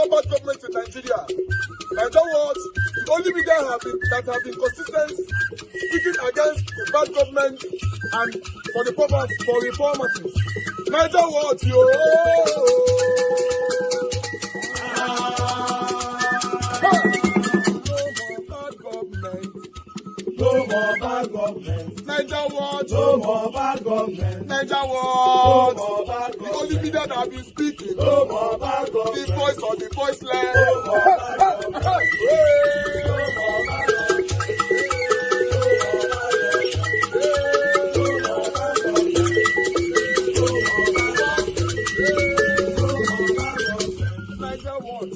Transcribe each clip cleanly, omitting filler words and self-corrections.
more bad government in Nigeria. Nigeria what? The only media that have been consistent speaking against the bad government and for the purpose for reformers. Nigeria what, yo? No more bad government. Nigeria what? No more bad government. Nigeria what? No more bad government. The only media that have been speaking. No more bad government. The voice of the voiceless. No more bad government. No more bad government.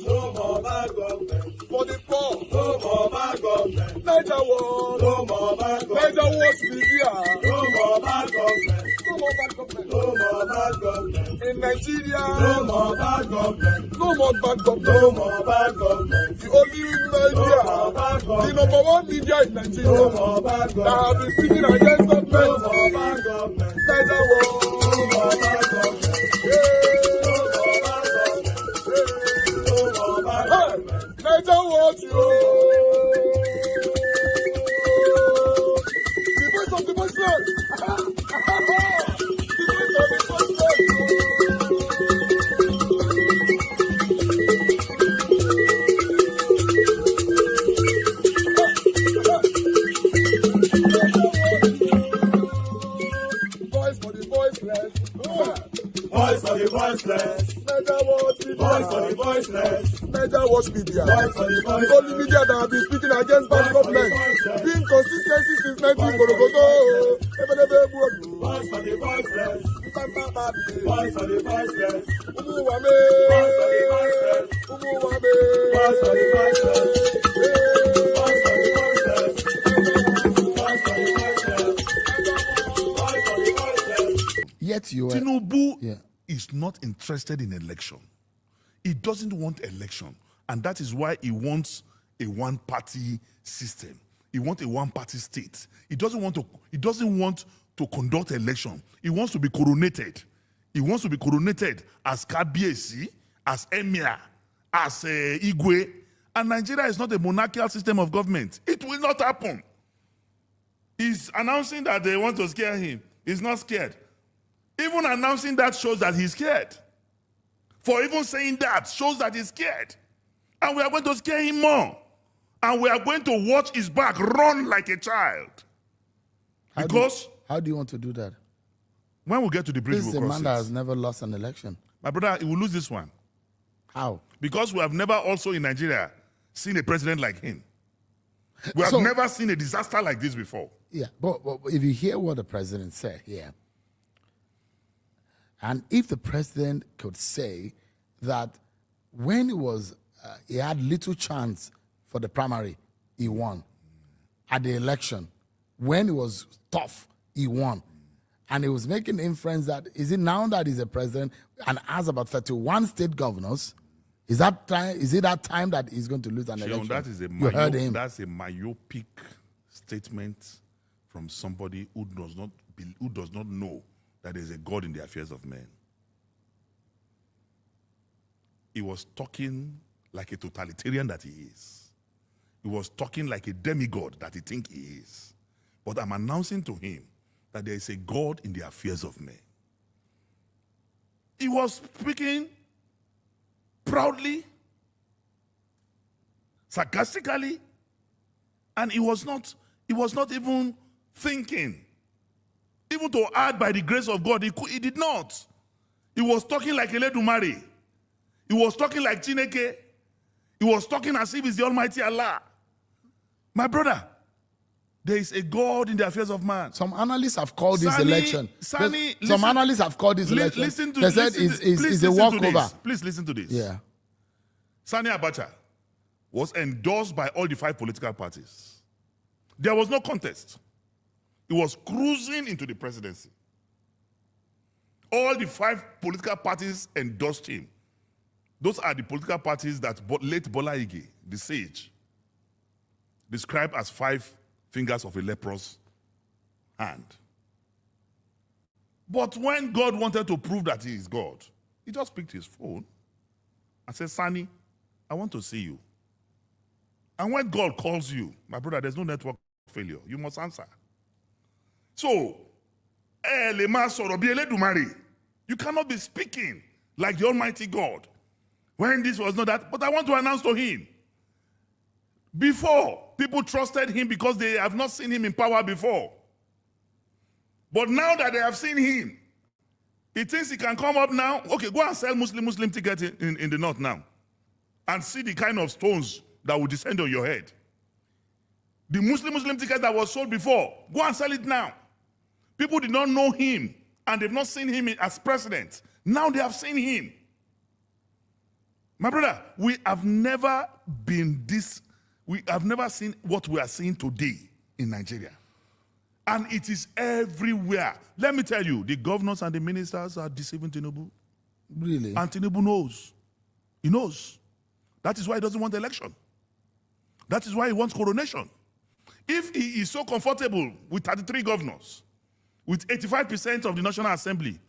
No more bad government. For the poor. No more bad government. Nigeria what? No more bad government. Nigeria what media. No more bad government. No more bad government. No more bad government. In Nigeria. No more bad government. No more bad government. No more bad government. The only media. No more bad government. The number one media in Nigeria. No more bad government. That have been speaking against government. No more bad government. Nigeria what? No more bad government. Nigeria what, yo? The voice of the voiceless. The voice of the voiceless. Voice for the voiceless. Voice for the voiceless. Nigeria what? Voice for the voiceless. Nigeria watch media. The only media that have been speaking against bad government. Being consistency since 1944. Voice for the voiceless. Voice for the voiceless. Umuwame. Voice for the voiceless. Umuwame. Voice for the voiceless. Voice for the voiceless. Voice for the voiceless. Voice for the voiceless. Yet you are. Tinubu is not interested in election. He doesn't want election, and that is why he wants a one-party system. He wants a one-party state. He doesn't want to conduct election. He wants to be coronated. He wants to be coronated as Kabiesi, as Emir, as Igwe. And Nigeria is not a monarchical system of government. It will not happen. He's announcing that they want to scare him. He's not scared. Even announcing that shows that he's scared. For even saying that shows that he's scared. And we are going to scare him more. And we are going to watch his back run like a child. How do you want to do that? When we get to the bridge, This is a man that has never lost an election. My brother, he will lose this one. How? Because we have never also in Nigeria seen a president like him. We have never seen a disaster like this before. Yeah, but if you hear what the president said here, and if the president could say that when he had little chance for the primary, he won. At the election, when it was tough, he won. And he was making inference that, is it now that he's a president and has about 31 state governors, is it that time that he's going to lose an election? That is that's a myopic statement from somebody who does not know that there is a God in the affairs of men. He was talking like a totalitarian that he is. He was talking like a demigod that he thinks he is. But I'm announcing to him that there is a God in the affairs of men. He was speaking proudly, sarcastically, and he was not even thinking. Even to add by the grace of God, he did not. He was talking like Eledumare. He was talking like Chineke. He was talking as if he's the Almighty Allah. My brother, there is a God in the affairs of man. Some analysts have called this election. Some analysts have called this election. They said it's a walkover. Please listen to this. Yeah. Sani Abacha was endorsed by all the 5 political parties. There was no contest. He was cruising into the presidency. All the 5 political parties endorsed him. Those are the political parties that late Bola Ige, the sage, described as 5 fingers of a leprous hand. But when God wanted to prove that he is God, he just picked his phone and said, Sani, I want to see you. And when God calls you, my brother, there's no network failure. You must answer. So, you cannot be speaking like the Almighty God when this was not that. But I want to announce to him, before, people trusted him because they have not seen him in power before. But now that they have seen him, he thinks he can come up now. Okay, go and sell Muslim tickets in the north now and see the kind of stones that will descend on your head. The Muslim ticket that was sold before, go and sell it now. People did not know him and they've not seen him as president. Now they have seen him. My brother, we have never seen what we are seeing today in Nigeria. And it is everywhere. Let me tell you, the governors and the ministers are deceiving Tinubu. Really? And Tinubu knows. He knows. That is why he doesn't want election. That is why he wants coronation. If he is so comfortable with 33 governors, with 85% of the National Assembly,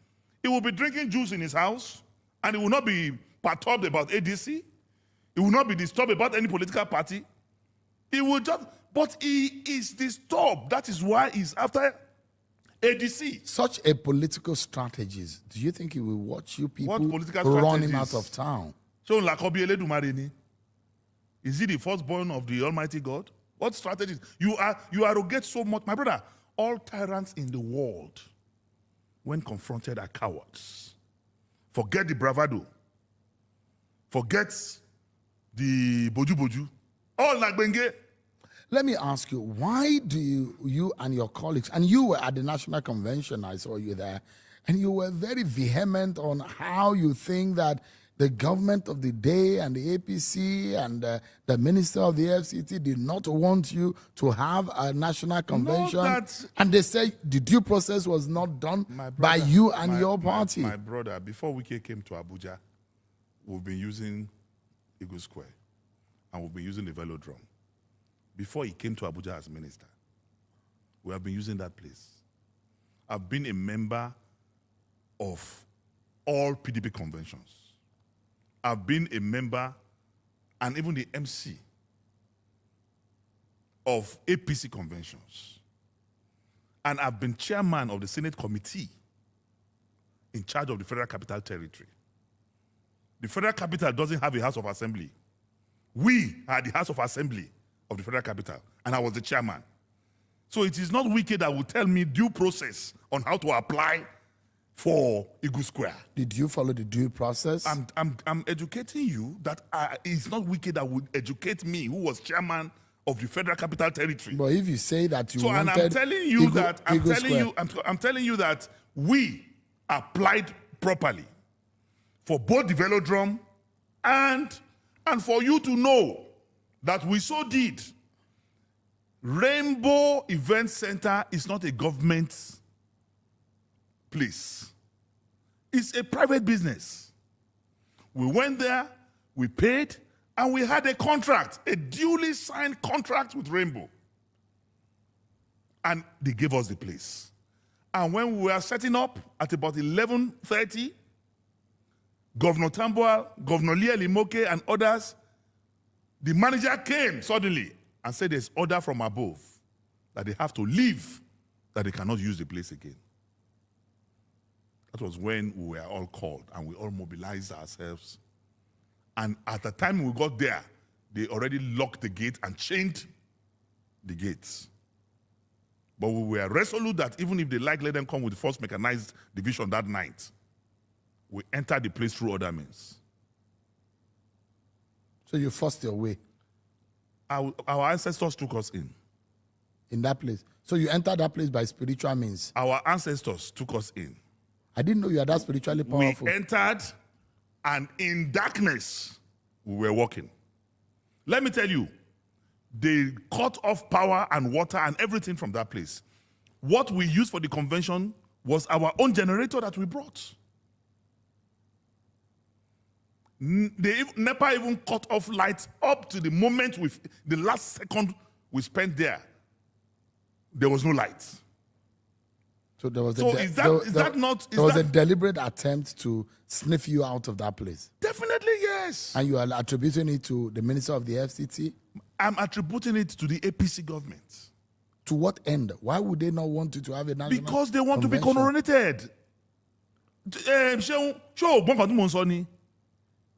he will be drinking juice in his house, and he will not be perturbed about ADC. He will not be disturbed about any political party. He will just, but he is disturbed. That is why he's after ADC. Such a political strategist, do you think he will watch you people political run him strategies? out of town? So, is he the firstborn of the Almighty God? What strategies? You arrogate so much. My brother, all tyrants in the world, when confronted, are cowards. Forget the bravado. Forget the boju-boju. All like Benge. Let me ask you, why do you and your colleagues, and you were at the National Convention, I saw you there, and you were very vehement on how you think that the government of the day and the APC and the minister of the FCT did not want you to have a national convention. And they say the due process was not done by you and your party. My brother, before Wike came to Abuja, we've been using Eagle Square and we've been using the Velodrome. Before he came to Abuja as minister, we have been using that place. I've been a member of all PDP conventions. I've been a member and even the MC of APC conventions. And I've been chairman of the Senate committee in charge of the Federal Capital Territory. The Federal Capital doesn't have a House of Assembly. We are the House of Assembly of the Federal Capital, and I was the chairman. So it is not Wike that will tell me due process on how to apply for Eagle Square. Did you follow the due process? I'm educating you that it's not Wike that would educate me, who was chairman of the Federal Capital Territory. But if you say that you wanted, and I'm telling you Eagle I'm telling you that we applied properly for both the Velodrome and for you to know that we so did. Rainbow Event Center is not a government place. It's a private business. We went there, we paid, and we had a contract, a duly signed contract with Rainbow. And they gave us the place. And when we were setting up at about 11:30, Governor Tambuwal, Governor Lia Limoke, and others, the manager came suddenly and said there's order from above that they have to leave, that they cannot use the place again. That was when we were all called and we all mobilized ourselves. And at the time we got there, they already locked the gate and chained the gates. But we were resolute that even if they like, let them come with the first mechanized division that night. We entered the place through other means. So you forced your way? Our ancestors took us in. In that place? So you entered that place by spiritual means? Our ancestors took us in. I didn't know you are that spiritually powerful. We entered, and in darkness, we were walking. Let me tell you, they cut off power and water and everything from that place. What we used for the convention was our own generator that we brought. NEPA even cut off lights up to the moment, the last second we spent there. There was no light. So there was So a is that not? There was a deliberate attempt to sniff you out of that place, Definitely yes. and you are attributing it to the minister of the FCT. I'm attributing it to the APC government. To what end? Why would they not want you to have a national Because they want to be convention? coronated.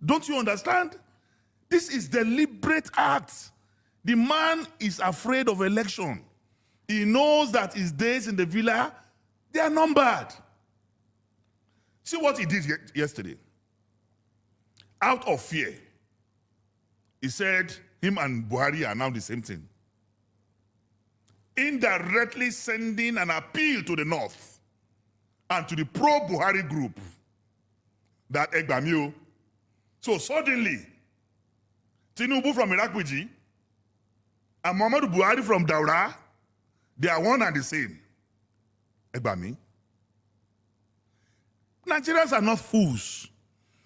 Don't you understand? This is deliberate act. The man is afraid of election. He knows that his days in the villa, they are numbered. See what he did yesterday. Out of fear, he said him and Buhari are now the same thing. Indirectly sending an appeal to the North and to the pro-Buhari group that Egbamio. So suddenly, Tinubu from Irakweji and Muhammadu Buhari from Daura, they are one and the same. Egbami. Nigerians are not fools.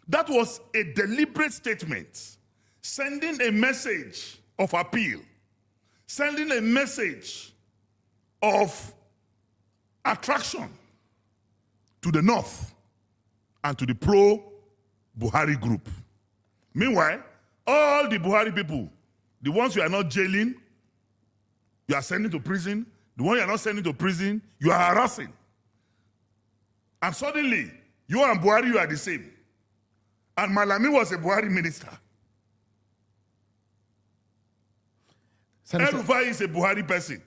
That was a deliberate statement, sending a message of appeal, sending a message of attraction to the North and to the pro-Buhari group. Meanwhile, all the Buhari people, the ones you are not jailing, you are sending to prison. The one you are not sending to prison, you are harassing. And suddenly, you and Buhari, you are the same. And Malami was a Buhari minister. El-Rufai is a Buhari person.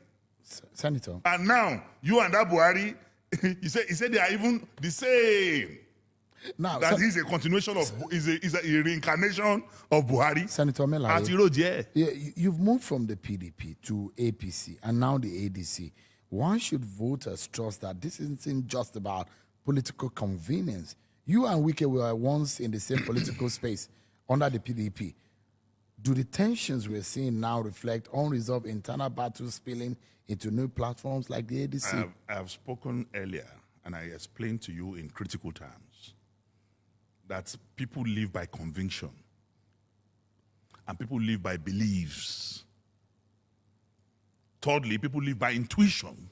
Senator. And now, you and that Buhari, he said they are even the same. Now, that he's a continuation of, is a reincarnation of Buhari. Senator Melaye, you've moved from the PDP to APC and now the ADC. Why should voters trust that this isn't just about political convenience? You and Wike were once in the same political space under the PDP. Do the tensions we're seeing now reflect unresolved internal battles spilling into new platforms like the ADC? I have spoken earlier, and I explained to you in critical terms that people live by conviction and people live by beliefs. Thirdly, people live by intuition.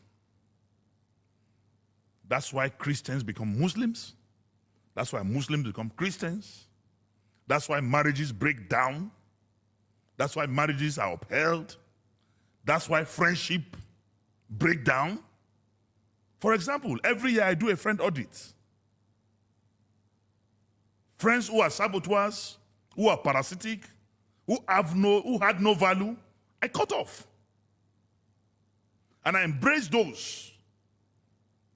That's why Christians become Muslims. That's why Muslims become Christians. That's why marriages break down. That's why marriages are upheld. That's why friendship break down. For example, every year I do a friend audit. Friends who are saboteurs, who are parasitic, who had no value, I cut off. And I embrace those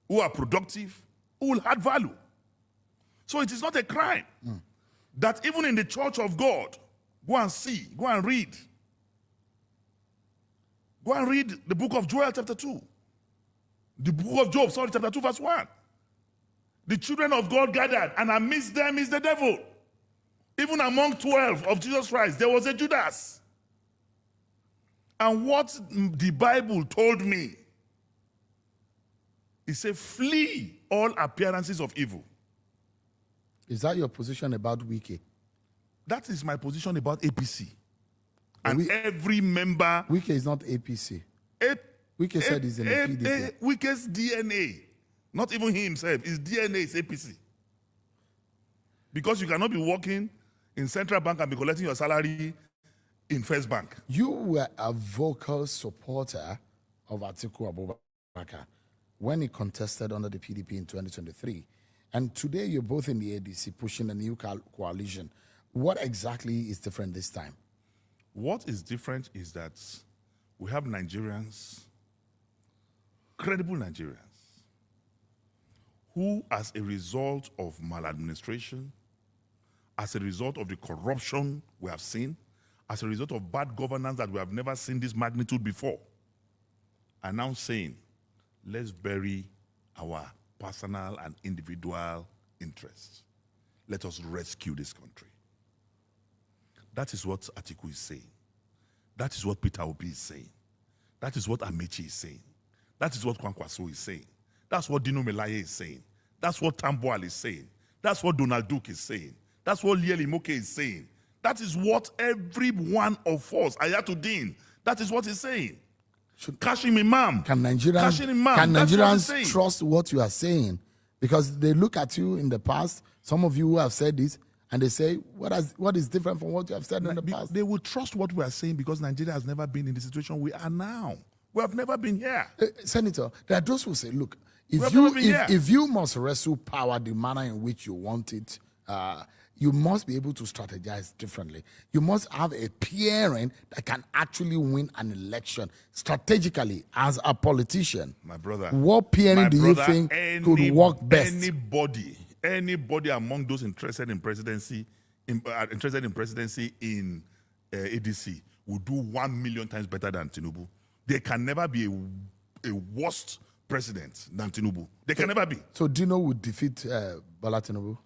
who are productive, who will add value. So it is not a crime that even in the church of God, go and see, go and read. Go and read the book of Joel chapter 2. The book of Job, chapter 2 verse 1. The children of God gathered, and amidst them is the devil. Even among 12 of Jesus Christ, there was a Judas. And what the Bible told me, it said, flee all appearances of evil. Is that your position about Wike? That is my position about APC. And every member... Wike is not APC. Wike said he's in the PDP. Wike's DNA, not even he himself, his DNA is APC. Because you cannot be working in Central Bank and be collecting your salary in First Bank. You were a vocal supporter of Atiku Abubakar when he contested under the PDP in 2023. And today you're both in the ADC pushing a new coalition. What exactly is different this time? What is different is that we have Nigerians, credible Nigerians, who as a result of maladministration, as a result of the corruption we have seen, as a result of bad governance that we have never seen this magnitude before, are now saying, let's bury our personal and individual interests. Let us rescue this country. That is what Atiku is saying. That is what Peter Obi is saying. That is what Amechi is saying. That is what Kwankwaso is saying. That's what Dino Melaye is saying. That's what Tamboal is saying. That's what Donald Duke is saying. That's what Lieli Moke is saying. That is what every one of us, Ayatollah, that is what he's saying. Cashing imam. Can Cashing imam. Can That's what I'm Nigerians saying. trust what you are saying? Because they look at you in the past, some of you who have said this, and they say, what is different from what you have said in the past? They will trust what we are saying because Nigeria has never been in the situation we are now. We have never been here. Senator, there are those who say, look, have if you must wrestle power the manner in which you want it, you must be able to strategize differently. You must have a pairing that can actually win an election strategically as a politician. My brother. What pairing do you think could work best? Anybody among those interested in presidency, in ADC will do 1 million times better than Tinubu. There can never be a worse president than Tinubu. There can never be. So Dino would defeat Bola Tinubu?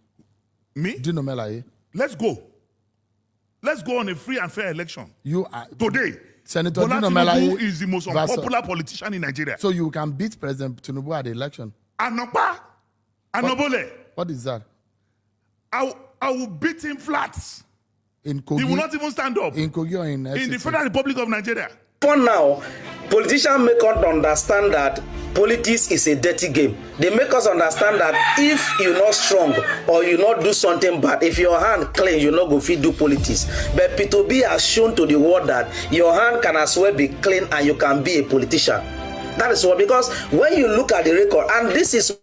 Me? Dino Melaye? Let's go. Let's go on a free and fair election. Today, Senator Bola Dino Tinubu Melaye is the most unpopular politician in Nigeria. So you can beat President Tinubu at the election? Anopa. Anobole. What is that? I will beat him flat. In Kogi? He will not even stand up. In Kogi or in FCT? In the Federal Republic of Nigeria. For now, politicians make us understand that politics is a dirty game. They make us understand that if you're not strong or you not do something bad, if your hand clean, you not go fit do politics. But P2B has shown to the world that your hand can as well be clean and you can be a politician. That is what, because when you look at the record, and this is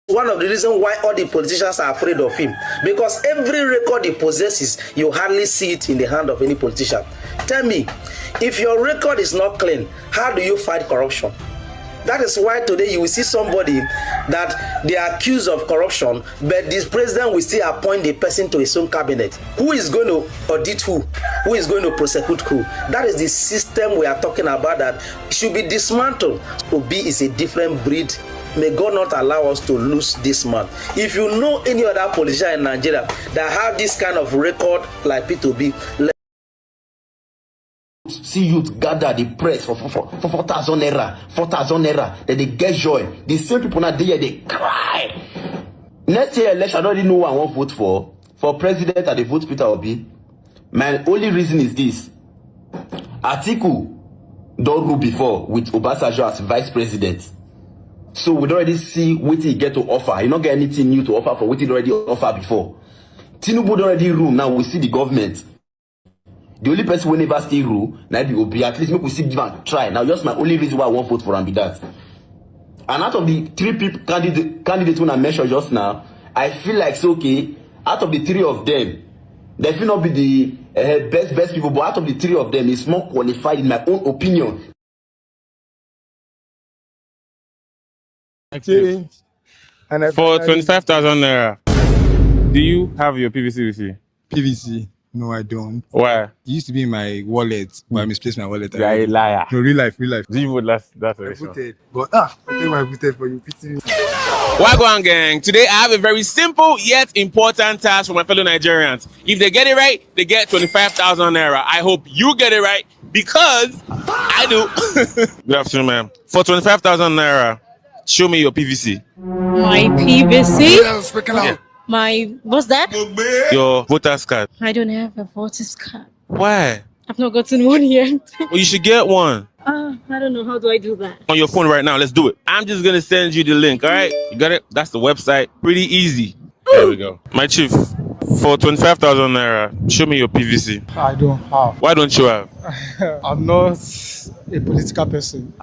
one of the reasons why all the politicians are afraid of him, because every record he possesses, you hardly see it in the hand of any politician. Tell me, if your record is not clean, how do you fight corruption? That is why today you will see somebody that they are accused of corruption, but this president will still appoint a person to his own cabinet. Who is going to audit who? Who is going to prosecute who? That is the system we are talking about that should be dismantled. Obi is a different breed. May God not allow us to lose this man. If you know any other politician in Nigeria that have this kind of record like P2B, see youth gather the press for 4,000 naira, 4,000 naira, then they get joy. The same people now they cry. Next year election, I don't really know who I want to vote for. For president, I vote Peter Obi. My only reason is this: Atiku don't rule before with Obasanjo as vice president. So we already see what he get to offer. He not get anything new to offer for what he already offered before. Tinubu already rule. Now we see the government. The only person who never still rule, now be Obi. At least make we see give and try. Now just my only reason why I won't vote for him be that. And out of the three people candidates when I mentioned just now, I feel like it's okay. Out of the three of them, they will not be the best people, but out of the three of them, it's more qualified in my own opinion. For 25,000 naira, do you have your PVC with you? PVC? No, I don't. Why? It used to be in my wallet, but I misplaced my wallet. You are a liar. No, real life. Do you vote that I election? voted, but I think I voted for you. Pity me. Wagwan gang, today I have a very simple yet important task for my fellow Nigerians. If they get it right, they get 25,000 naira. I hope you get it right because I do. Good afternoon, ma'am. For 25,000 naira, show me your PVC. My PVC? Yeah, speak loud. What's that? Your voter's card. I don't have a voter's card. Why? I've not gotten one yet. Well, you should get one. I don't know. How do I do that? On your phone right now, let's do it. I'm just gonna send you the link, all right? You got it? That's the website. Pretty easy. There we go. My chief, for 25,000 naira, show me your PVC. I don't have. Why don't you have? I'm not a political person.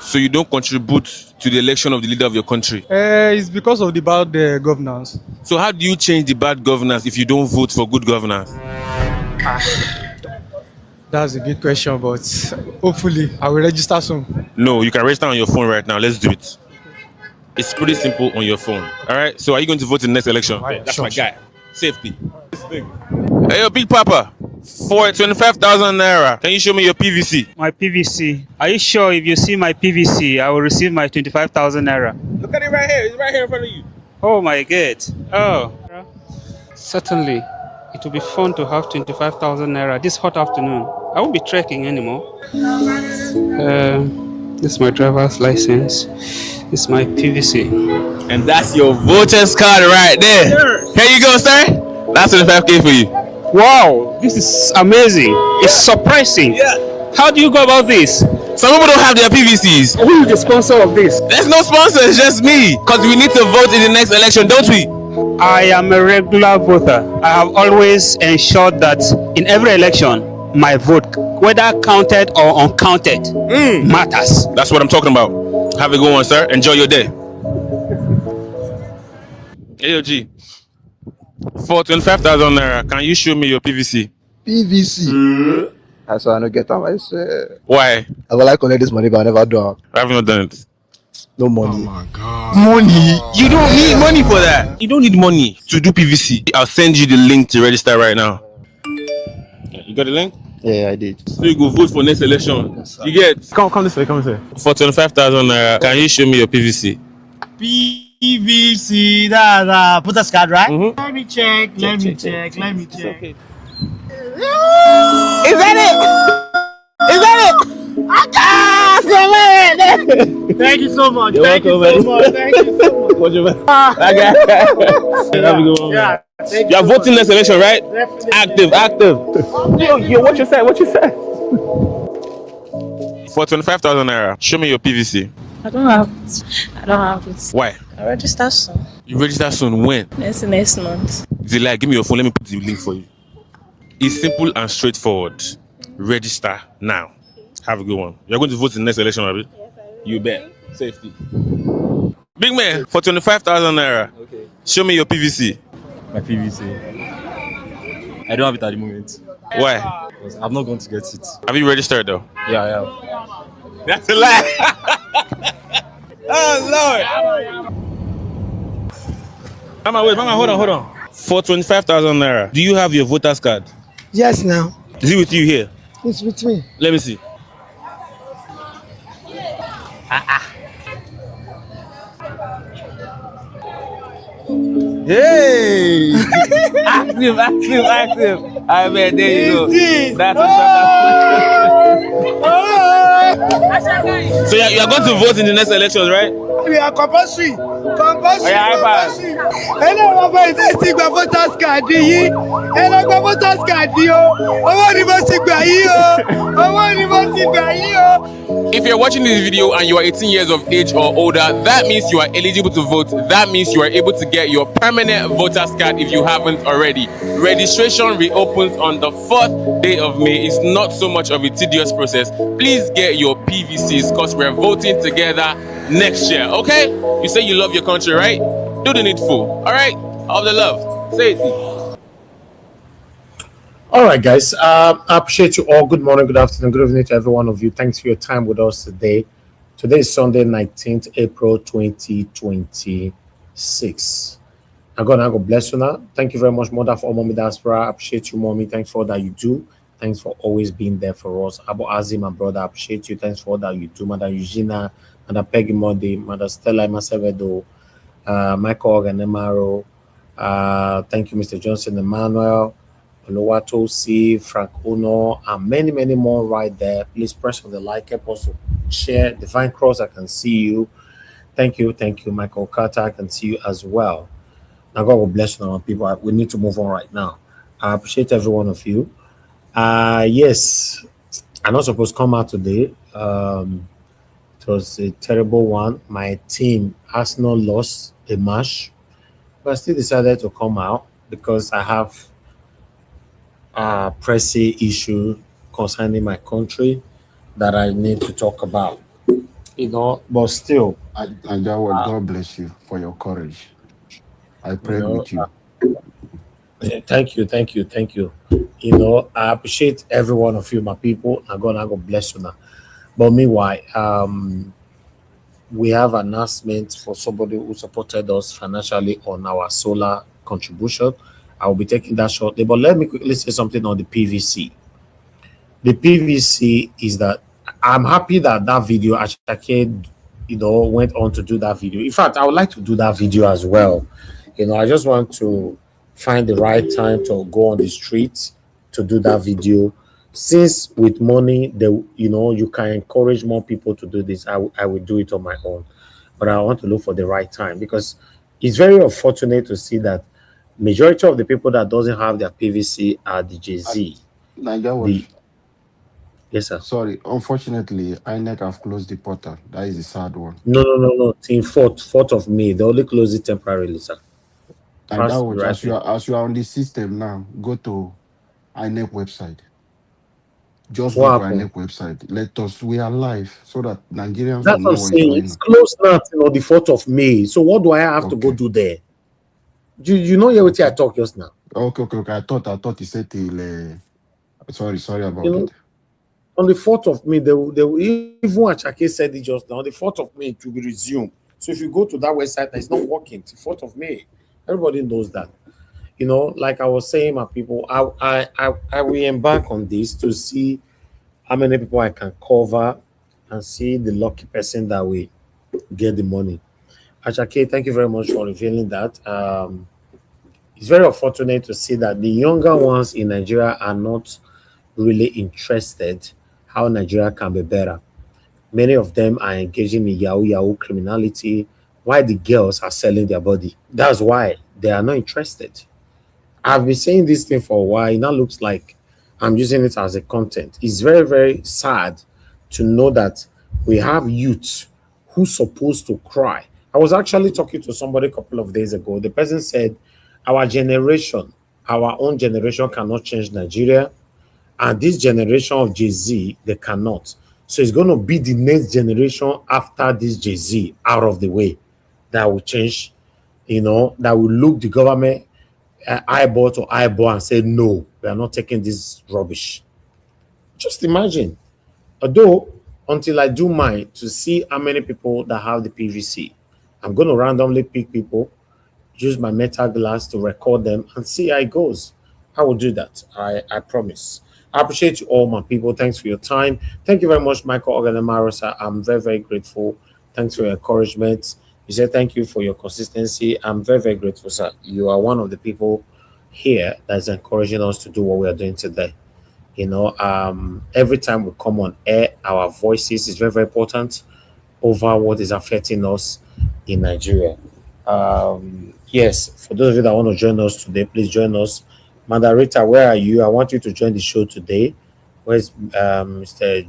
So you don't contribute to the election of the leader of your country? It's because of the bad governance. So how do you change the bad governance if you don't vote for good governance? That's a big question, but hopefully I will register soon. No, you can register on your phone right now. Let's do it. It's pretty simple on your phone. All right. So are you going to vote in the next election? Right, That's sure, my guy. Safety. Hey, yo, Big Papa. For 25,000 naira, can you show me your PVC? My PVC. Are you sure if you see my PVC, I will receive my 25,000 naira? Look at it right here. It's right here in front of you. Oh my God. Oh. Certainly. It will be fun to have 25,000 naira this hot afternoon. I won't be trekking anymore. This is my driver's license. This is my PVC. And that's your voter's card right there. Sure. Here you go, sir. That's 25K for you. Wow, this is amazing. It's surprising. Yeah. How do you go about this? Some people don't have their PVCs. Who is the sponsor of this? There's no sponsor, it's just me. Because we need to vote in the next election, don't we? I am a regular voter. I have always ensured that in every election, my vote, whether counted or uncounted, matters. That's what I'm talking about. Have a good one, sir. Enjoy your day. AOG, for 25,000 naira, can you show me your PVC? PVC. That's why I don't get them. I say, Why? I would like collect this money, but I never do. I have not done it. No money. Oh my God. Money? You don't need money for that. You don't need money to do PVC. I'll send you the link to register right now. You got the link? Yeah, I did. So you go vote for next election. Yes, you get? Come this way, come this way. For 25,000 naira, can you show me your PVC? PVC, that put a card, right? Mm-hmm. Let me check. Let me check. Okay. Is that it? Is that it? Thank you so much. You're Thank welcome, you so much. Thank you so much. What's your man? Have a good one. Yeah. You are voting next election, right? Definitely. Active. Yo, what you say? For 25,000 naira, show me your PVC. I don't have it. I don't have it. Why? I register soon. You register soon. When? Next month. Zilai, give me your phone. Let me put the link for you. It's simple and straightforward. Register now. Have a good one. You're going to vote in the next election, right? Yes, I will. You bet. Safety. Big man, for 25,000 naira. Okay. Show me your PVC. My PVC. I don't have it at the moment. Why? Because I'm not going to get it. Have you registered though? Yeah, I have. That's a lie. Oh Lord. Mama, hold on. For 25,000 naira, do you have your voter's card? Yes, now. Is it with you here? It's with me. Let me see. Hey! active. I bet there you go. That's So you're going to vote in the next elections, right? We are compulsory. Compulsory. Hello, my friend. Take my voters card. Hello, my voters card. If you're watching this video and you are 18 years of age or older, that means you are eligible to vote. That means you are able to get your permanent voter's card if you haven't already. Registration reopens on the 4th day of May. It's not so much of a tedious process. Please get your PVCs because we're voting together next year, okay? You say you love your country, right? Do the needful, all right? All the love. Say it. All right, guys. I appreciate you all. Good morning, good afternoon, good evening to every one of you. Thanks for your time with us today. Today is Sunday, 19th April 2026. God bless you now. Thank you very much, Mother, for all Mommy Diaspora. I appreciate you, Mommy. Thanks for all that you do. Thanks for always being there for us. Abu Azim, my brother, I appreciate you. Thanks for all that you do. Mother Eugenia, Mother Peggy Modi, Mother Stella Masevedo, Michael Organemaro. Thank you, Mr. Johnson Emmanuel. Oluwato C, Frank Uno, and many more right there. Please press on the like, help us to share. Divine Cross, I can see you. Thank you, Michael Carter. I can see you as well. Now, God will bless you, our people. We need to move on right now. I appreciate every one of you. Yes, I'm not supposed to come out today. It was a terrible one. My team, Arsenal, lost a match, but I still decided to come out because I have pressing issue concerning my country that I need to talk about. But still, God bless you for your courage. I pray with you. Thank you. I appreciate every one of you, my people. God bless you now. But meanwhile, we have an announcement for somebody who supported us financially on our solar contribution. I will be taking that shortly, but let me quickly say something on the PVC. The PVC is that I'm happy that video, Ashake, went on to do that video. In fact, I would like to do that video as well. I just want to find the right time to go on the streets to do that video. Since with money, you can encourage more people to do this. I will do it on my own, but I want to look for the right time because it's very unfortunate to see that majority of the people that doesn't have their PVC are the Jay-Z. Yes, sir. Sorry, unfortunately, INEC have closed the portal. That is the sad one. No. Till 4th of May. They only close it temporarily, sir. And that That's the was right thing. as you are on the system now, go to INEC website. Just go What to happened? INEC website. Let us we are live so that Nigerians will That's what know I'm what is saying. going It's on. closed now till the 4th of May. So what do I have to go Okay. do there? You know hear what I talk just now. Okay. I thought he said till sorry You about know, it. on the 4th of May, they will even Achake said it just now. On the 4th of May, it will be resumed. So if you go to that website, it's not working till 4th of May. Everybody knows that. You know, like I was saying, my people, I will embark on this to see how many people I can cover and see the lucky person that will get the money. Achake, thank you very much for revealing that. It's very unfortunate to see that the younger ones in Nigeria are not really interested how Nigeria can be better. Many of them are engaging in yahoo criminality, while the girls are selling their body. That's why they are not interested. I've been saying this thing for a while. It now looks like I'm using it as a content. It's very, very sad to know that we have youths who supposed to cry. I was actually talking to somebody a couple of days ago. The person said, our generation, our own generation cannot change Nigeria. And this generation of Jay-Z, they cannot. So it's going to be the next generation after this Jay-Z out of the way that will change, that will look the government eyeball to eyeball and say, no, we are not taking this rubbish. Just imagine. Although, until I do mine to see how many people that have the PVC, I'm going to randomly pick people, use my metal glass to record them and see how it goes. I will do that. I promise. I appreciate you all, my people. Thanks for your time. Thank you very much, Michael Oganamaro, sir. I'm very, very grateful. Thanks for your encouragement. You said thank you for your consistency. I'm very, very grateful, sir. You are one of the people here that's encouraging us to do what we are doing today. Every time we come on air, our voices is very, very important over what is affecting us in Nigeria. Yes, for those of you that want to join us today, please join us. Mandarita, where are you? I want you to join the show today. Where's Mr.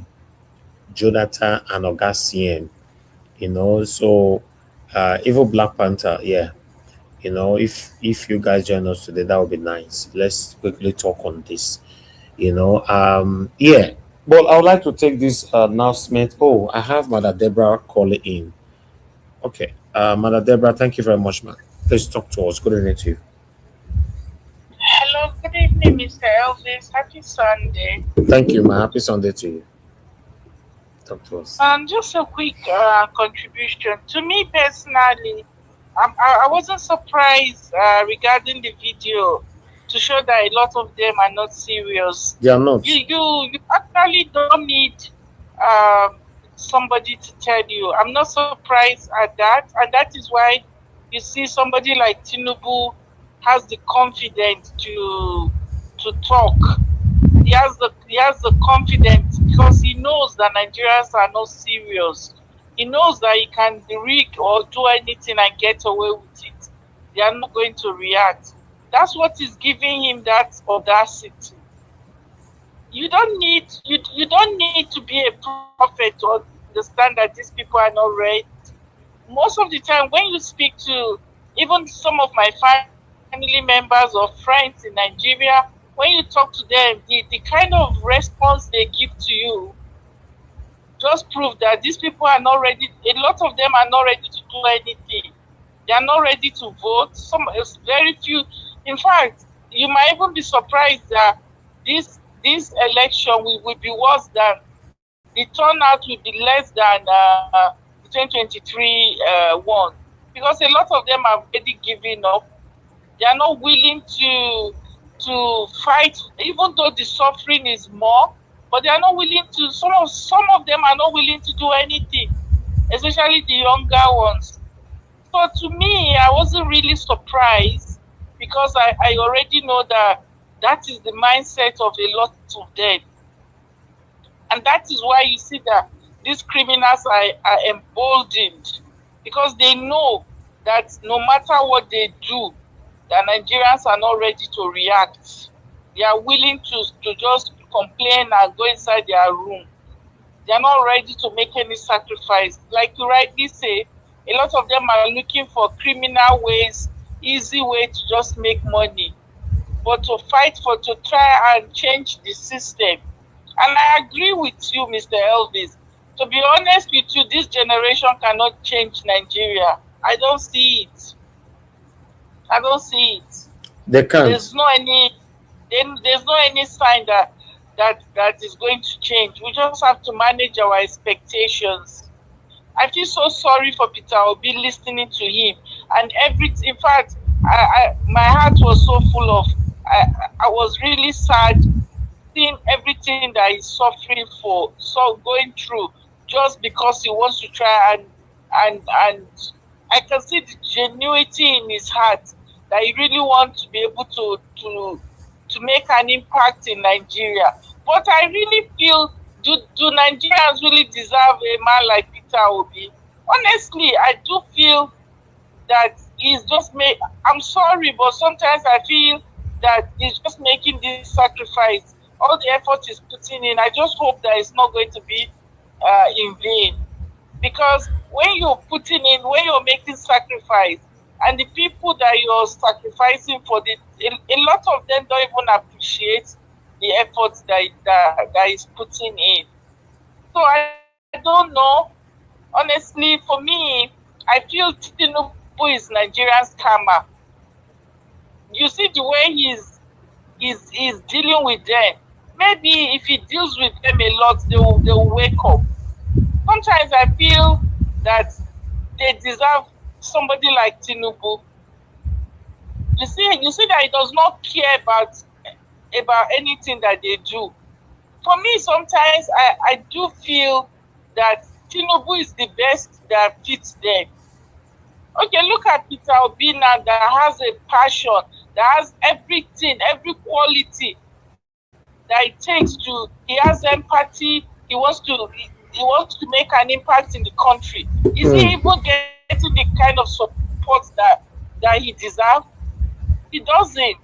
Jonathan and Augustine? So Evil Black Panther, yeah. If you guys join us today, that would be nice. Let's quickly talk on this. Yeah. But I would like to take this announcement. Oh, I have Mother Deborah calling in. Okay. Mother Deborah, thank you very much, man. Please talk to us. Good evening to you. Hello, good evening, Mr. Elvis. Happy Sunday. Thank you, man. Happy Sunday to you. Talk to us. Just a quick contribution. To me personally, I wasn't surprised regarding the video to show that a lot of them are not serious. They are not. You actually don't need somebody to tell you. I'm not surprised at that, and that is why you see somebody like Tinubu has the confidence to talk. He has the confidence because he knows that Nigerians are not serious. He knows that he can rig or do anything and get away with it. They are not going to react. That's what is giving him that audacity. You don't need to be a prophet to understand that these people are not right. Most of the time, when you speak to even some of my family members or friends in Nigeria, when you talk to them, the kind of response they give to you just prove that these people are not ready. A lot of them are not ready to do anything. They are not ready to vote. Very few. In fact, you might even be surprised that this election will be worse than the turnout will be less than the 2023 one, because a lot of them are already giving up. They are not willing to fight, even though the suffering is more. But they are not willing to. Some of them are not willing to do anything, especially the younger ones. So to me, I wasn't really surprised because I already know that is the mindset of a lot of them. And that is why you see that these criminals are emboldened, because they know that no matter what they do, the Nigerians are not ready to react. They are willing to just complain and go inside their room. They're not ready to make any sacrifice. Like you rightly say, a lot of them are looking for criminal ways, easy way to just make money. But to fight to try and change the system. And I agree with you, Mr. Elvis. To be honest with you, this generation cannot change Nigeria. I don't see it. I don't see it. They can't. There's no any sign that is going to change. We just have to manage our expectations. I feel so sorry for Peter Obi listening to him and everything. In fact, my heart was so full of. I was really sad seeing everything that he's suffering for, so going through, just because he wants to try and I can see the genuinity in his heart that he really wants to be able to make an impact in Nigeria. But I really feel, do Nigerians really deserve a man like Peter Obi? Honestly, I do feel that he's just I'm sorry, but sometimes I feel that he's just making this sacrifice. All the effort he's putting in, I just hope that it's not going to be in vain. Because when you're making sacrifice, and the people that you're sacrificing for, a lot of them don't even appreciate the efforts that is putting in. So I don't know. Honestly, for me, I feel Tinubu is Nigerian's karma. You see the way he's dealing with them. Maybe if he deals with them a lot, they will wake up. Sometimes I feel that they deserve somebody like Tinubu. You see that he does not care about anything that they do. For me, sometimes I do feel that Tinubu is the best that fits them. Okay, look at Peter Obi now that has a passion, that has everything, every quality that it takes to. He has empathy. He wants to make an impact in the country. Is he even getting the kind of support that he deserves? He doesn't.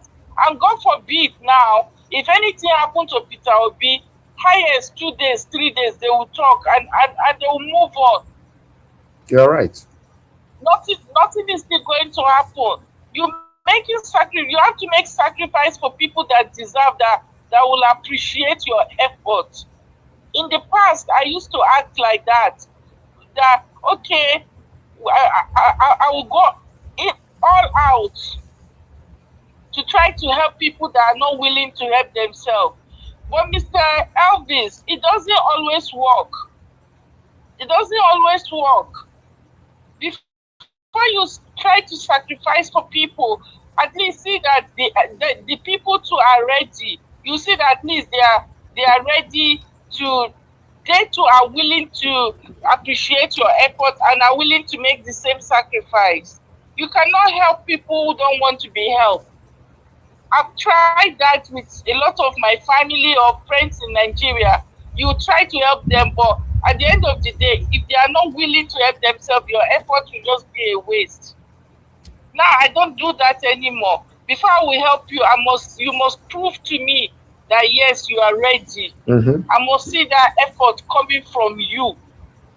And God forbid now, if anything happened to Peter Obi, highest 2 days, 3 days, they will talk and they will move on. You're right. Nothing is still going to happen. You have to make sacrifice for people that deserve that will appreciate your effort. In the past, I used to act like that. That okay, I will go all out to try to help people that are not willing to help themselves. But Mr. Elvis, it doesn't always work. It doesn't always work. Before you try to sacrifice for people, at least see that the people too are ready. You see that at least they are ready to. They too are willing to appreciate your effort and are willing to make the same sacrifice. You cannot help people who don't want to be helped. I've tried that with a lot of my family or friends in Nigeria. You try to help them, but at the end of the day, if they are not willing to help themselves, your effort will just be a waste. Now I don't do that anymore. Before I will help you, you must prove to me that yes, you are ready. I must see that effort coming from you.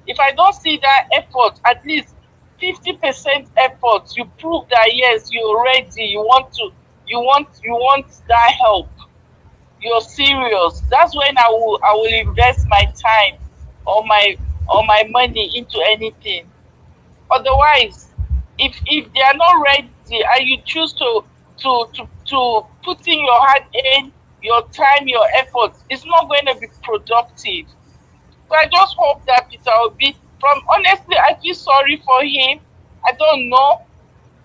If I don't see that effort, at least 50% effort, you prove that yes, you're ready. You want that help. You're serious. That's when I will invest my time or my money into anything. Otherwise, if they are not ready and you choose to put in your hard earned, your time, your effort, it's not going to be productive. So I just hope that Peter Obi, honestly, I feel sorry for him. I don't know.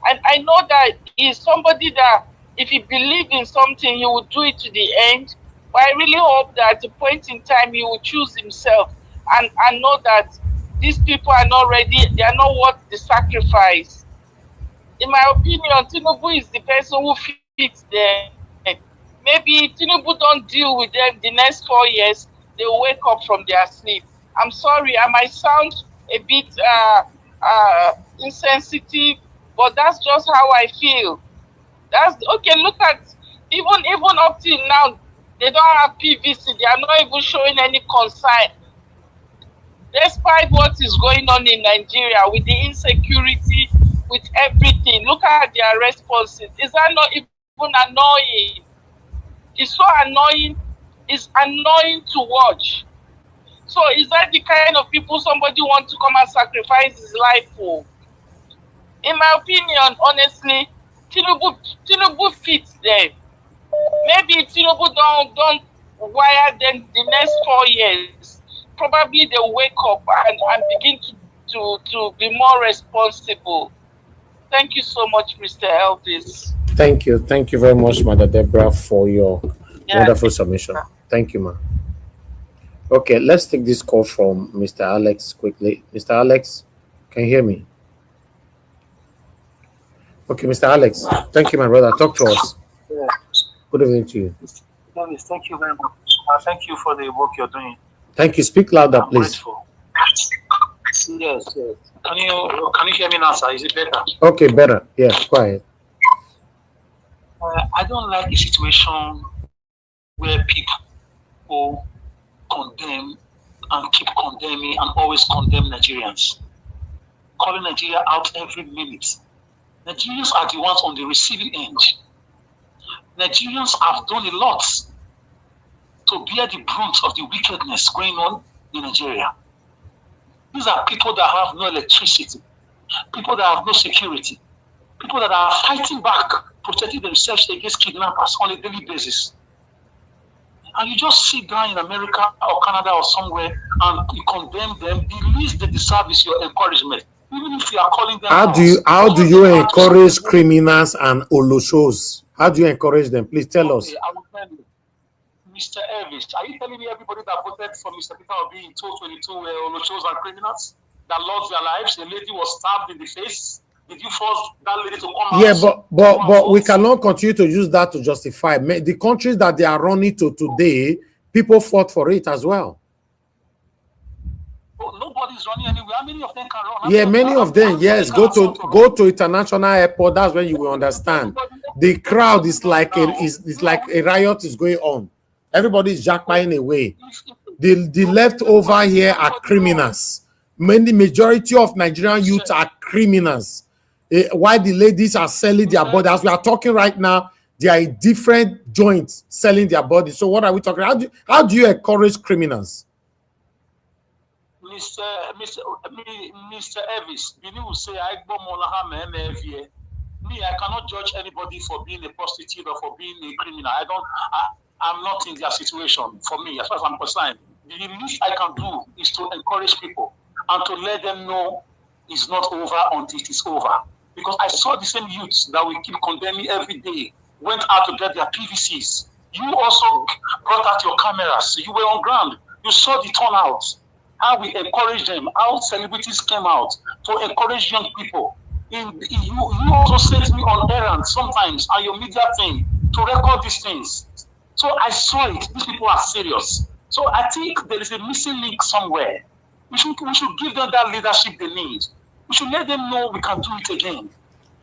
And I know that he's somebody that if he believes in something, he will do it to the end. But I really hope that at a point in time, he will choose himself and know that these people are not ready. They are not worth the sacrifice. In my opinion, Tinubu is the person who fits them. Maybe Tinubu don't deal with them the next 4 years, they will wake up from their sleep. I'm sorry, I might sound a bit insensitive, but that's just how I feel. That's okay. Look at even up till now, They don't have PVC. They are not even showing any concern. Despite what is going on in Nigeria with the insecurity, with everything, look at their responses. Is that not even annoying? It's so annoying. It's annoying to watch. So is that the kind of people somebody wants to come and sacrifice his life for? In my opinion, honestly, Tinubu fits them. Maybe if Tinubu don't wire them the next 4 years, probably they'll wake up and begin to be more responsible. Thank you so much, Mr. Elvis. Thank you. Thank you very much, Mother Deborah, for your wonderful submission. Thank you, ma. Okay, let's take this call from Mr. Alex quickly. Mr. Alex, can you hear me? Okay, Mr. Alex, thank you, my brother. Talk to us. Yeah. Good evening to you. Thank you very much. Thank you for the work you're doing. Thank you. Speak louder, I'm please. grateful. Yes. Can you hear me now, sir? Is it better? Okay, better. Yeah, quiet. I don't like a situation where people condemn and keep condemning and always condemn Nigerians, calling Nigeria out every minute. Nigerians are the ones on the receiving end. Nigerians have done a lot to bear the brunt of the wickedness going on in Nigeria. These are people that have no electricity, people that have no security, people that are fighting back, protecting themselves against kidnappers on a daily basis. And you just sit down in America or Canada or somewhere and you condemn them. The least they deserve is your encouragement. Even if you are calling them How do you encourage criminals and oloshos? How do you encourage them? Please tell us. I will tell you. Mr. Elvis, are you telling me everybody that voted for Mr. Peter Obi in 2022 were oloshos and criminals that lost their lives? A lady was stabbed in the face. Did you force that lady to come out? Yeah, but we cannot continue to use that to justify the countries that they are running to today. People fought for it as well. Oh, nobody's running anywhere. How many of them can run? Yeah, many of them. Yes, go to international airport. That's when you will understand. The crowd is like a riot is going on. Everybody is jackpotting away. The leftover here are criminals. Majority of Nigerian youth are criminals. Why the ladies are selling their body? As we are talking right now, they are in different joints selling their body. So what are we talking? How do you encourage criminals? Mr. Elvis, you will say me, I cannot judge anybody for being a prostitute or for being a criminal. I'm not in their situation. For me, as far as I'm concerned, the least I can do is to encourage people and to let them know it's not over until it is over. Because I saw the same youths that we keep condemning every day went out to get their PVCs. You also brought out your cameras. You were on ground. You saw the turnout. How we encouraged them. How celebrities came out to encourage young people. You also sent me on errands sometimes on your media thing to record these things. So I saw it. These people are serious. So I think there is a missing link somewhere. We should give them that leadership they need. We should let them know we can do it again.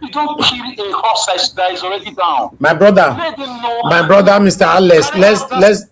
We don't kill a horse that is already down. My brother, Mr. Alex,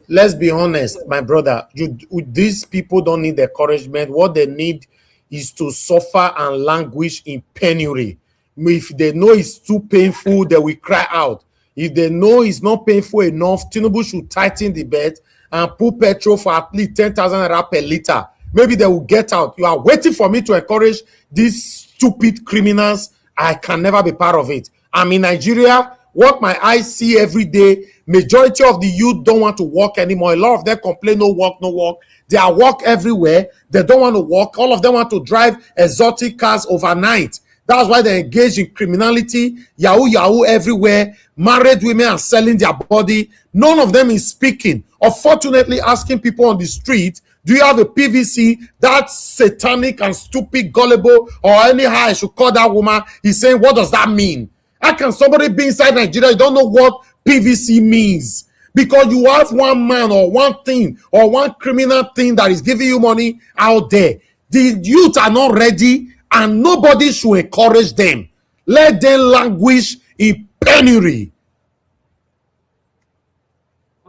let's be honest, my brother. These people don't need encouragement. What they need is to suffer and languish in penury. If they know it's too painful, they will cry out. If they know it's not painful enough, Tinubu should tighten the belt and put petrol for at least 10,000 naira per liter. Maybe they will get out. You are waiting for me to encourage these stupid criminals. I can never be part of it. I'm in Nigeria. What my eyes see every day, majority of the youth don't want to work anymore. A lot of them complain, no work, no work. They are work everywhere. They don't want to work. All of them want to drive exotic cars overnight. That's why they engage in criminality, yahoo everywhere. Married women are selling their body. None of them is speaking. Unfortunately, asking people on the street, do you have a PVC? That satanic and stupid, gullible, or anyhow I should call that woman. He's saying, what does that mean? How can somebody be inside Nigeria? You don't know what PVC means. Because you have one man or one thing or one criminal thing that is giving you money out there. The youth are not ready and nobody should encourage them. Let them languish in penury.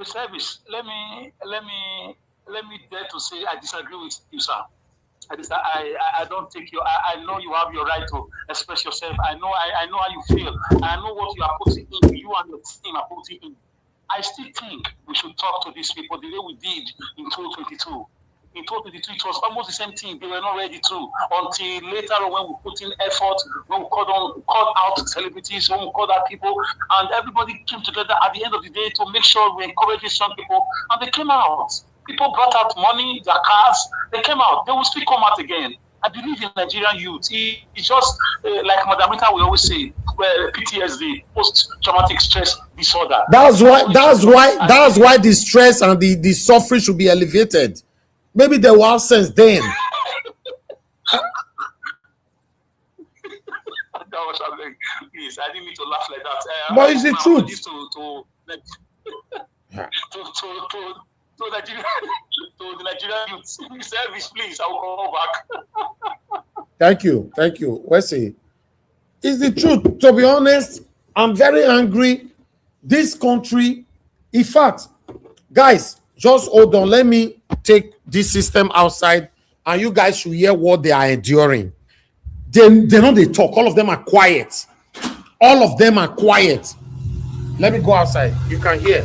public service. Let me dare to say I disagree with you, sir. I don't think you. I know you have your right to express yourself. I know how you feel. I know what you are putting in. You and your team are putting in. I still think we should talk to these people the way we did in 2022. In 2022, it was almost the same thing. They were not ready to until later when we put in effort, when we called out celebrities, when we called out people, and everybody came together at the end of the day to make sure we encourage these young people, and they came out. People brought out money, their cars, they came out. They will still come out again. I believe in Nigerian youth. It's just like Madam Rita will always say, PTSD, post-traumatic stress disorder. That's why the stress and the suffering should be elevated. Maybe they will have sense then. Please, I didn't mean to laugh like that. But it's the truth. To the Nigerian youth, service, please. I will come back. Thank you. Wesley, it's the truth. To be honest, I'm very angry. This country, in fact, guys, just hold on. Let me take this system outside, and you guys should hear what they are enduring. They know they talk. All of them are quiet. All of them are quiet. Let me go outside. You can hear.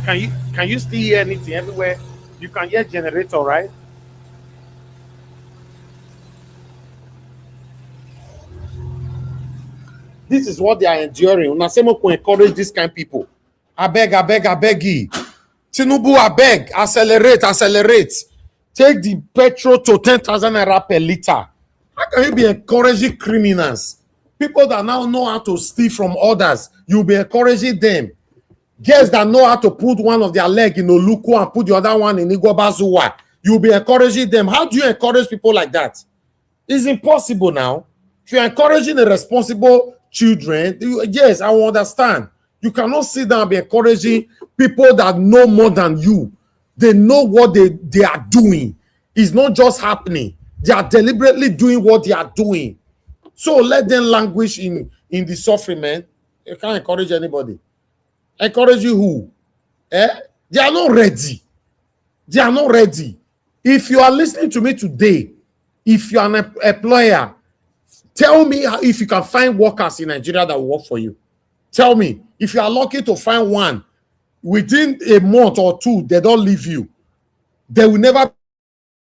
Can you still hear anything everywhere? You can hear generator, right? This is what they are enduring. Unasemo can encourage this kind of people. I beg ye. Tinubu, I beg, accelerate. Take the petrol to 10,000 naira per liter. How can you be encouraging criminals? People that now know how to steal from others, you'll be encouraging them. Girls that know how to put one of their leg in Oluku and put the other one in Igbobazuwa, you'll be encouraging them. How do you encourage people like that? It's impossible now. If you're encouraging irresponsible children, yes, I will understand. You cannot sit down and be encouraging people that know more than you. They know what they are doing. It's not just happening. They are deliberately doing what they are doing. So let them languish in the suffering, man. You can't encourage anybody. Encourage you who? They are not ready. They are not ready. If you are listening to me today, if you are an employer, tell me if you can find workers in Nigeria that will work for you. Tell me. If you are lucky to find one, within a month or two, they don't leave you. They will never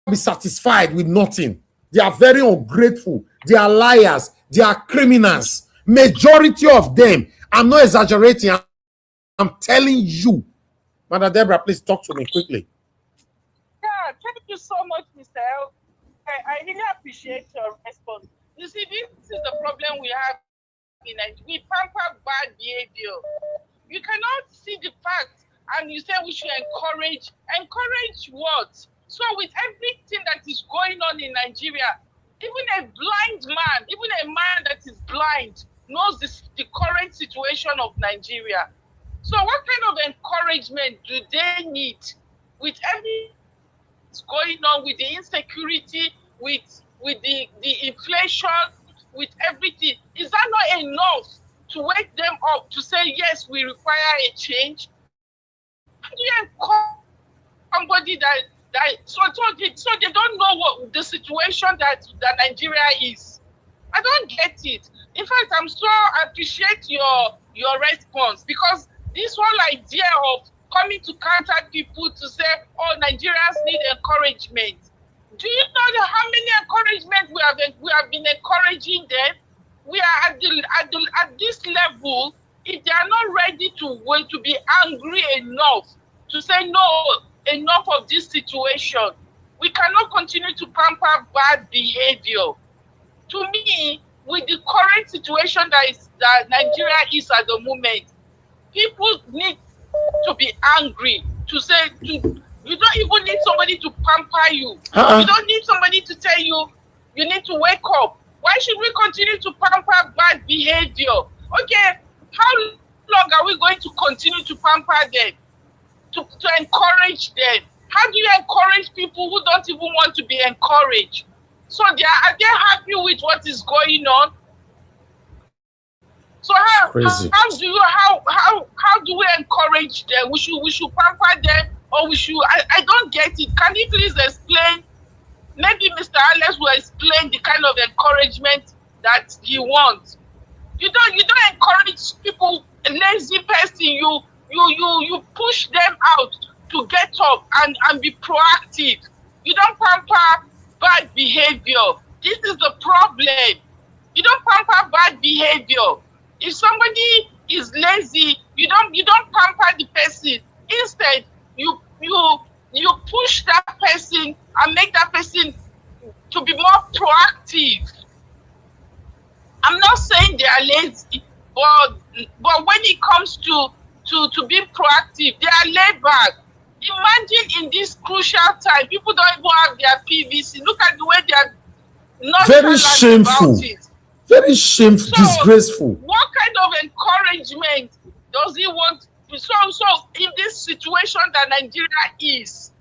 be satisfied with nothing. They are very ungrateful. They are liars. They are criminals. Majority of them. I'm not exaggerating. I'm telling you. Madam Deborah, please talk to me quickly. Yeah, thank you so much, Mr. L. I really appreciate your response. You see, this is the problem we have in Nigeria. We pamper bad behavior. You cannot see the facts and you say we should encourage. Encourage what? So with everything that is going on in Nigeria, even a blind man, even a man that is blind knows the current situation of Nigeria. So what kind of encouragement do they need with everything that's going on, with the insecurity, with the inflation, with everything? Is that not enough to wake them up to say, yes, we require a change? How do you encourage somebody so they don't know what the situation that Nigeria is? I don't get it. In fact, I appreciate your response, because this whole idea of coming to contact people to say, oh, Nigerians need encouragement. Do you know how many encouragement we have been encouraging them? We are at this level. If they are not ready to be angry enough to say no, enough of this situation, we cannot continue to pamper bad behavior. To me, with the current situation that Nigeria is at the moment, people need to be angry to say you don't even need somebody to pamper you. You don't need somebody to tell you you need to wake up. Why should we continue to pamper bad behavior? Okay, how long are we going to continue to pamper them, to encourage them? How do you encourage people who don't even want to be encouraged? So are they happy with what is going on? So Crazy. how do we encourage them? We should pamper them, or we should. I don't get it. Can you please explain? Maybe Mr. Alex will explain the kind of encouragement that he wants. You don't encourage people, a lazy person. You push them out to get up and be proactive. You don't pamper bad behavior. This is the problem. You don't pamper bad behavior. If somebody is lazy, you don't pamper the person. Instead, you push that person and make that person to be more proactive. I'm not saying they are lazy, but when it comes to being proactive, they are laid back. Imagine in this crucial time, people don't even have their PVC. Look at the way they are not very shameful. about it. Very shameful, So, disgraceful. what kind of encouragement does he want? So in this situation that Nigeria is,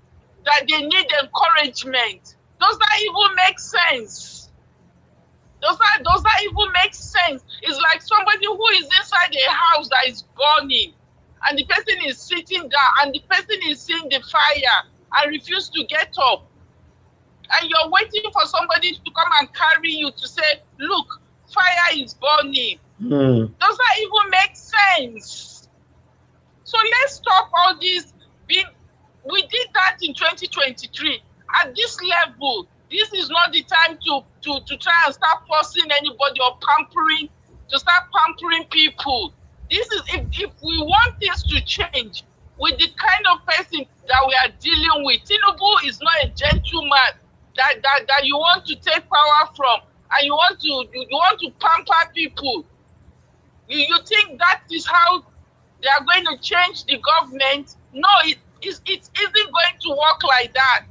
that they need encouragement, does that even make sense? Does that even make sense? It's like somebody who is inside a house that is burning, and the person is sitting down, and the person is seeing the fire and refuse to get up. And you're waiting for somebody to come and carry you to say, look, fire is burning. Does that even make sense? So let's stop all this. We did that in 2023. At this level, this is not the time to try and start forcing anybody or start pampering people. This is if we want this to change with the kind of person that we are dealing with. Tinubu is not a gentleman that you want to take power from, and you want to pamper people. You think that is how they are going to change the government? No, it isn't going to work like that.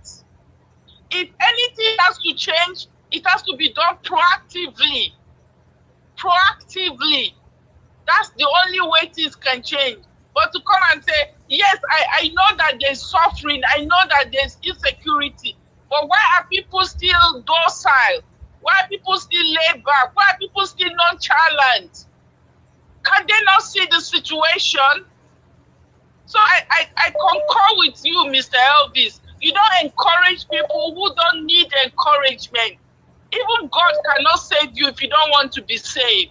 If anything has to change, it has to be done proactively. Proactively. That's the only way things can change. But to come and say, yes, I know that there's suffering, I know that there's insecurity, but why are people still docile? Why are people still laid back? Why are people still nonchalant? Can they not see the situation? So I concur with you, Mr. Elvis. You don't encourage people who don't need encouragement. Even God cannot save you if you don't want to be saved.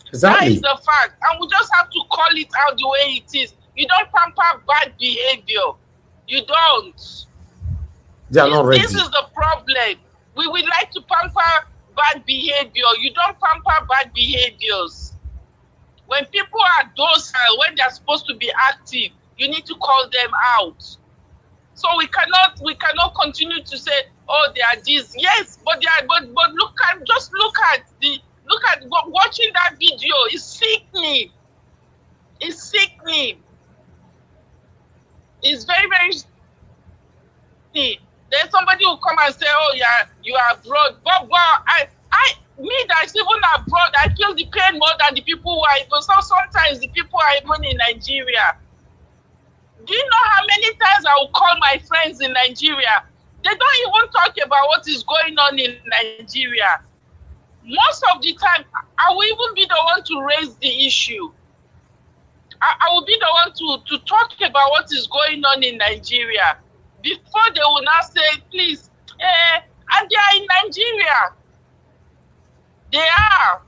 Exactly. That is the fact. And we just have to call it out the way it is. You don't pamper bad behavior. You don't. They are not ready. This is the problem. We would like to pamper bad behavior. You don't pamper bad behaviors. When people are docile, when they are supposed to be active, you need to call them out. So we cannot continue to say, oh, they are this. Yes, but look at watching that video is sickening. It's sickening. It's very, very sickening. Then somebody will come and say, oh yeah, you are abroad. But me that's even abroad, I feel the pain more than the people who are even. So sometimes the people are even in Nigeria. Do you know how many times I will call my friends in Nigeria? They don't even talk about what is going on in Nigeria. Most of the time, I will even be the one to raise the issue. I will be the one to talk about what is going on in Nigeria. Before they will now say, please, and they are in Nigeria. They are.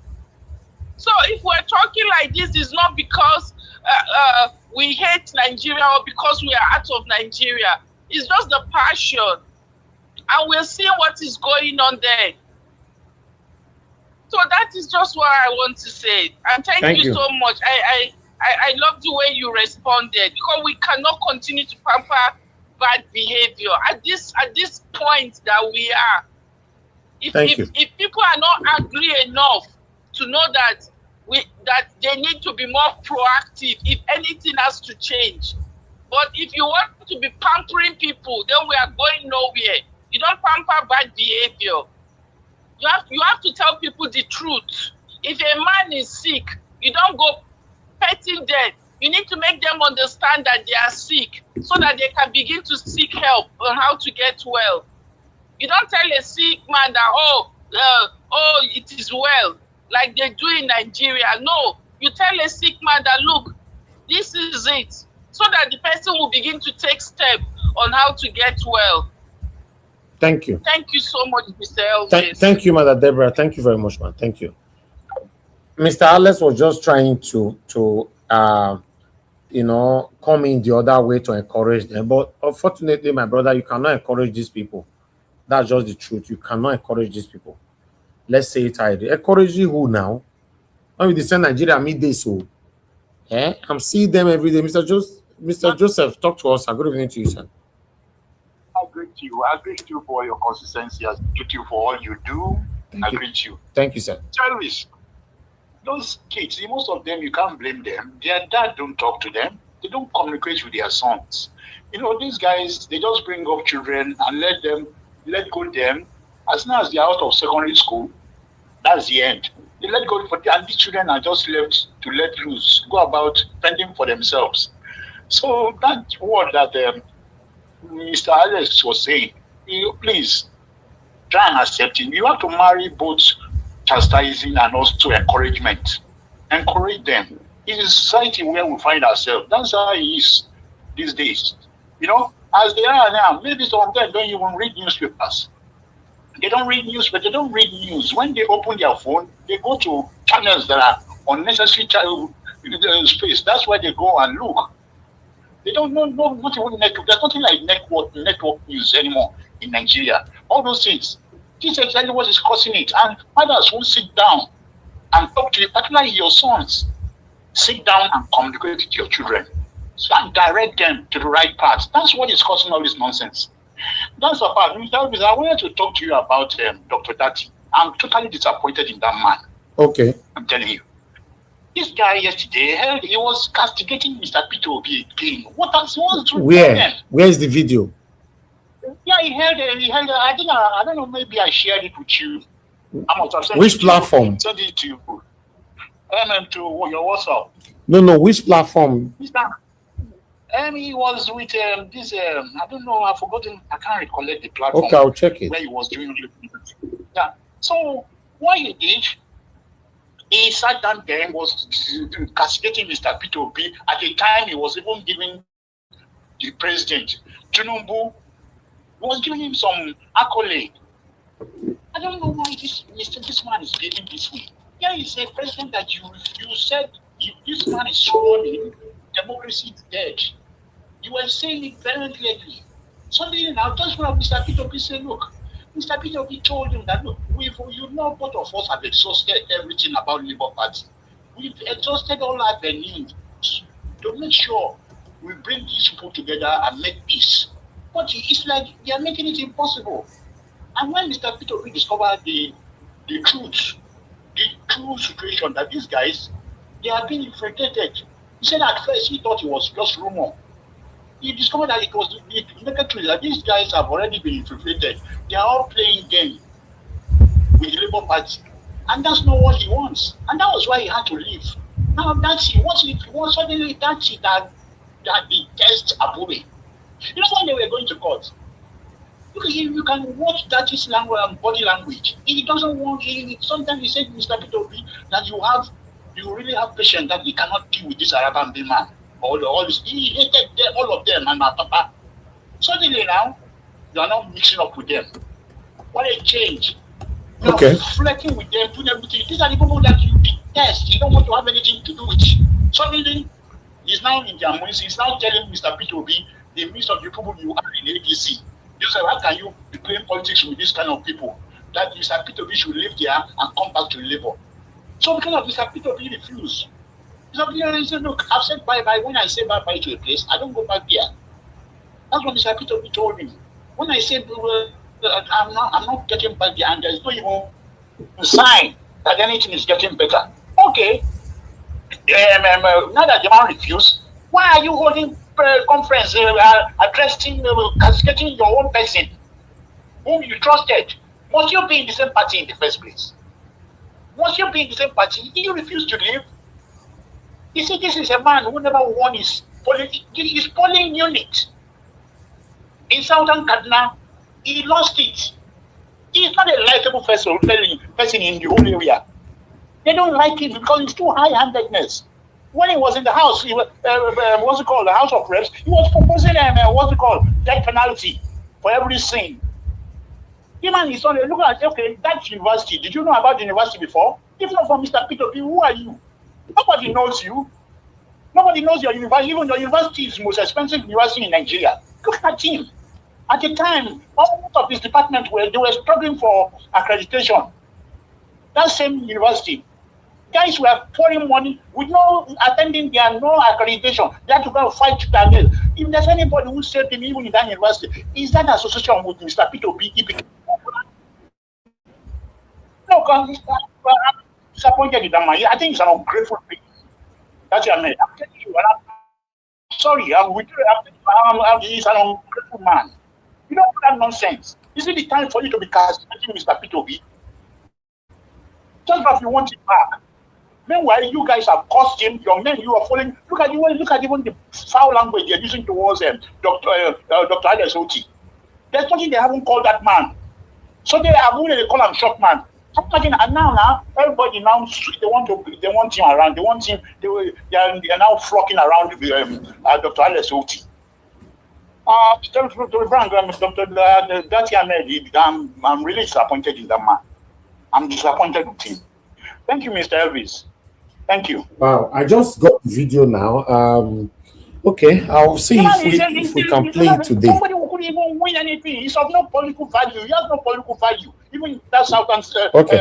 So if we're talking like this, it's not because we hate Nigeria or because we are out of Nigeria. It's just the passion. And we're seeing what is going on there. So that is just what I want to say. And thank you so much. I love the way you responded, because we cannot continue to pamper bad behavior at this point that we are. If people are not angry enough to know that they need to be more proactive, if anything has to change. But if you want to be pampering people, then we are going nowhere. You don't pamper bad behavior. You have to tell people the truth. If a man is sick, you don't go petting them. You need to make them understand that they are sick so that they can begin to seek help on how to get well. You don't tell a sick man that, it is well, like they do in Nigeria. No, You tell a sick man that, look, this is it, so that the person will begin to take steps on how to get well. Thank you. Thank you so much, Mr. Elvis. Thank you, Mother Deborah. Thank you very much, man. Thank you. Mr. Alex was just trying to come in the other way to encourage them. But unfortunately, my brother, you cannot encourage these people. That's just the truth. You cannot encourage these people. Let's say it I encourage you who now? When we descend Nigeria midday, so I'm seeing them every day. Mr. Joseph, talk to us. Good evening to you, sir. I greet you. I greet you for your consistency. I greet you for all you do. I greet you. Thank you, sir. Terrorists, those kids, most of them, you can't blame them. Their dad don't talk to them. They don't communicate with their sons. These guys, they just bring up children and let go them. As soon as they're out of secondary school, that's the end. They let go for them, and these children are just left to let loose, go about fending for themselves. So that word that Mr. Alex was saying, please try and accept it. You have to marry both chastising and also encouragement. Encourage them. In a society where we find ourselves, that's how it is these days. As they are now, maybe some of them don't even read newspapers. They don't read newspapers, they don't read news. When they open their phone, they go to channels that are unnecessary space. That's where they go and look. They don't know not even network. There's nothing like network news anymore in Nigeria. All those things. This is exactly what is causing it. And fathers won't sit down and talk to you, particularly your sons. Sit down and communicate with your children. And direct them to the right path. That's what is causing all this nonsense. That's the part. Mr. Elvis, I wanted to talk to you about Dr. Dati. I'm totally disappointed in that man. Okay. I'm telling you. This guy yesterday, he was castigating Mr. Peter Obi again. What's Where? Where is the video? Yeah, he held I think, I don't know, maybe I shared it with you. Which platform? Send it to you. To your WhatsApp. No, which platform? He was with this, I don't know, I've forgotten, I can't recollect the platform. Okay, I'll check it. Where he was doing it. Yeah. So, what he did, he sat down there and was castigating Mr. Peter Obi. At the time, he was even giving the president, Tinubu, was giving him some accolade. I don't know why this man is behaving this way. Yeah, he's a president that you said this man is sworn in, democracy is dead. You were saying it very clearly. Suddenly now, just when Mr. Peter Obi said, look, Mr. Peter Obi told him that, look, both of us have exhausted everything about Labour Party. We've exhausted all our venues to make sure we bring these people together and make peace. But it's like they are making it impossible. And when Mr. Peter Obi discovered the truth, the true situation that these guys, they are being infiltrated. He said at first he thought it was just rumor. He discovered that it was the naked truth that these guys have already been infiltrated. They are all playing game with the Labour Party. And that's not what he wants. And that was why he had to leave. Now that's he wants suddenly that the test Abure. When they were going to court, you can watch that his language and body language. He doesn't want. Sometimes he said, Mr. Peter Obi, that you really have patience that he cannot deal with this Arabian man. All this. He hated all of them and my papa. Suddenly now, you are not mixing up with them. What a change! You are flirting with them, doing everything. These are the people that you detest. You don't want to have anything to do with. Suddenly, he's now in their minds. He's now telling Mr. Peter Obi, the midst of the people you are in ADC. You say, how can you be playing politics with this kind of people? That Mr. Peter Obi should live there and come back to Labour. So because of Mr. Peter Obi refused. Mr. Peter Obi said, look, I've said bye-bye. When I say bye-bye to a place, I don't go back there. That's what Mr. Peter Obi told me. When I said, I'm not getting back there, and there's no even a sign that anything is getting better. Okay. Now that the man refused, why are you holding conference addressing, castigating your own person whom you trusted? Must you be in the same party in the first place? Must you be in the same party? You refuse to leave. You see, this is a man who never won his polling unit. In Southern Kaduna, he lost it. He is not a likable person in the whole area. They don't like it because it's too high-handedness. When he was in the House, he was, what's it called, the House of Reps, he was proposing, death penalty for every sin. Him and his son, they look at it, okay, that's university. Did you know about the university before? If not for Mr. Peter, who are you? Nobody knows you. Nobody knows your university. Even your university is the most expensive university in Nigeria. Look at him. At the time, all of his department they were struggling for accreditation. That same university, guys were pouring money with no attending there, no accreditation. They had to go and fight to their nail. If there's anybody who saved him even in that university, is that association with Mr. Peter B. No, because I'm disappointed in that man. I think it's an ungrateful thing. That's what I mean. I'm telling you, and I'm sorry, I'm with you. He's an ungrateful man. You don't put that nonsense. Is it the time for you to be castigating Mr. Peter B? Just if you want it back. Meanwhile, you guys have caused him, your men, you are following. Look at even the foul language they're using towards Dr. Alex Oti. There's nothing they haven't called that man. So they call him short man. Imagine, and now everybody now they want him around. They are now flocking around Dr. Alex Oti. To be frank, Dr. Dati Ahmed, I'm really disappointed in that man. I'm disappointed with him. Thank you, Mr. Elvis. Thank you. Wow, I just got the video now. Okay, I'll see if we can play it today. Somebody who couldn't even win anything. He's of no political value. He has no political value. Even that Southern, okay.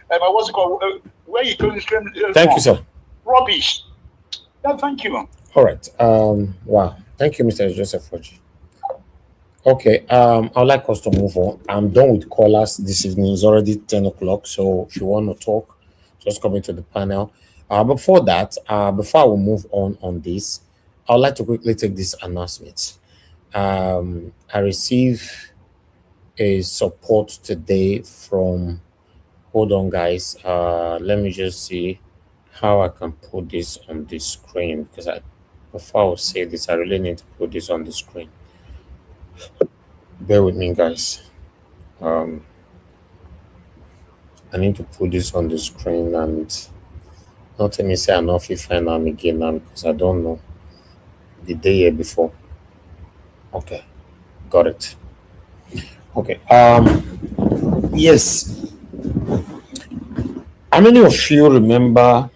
What's it called? Where he came from. Thank you, sir. Rubbish. Thank you. All right. Wow. Thank you, Mr. Joseph Foji. Okay. I'd like us to move on. I'm done with callers this evening. It's already 10 o'clock. So if you want to talk, just come into the panel. Before that, before I will move on this, I would like to quickly take this announcement. I received a support today from, hold on guys, let me just see how I can put this on the screen, because before I will say this, I really need to put this on the screen. Bear with me guys. I need to put this on the screen and not let me say I'm not find I'm again now because I don't know the day here before. Okay, got it. Okay. Yes. How many of you remember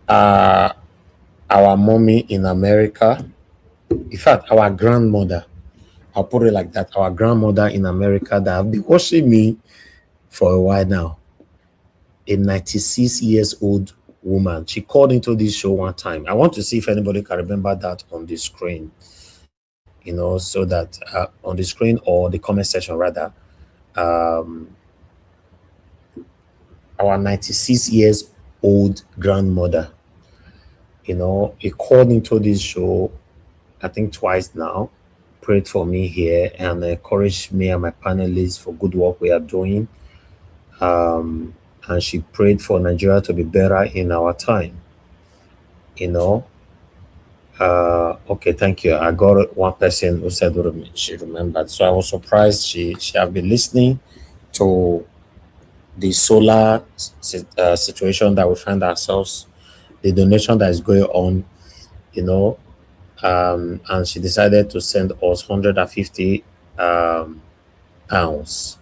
our mommy in America? In fact, our grandmother. I'll put it like that. Our grandmother in America that have been watching me for a while now. A 96 years old woman. She called into this show one time. I want to see if anybody can remember that on the screen. You know, so that on the screen or the comment section rather. Our 96 years old grandmother. You know, he called into this show, I think twice now, prayed for me here and encouraged me and my panelists for good work we are doing. And she prayed for Nigeria to be better in our time. You know, okay, thank you. I got one person who said she remembered. So I was surprised she have been listening to the solar situation that we find ourselves, the donation that is going on, you know, and she decided to send us 150 pounds.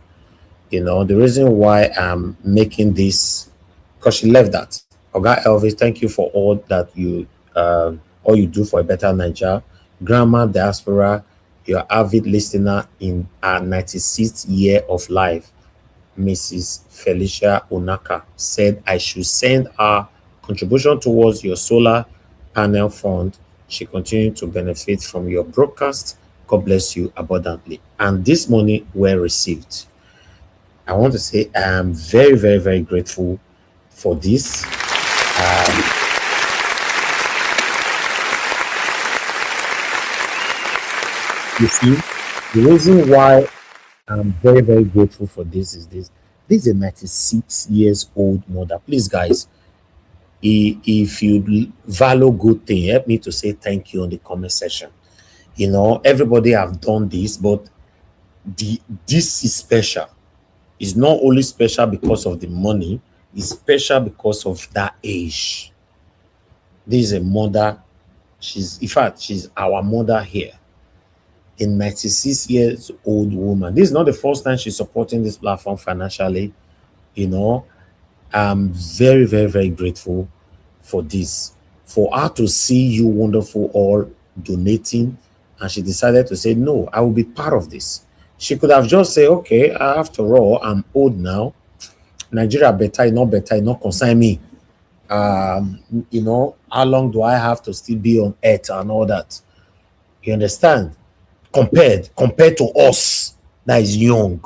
You know, the reason why I'm making this, because she left that. Okay, Elvis, thank you for all that you do for a better Nigeria. Grandma Diaspora, your avid listener in our 96th year of life, Mrs. Felicia Onaka, said I should send her contribution towards your solar panel fund. She continued to benefit from your broadcast. God bless you abundantly. And this money were received. I want to say I am very, very, very grateful for this. You see, the reason why I'm very, very grateful for this is this. This is a 96 years old mother. Please, guys, if you value good thing, help me to say thank you on the comment section. You know, everybody have done this, but this is special. It's not only special because of the money, is special because of that age. This is a mother. In fact, she's our mother here. A 96 years old woman. This is not the first time she's supporting this platform financially. You know, I'm very, very, very grateful for this. For her to see you wonderful all donating, and she decided to say, no, I will be part of this. She could have just said, okay, after all, I'm old now. Nigeria better, not better, not concern me. You know, how long do I have to still be on earth and all that? You understand? Compared to us that is young.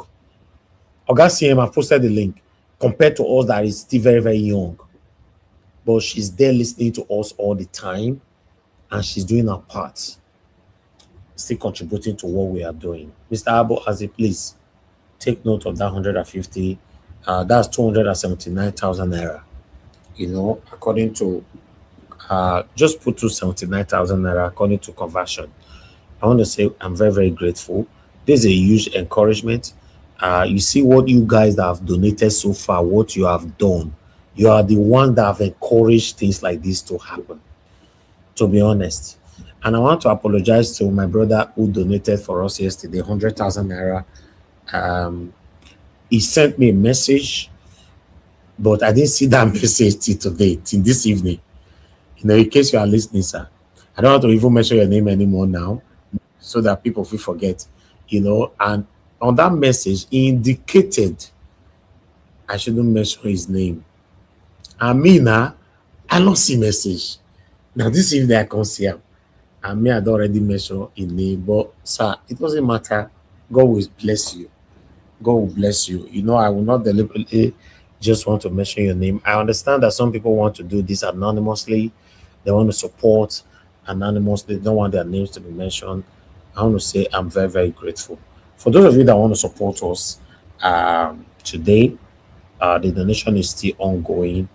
Oga CM, I've posted the link. Compared to us that is still very, very young. But she's there listening to us all the time, and she's doing her part, still contributing to what we are doing. Mr. Abo, as a please take note of that 150. That's 279,000 naira. You know, according to just put 279,000 naira according to conversion. I want to say I'm very, very grateful. This is a huge encouragement. You see what you guys that have donated so far, what you have done. You are the ones that have encouraged things like this to happen, to be honest. And I want to apologize to my brother who donated for us yesterday, 100,000 naira. He sent me a message, but I didn't see that message till today, till this evening. You know, in case you are listening, sir, I don't want to even mention your name anymore now, so that people will forget, you know. And on that message, he indicated I shouldn't mention his name. I mean, I don't see message. Now, this evening I can't see him. I mean, I don't already mention his name, but sir, it doesn't matter. God will bless you. God will bless you. You know, I will not deliberately just want to mention your name. I understand that some people want to do this anonymously. They want to support anonymously. They don't want their names to be mentioned. I want to say I'm very, very grateful. For those of you that want to support us today, the donation is still ongoing.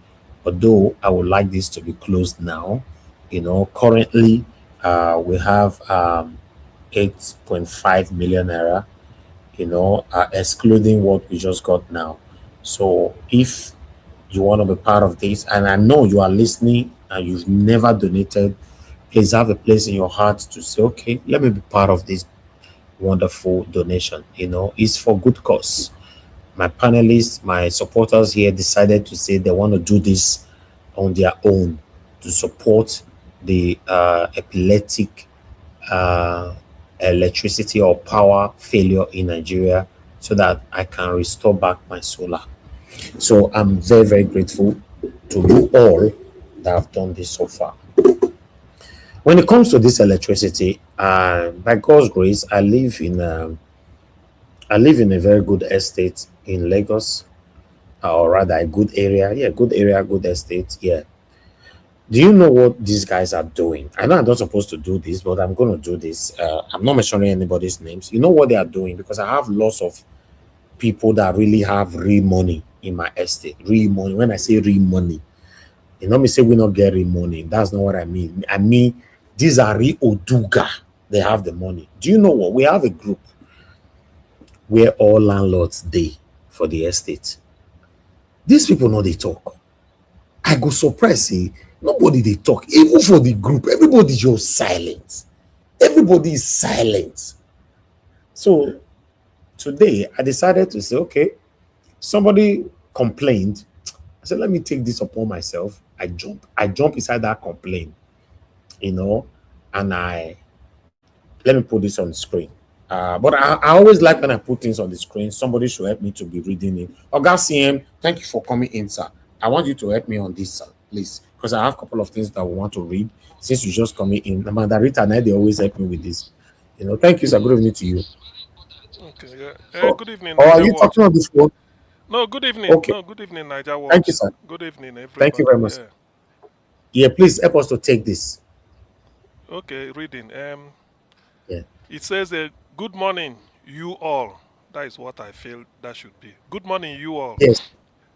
Although I would like this to be closed now. You know, currently we have 8.5 million naira, you know, excluding what we just got now. So if you want to be part of this, and I know you are listening and you've never donated, please have a place in your heart to say, okay, let me be part of this wonderful donation. You know, it's for good cause. My panelists, my supporters here decided to say they want to do this on their own to support the epileptic electricity or power failure in Nigeria, so that I can restore back my solar. So I'm very, very grateful to you all that have done this so far. When it comes to this electricity, by God's grace, I live in a very good estate in Lagos, or rather a good area. Yeah, good area, good estate. Yeah. Do you know what these guys are doing? I know I'm not supposed to do this, but I'm going to do this. I'm not mentioning anybody's names. You know what they are doing? Because I have lots of people that really have real money in my estate. Real money. When I say real money, you know me say we not get real money. That's not what I mean. I mean, these are real Oduga. They have the money. Do you know what? We have a group where all landlords dey for the estate. These people know they talk. I go surprise, say nobody they talk. Even for the group, everybody just silent. Everybody is silent. So today I decided to say, okay, somebody complained. I said, let me take this upon myself. I jump inside that complaint, you know, and let me put this on the screen. But I always like when I put things on the screen, somebody should help me to be reading it. Oga CM, thank you for coming in, sir. I want you to help me on this, sir, please, because I have a couple of things that we want to read since you just coming in. Amanda Rita and I, they always help me with this. You know, thank you, sir. Good evening to you. Okay, yeah. Good evening, Or are Niger you Watch. talking on this phone? No, good evening. Okay. No, good evening, Niger Watch. Thank you, sir. Good evening, everybody. Thank you very much. Yeah. Yeah, please help us to take this. Okay, reading. Yeah. It says, good morning, you all. That is what I feel that should be. Good morning, you all. Yes.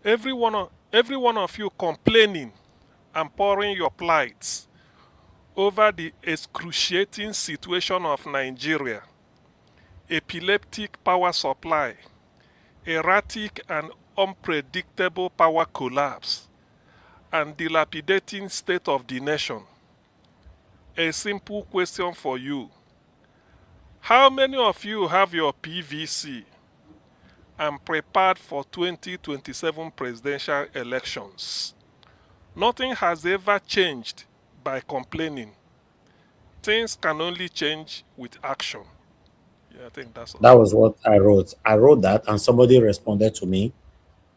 Every one of you complaining and pouring your plights over the excruciating situation of Nigeria, epileptic power supply, erratic and unpredictable power collapse, and dilapidating state of the nation. A simple question for you. How many of you have your PVC and prepared for 2027 presidential elections? Nothing has ever changed by complaining. Things can only change with action. Yeah, I think that's all. That was what I wrote. I wrote that, and somebody responded to me.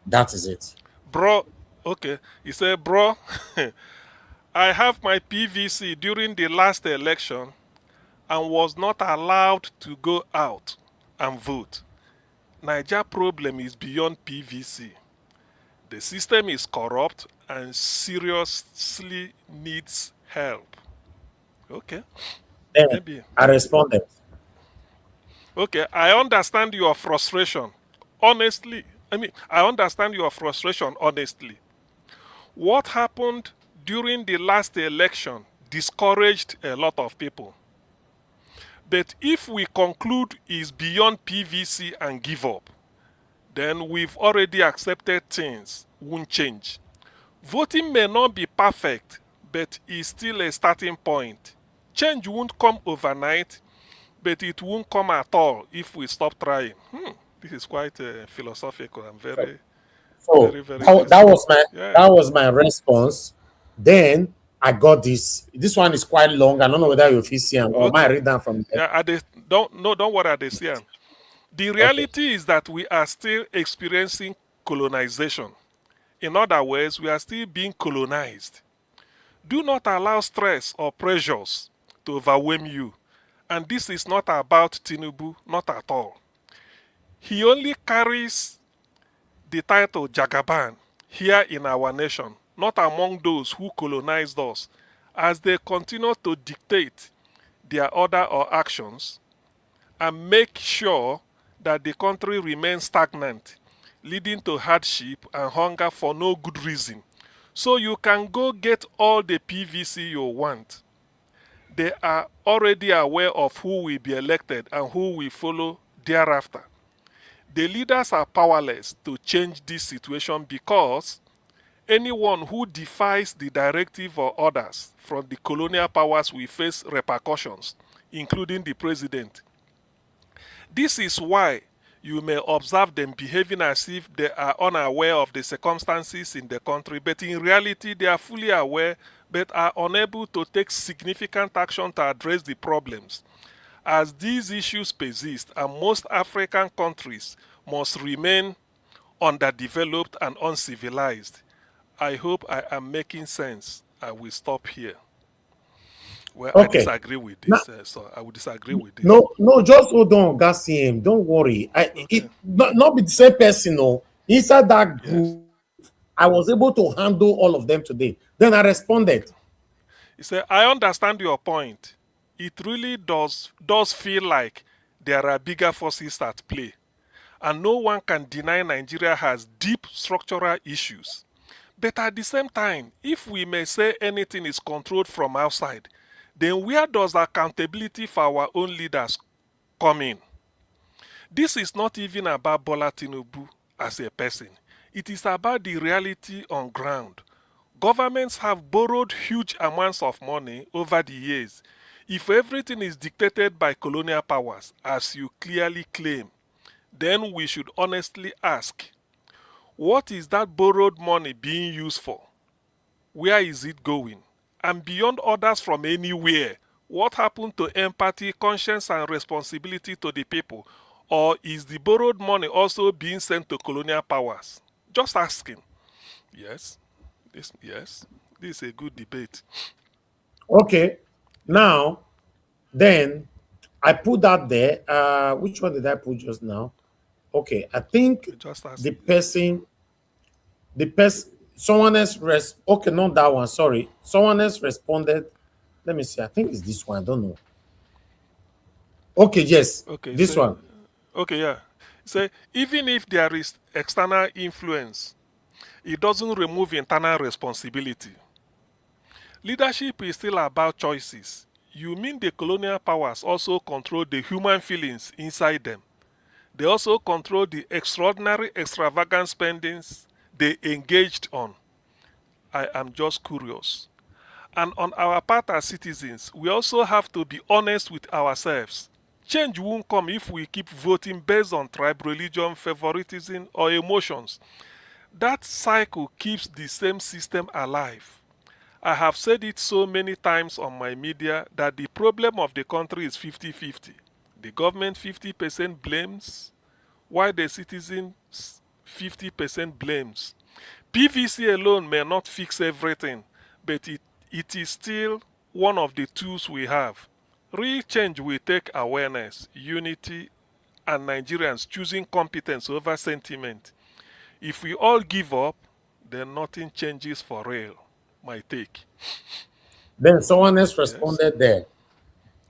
That is it. Bro, okay. He said, bro, I have my PVC during the last election and was not allowed to go out and vote. Niger problem is beyond PVC. The system is corrupt and seriously needs help. Okay. Then Maybe. I responded. Okay, I understand your frustration. Honestly, I understand your frustration honestly. What happened during the last election discouraged a lot of people. But if we conclude is beyond PVC and give up, then we've already accepted things won't change. Voting may not be perfect, but is still a starting point. Change won't come overnight, but it won't come at all if we stop trying. This is quite philosophical and very, So very that was my response. Then I got this. This one is quite long. I don't know whether you see or might read down from there. Yeah, don't worry, Adesian. The reality is that we are still experiencing colonization. In other words, we are still being colonized. Do not allow stress or pressures to overwhelm you. And this is not about Tinubu, not at all. He only carries the title Jagaban here in our nation, not among those who colonized us, as they continue to dictate their order or actions and make sure that the country remains stagnant, leading to hardship and hunger for no good reason. So you can go get all the PVC you want. They are already aware of who will be elected and who will follow thereafter. The leaders are powerless to change this situation because anyone who defies the directive or orders from the colonial powers will face repercussions, including the president. This is why you may observe them behaving as if they are unaware of the circumstances in the country, but in reality they are fully aware but are unable to take significant action to address the problems. As these issues persist and most African countries must remain underdeveloped and uncivilized, I hope I am making sense. I will stop here. Well, I disagree with this, so I will disagree with this. No, just hold on, Gassiem. Don't worry. It not be the same person. No, inside that group, I was able to handle all of them today. Then I responded. He said, "I understand your point. It really does feel like there are bigger forces at play, and no one can deny Nigeria has deep structural issues. But at the same time, if we may say anything is controlled from outside, then where does accountability for our own leaders come in? This is not even about Bola Tinubu as a person. It is about the reality on ground. Governments have borrowed huge amounts of money over the years. If everything is dictated by colonial powers, as you clearly claim, then we should honestly ask, what is that borrowed money being used for? Where is it going? And beyond orders from anywhere, what happened to empathy, conscience, and responsibility to the people? Or is the borrowed money also being sent to colonial powers? Just asking. Yes, this is a good debate. Okay, now, then I put that there. Which one did I put just now? Okay, I think the person, someone else okay, not that one, sorry. Someone else responded. Let me see. I think it's this one. I don't know. Okay, yes. Okay, this one. Okay, yeah. Say, even if there is external influence, it doesn't remove internal responsibility. Leadership is still about choices. You mean the colonial powers also control the human feelings inside them? They also control the extraordinary, extravagant spendings they engaged on. I am just curious. And on our part as citizens, we also have to be honest with ourselves. Change won't come if we keep voting based on tribe, religion, favoritism, or emotions. That cycle keeps the same system alive. I have said it so many times on my media that the problem of the country is 50-50. The government 50% blames, while the citizens 50% blames. PVC alone may not fix everything, but it is still one of the tools we have. Real change will take awareness, unity, and Nigerians choosing competence over sentiment. If we all give up, then nothing changes for real. My take. Then someone else Yes. responded there.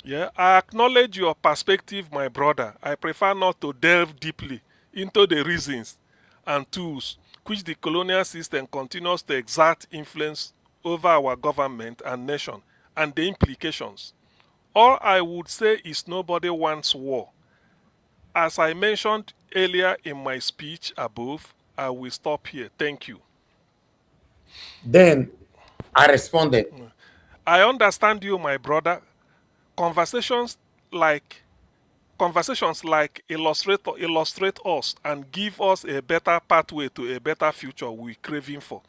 Yeah, I acknowledge your perspective, my brother. I prefer not to delve deeply into the reasons and tools which the colonial system continues to exert influence over our government and nation and the implications. All I would say is nobody wants war. As I mentioned earlier in my speech above, I will stop here. Thank you. Then I responded. I understand you, my brother. Conversations like illustrate us and give us a better pathway to a better future we're craving for.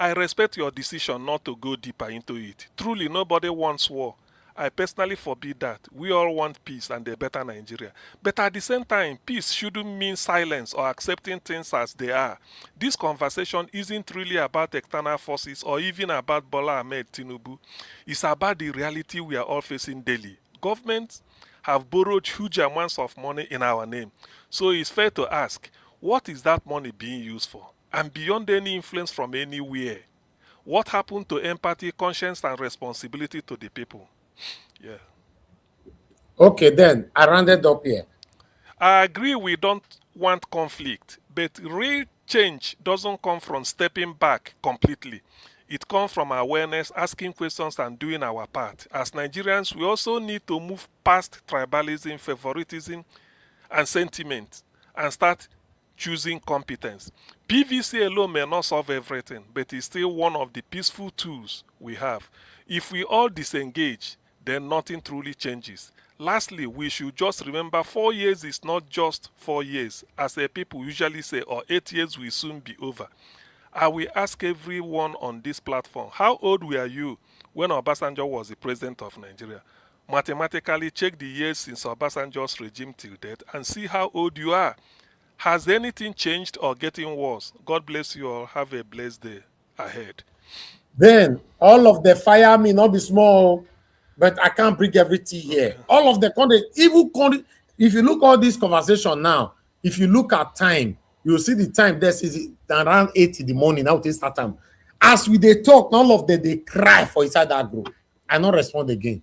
I respect your decision not to go deeper into it. Truly, nobody wants war. I personally forbid that. We all want peace and a better Nigeria. But at the same time, peace shouldn't mean silence or accepting things as they are. This conversation isn't really about external forces or even about Bola Ahmed Tinubu. It's about the reality we are all facing daily. Governments have borrowed huge amounts of money in our name. So it's fair to ask, what is that money being used for? And beyond any influence from anywhere, what happened to empathy, conscience, and responsibility to the people? Yeah. Okay, then I rounded up here. I agree we don't want conflict, but real change doesn't come from stepping back completely. It comes from awareness, asking questions, and doing our part. As Nigerians, we also need to move past tribalism, favoritism, and sentiment and start choosing competence. PVC alone may not solve everything, but it's still one of the peaceful tools we have. If we all disengage, then nothing truly changes. Lastly, we should just remember 4 years is not just 4 years, as a people usually say, or 8 years will soon be over. I will ask everyone on this platform, how old were you when Obasanjo was the president of Nigeria? Mathematically, check the years since Obasanjo's regime till date and see how old you are. Has anything changed or getting worse? God bless you all. Have a blessed day ahead. Then all of the fire me not be small, but I can't bring everything here. All of the content, even content, if you look at this conversation now, if you look at time, you'll see the time there is around 8 in the morning. Now it start time. As we they talk, all of them they cry for inside that group. I not respond again.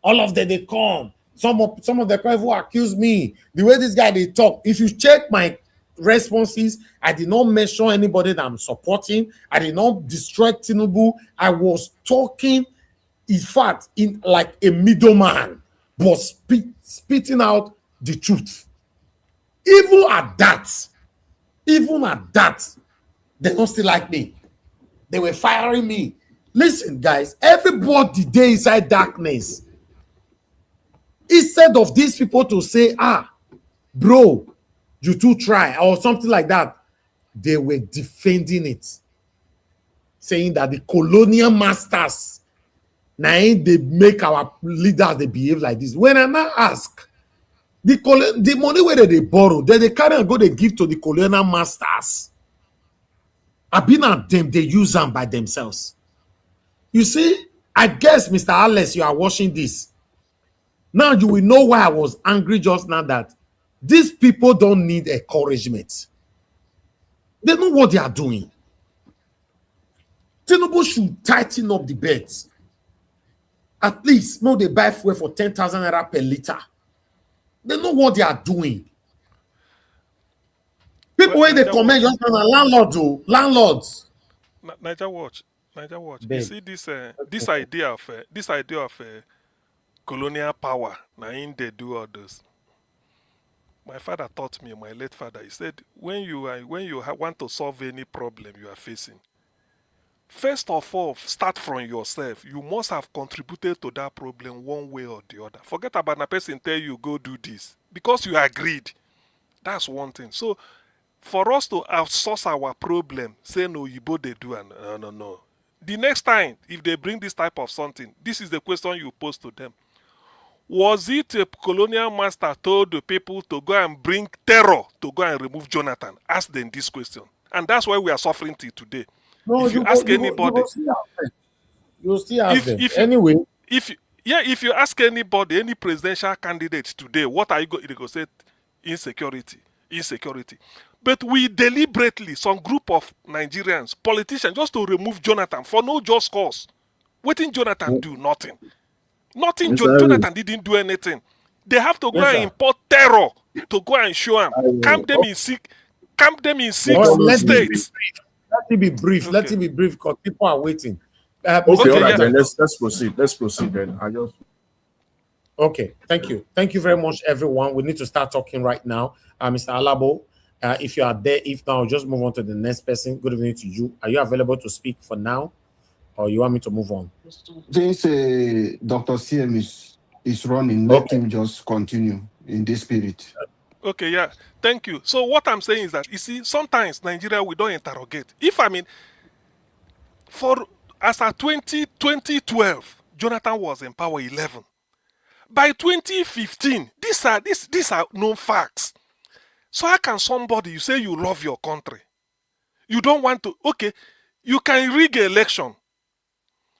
All of them they come. Some of the people accuse me the way this guy they talk. If you check my responses, I did not mention anybody that I'm supporting. I did not destroy Tinubu. I was talking, in fact, in like a middleman, but spitting out the truth. Even at that, they don't still like me. They were firing me. Listen, guys, everybody there inside darkness. Instead of these people to say, bro, you too try, or something like that, they were defending it, saying that the colonial masters, now they make our leaders, they behave like this. When I now ask, the money where they borrow, they carry and go, they give to the colonial masters. I've been at them, they use them by themselves. You see, I guess, Mr. Alex, you are watching this. Now you will know why I was angry just now, that these people don't need encouragement. They know what they are doing. Tinubu should tighten up the bets. At least, no, they buy fuel for 10,000 naira per liter. They know what they are doing. People when they comment just now, landlords. Niger Watch. You see this idea of colonial power. Now in they do all those. My father taught me, my late father, he said, when you want to solve any problem you are facing, first of all, start from yourself. You must have contributed to that problem one way or the other. Forget about a person tell you go do this because you agreed. That's one thing. So for us to outsource our problem, say no, you both they do and no. The next time, if they bring this type of something, this is the question you pose to them. Was it a colonial master told the people to go and bring terror to go and remove Jonathan? Ask them this question. And that's why we are suffering till today. No, If you ask anybody, you still have them. Anyway. If you ask anybody, any presidential candidate today, what are you going to say? Insecurity. But we deliberately, some group of Nigerians, politicians, just to remove Jonathan for no just cause. What did Jonathan do? Nothing. Jonathan didn't do anything. They have to go and import terror to go and show them. Camp them in six states. Let it be brief. Let it be brief because people are waiting. Then let's proceed. Then. Okay, thank you. Thank you very much, everyone. We need to start talking right now. Mr. Alabo, if you are there, if not, I'll just move on to the next person. Good evening to you. Are you available to speak for now? Or you want me to move on? Since Dr. CM is running, let him just continue in this spirit. Okay, yeah. Thank you. So what I'm saying is that, you see, sometimes Nigeria, we don't interrogate. As at 2012, Jonathan was in power 11. By 2015, these are known facts. So how can somebody, you say you love your country, you don't want to, okay, you can rig an election,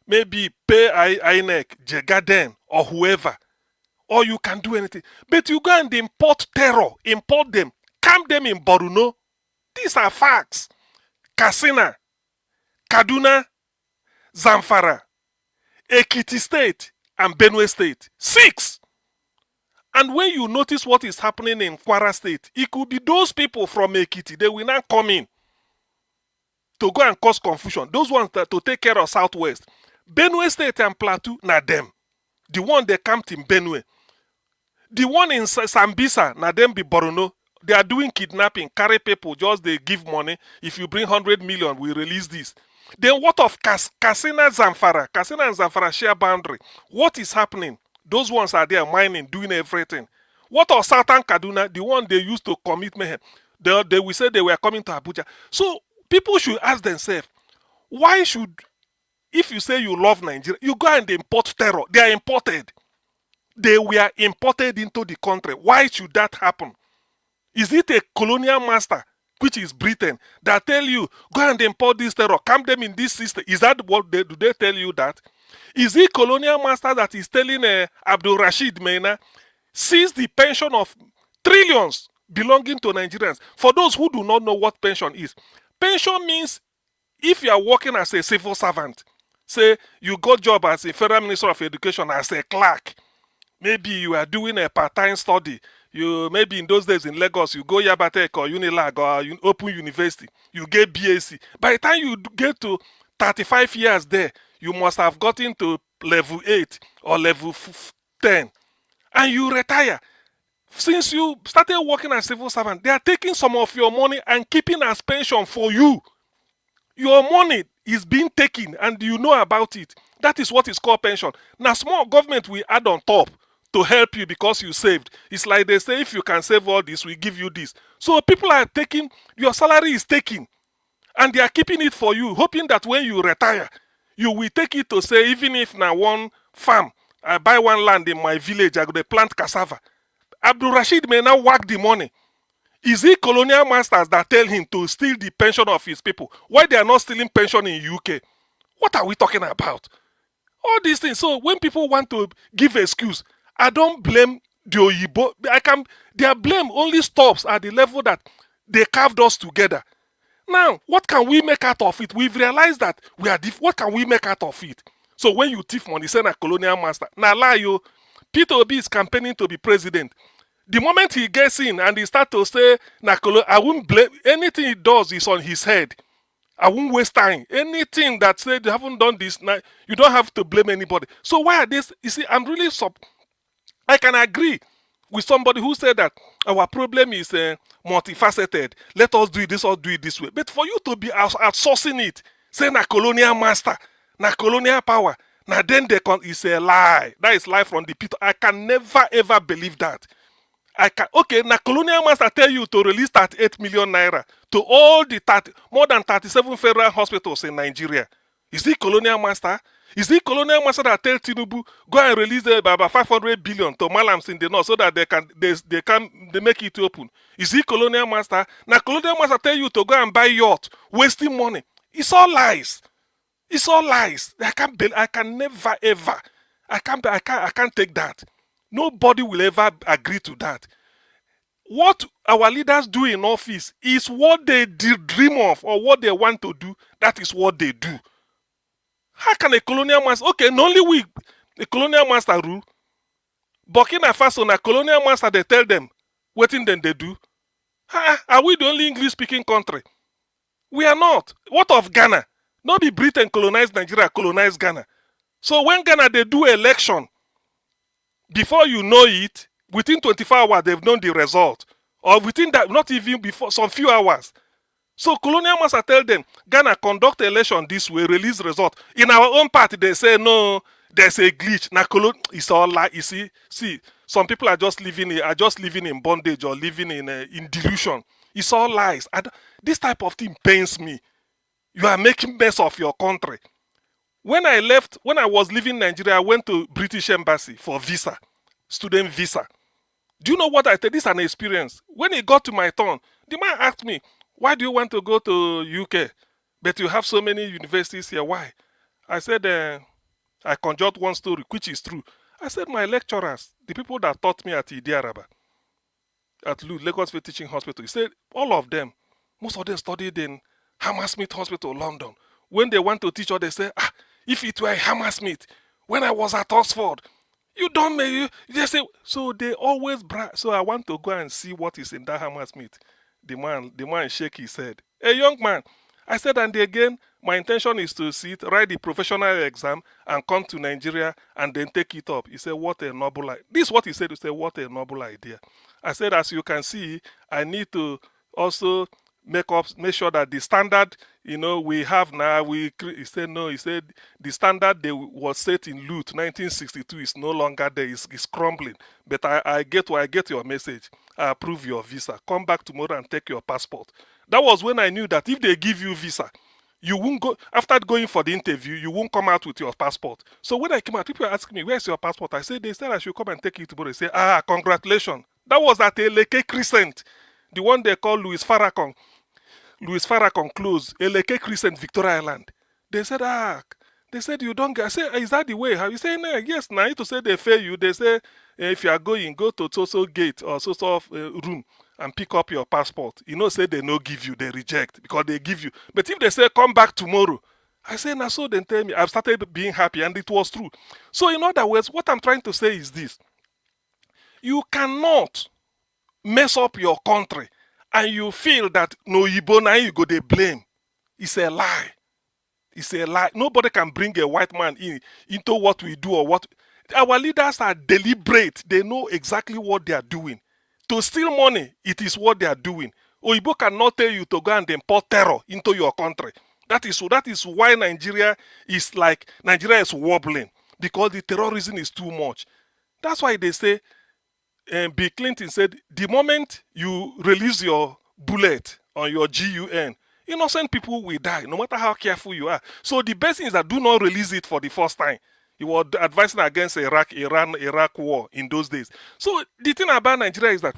maybe pay INEC, Jegaden, or whoever, or you can do anything. But you go and import terror, import them, camp them in Borno. These are facts. Katsina, Kaduna, Zamfara, Ekiti State, and Benue State. 6. And when you notice what is happening in Kwara State, it could be those people from Ekiti. They will not come in to go and cause confusion. Those ones that to take care of Southwest. Benue State and Plateau, na them. The one they camped in Benue. The one in Sambisa, na them be Borno. They are doing kidnapping, carry people, just they give money. If you bring 100 million, we release this. Then what of Katsina Zamfara? Katsina and Zamfara share boundary. What is happening? Those ones are there mining, doing everything. What of Southern Kaduna? The one they used to commit mayhem. They will say they were coming to Abuja. So people should ask themselves, why should, if you say you love Nigeria, you go and import terror. They are imported. They were imported into the country. Why should that happen? Is it a colonial master, which is Britain, that tell you, go and import this terror, camp them in this system? Is that what do they tell you that? Is it colonial master that is telling Abdul Rashid Mena, seize the pension of trillions belonging to Nigerians? For those who do not know what pension is, pension means if you are working as a civil servant, say you got job as a Federal Minister of Education as a clerk, maybe you are doing a part-time study, you maybe in those days in Lagos, you go Yabatek or Unilag or Open University, you get BAc. By the time you get to 35 years there, you must have gotten to level 8 or level 10 and you retire. Since you started working as civil servant, they are taking some of your money and keeping as pension for you. Your money is being taken and you know about it. That is what is called pension. Now small government will add on top to help you because you saved. It's like they say, if you can save all this, we give you this. So people are taking, your salary is taken and they are keeping it for you, hoping that when you retire, you will take it to say, even if now one farm, I buy one land in my village, I go to plant cassava. Abdul Rashid may now work the money. Is it colonial masters that tell him to steal the pension of his people? Why they are not stealing pension in UK? What are we talking about? All these things. So when people want to give excuse, I don't blame the Oyibo. Their blame only stops at the level that they carved us together. Now, what can we make out of it? We've realized that we are what can we make out of it? So when you thief money, send a colonial master. Now lie you, Peter Obi is campaigning to be president. The moment he gets in and he starts to say, I won't blame, anything he does is on his head. I won't waste time. Anything that said you haven't done this, you don't have to blame anybody. So why are this? You see, I can agree with somebody who said that Our problem is multifaceted. Let us do it this or do it this way. But for you to be outsourcing it, say na colonial master, na colonial power, now then it's a lie. That is lie from the pit. I can never ever believe that. Okay, na colonial master tell you to release 38 million naira to all the more than 37 federal hospitals in Nigeria. Is he colonial master? Is he colonial master that tell Tinubu go and release about 500 billion to Malams in the north so that they make it open? Is he colonial master? Now colonial master tell you to go and buy yacht, wasting money. It's all lies. It's all lies. I can never ever. I can't take that. Nobody will ever agree to that. What our leaders do in office is what they dream of or what they want to do. That is what they do. How can a colonial master? Okay, not only we, a colonial master rule. Burkina Faso, a colonial master, they tell them what thing then they do. Are we the only English-speaking country? We are not. What of Ghana? Not be Britain colonized Nigeria, colonized Ghana. So when Ghana they do election, before you know it, within 24 hours they've known the result, or within that, not even before some few hours. So colonial master tell them, Ghana conduct election this way, release result. In our own party, they say no, there's a glitch. Now it's all like you see, some people are just living in bondage or living in delusion. It's all lies. This type of thing pains me. You are making mess of your country. When I was leaving Nigeria, I went to British Embassy for visa, student visa. Do you know what I said? This is an experience. When it got to my turn, the man asked me, why do you want to go to UK? But you have so many universities here. Why? I said, I conjured one story, which is true. I said, my lecturers, the people that taught me at Idi Araba, at Lagos State Teaching Hospital, he said, all of them, most of them studied in Hammersmith Hospital, London. When they want to teach, or they say, if it were Hammersmith, when I was at Oxford, you don't make they say, so they always brag. So I want to go and see what is in that Hammersmith. The man shake his head. A young man. I said, and again, my intention is to sit, write the professional exam, and come to Nigeria and then take it up. He said, what a noble idea. This is what he said. He said, what a noble idea. I said, as you can see, I need to also make sure that the standard, we have now, he said, no, he said, the standard that was set in Lut 1962 is no longer there, it's crumbling. But I get your message. I approve your visa. Come back tomorrow and take your passport. That was when I knew that if they give you visa, you won't go, after going for the interview, you won't come out with your passport. So when I came out, people were asking me, where's your passport? I said, they said I should come and take it tomorrow. They said, congratulations. That was at Eleke Crescent, the one they call Louis Farrakhan close, Eleke Crescent, Victoria Island. They said, you don't get, I said, is that the way? How you say, no, yes, now to say they fail you, they say, if you are going, go to so gate or so room and pick up your passport. Say they no give you, they reject because they give you. But if they say, come back tomorrow, I say, now so then tell me, I've started being happy and it was true. So in other words, what I'm trying to say is this. You cannot mess up your country and you feel that no Igbo now you go they blame. It's a lie. It's a lie. Nobody can bring a white man into what we do or what. Our leaders are deliberate. They know exactly what they are doing. To steal money, it is what they are doing. Oyibo cannot tell you to go and import terror into your country. That is why Nigeria is wobbling, because the terrorism is too much. That's why they say, Bill Clinton said, the moment you release your bullet on your GUN, innocent people will die, no matter how careful you are. So the best thing is that do not release it for the first time. He was advising against Iraq war in those days. So the thing about Nigeria is that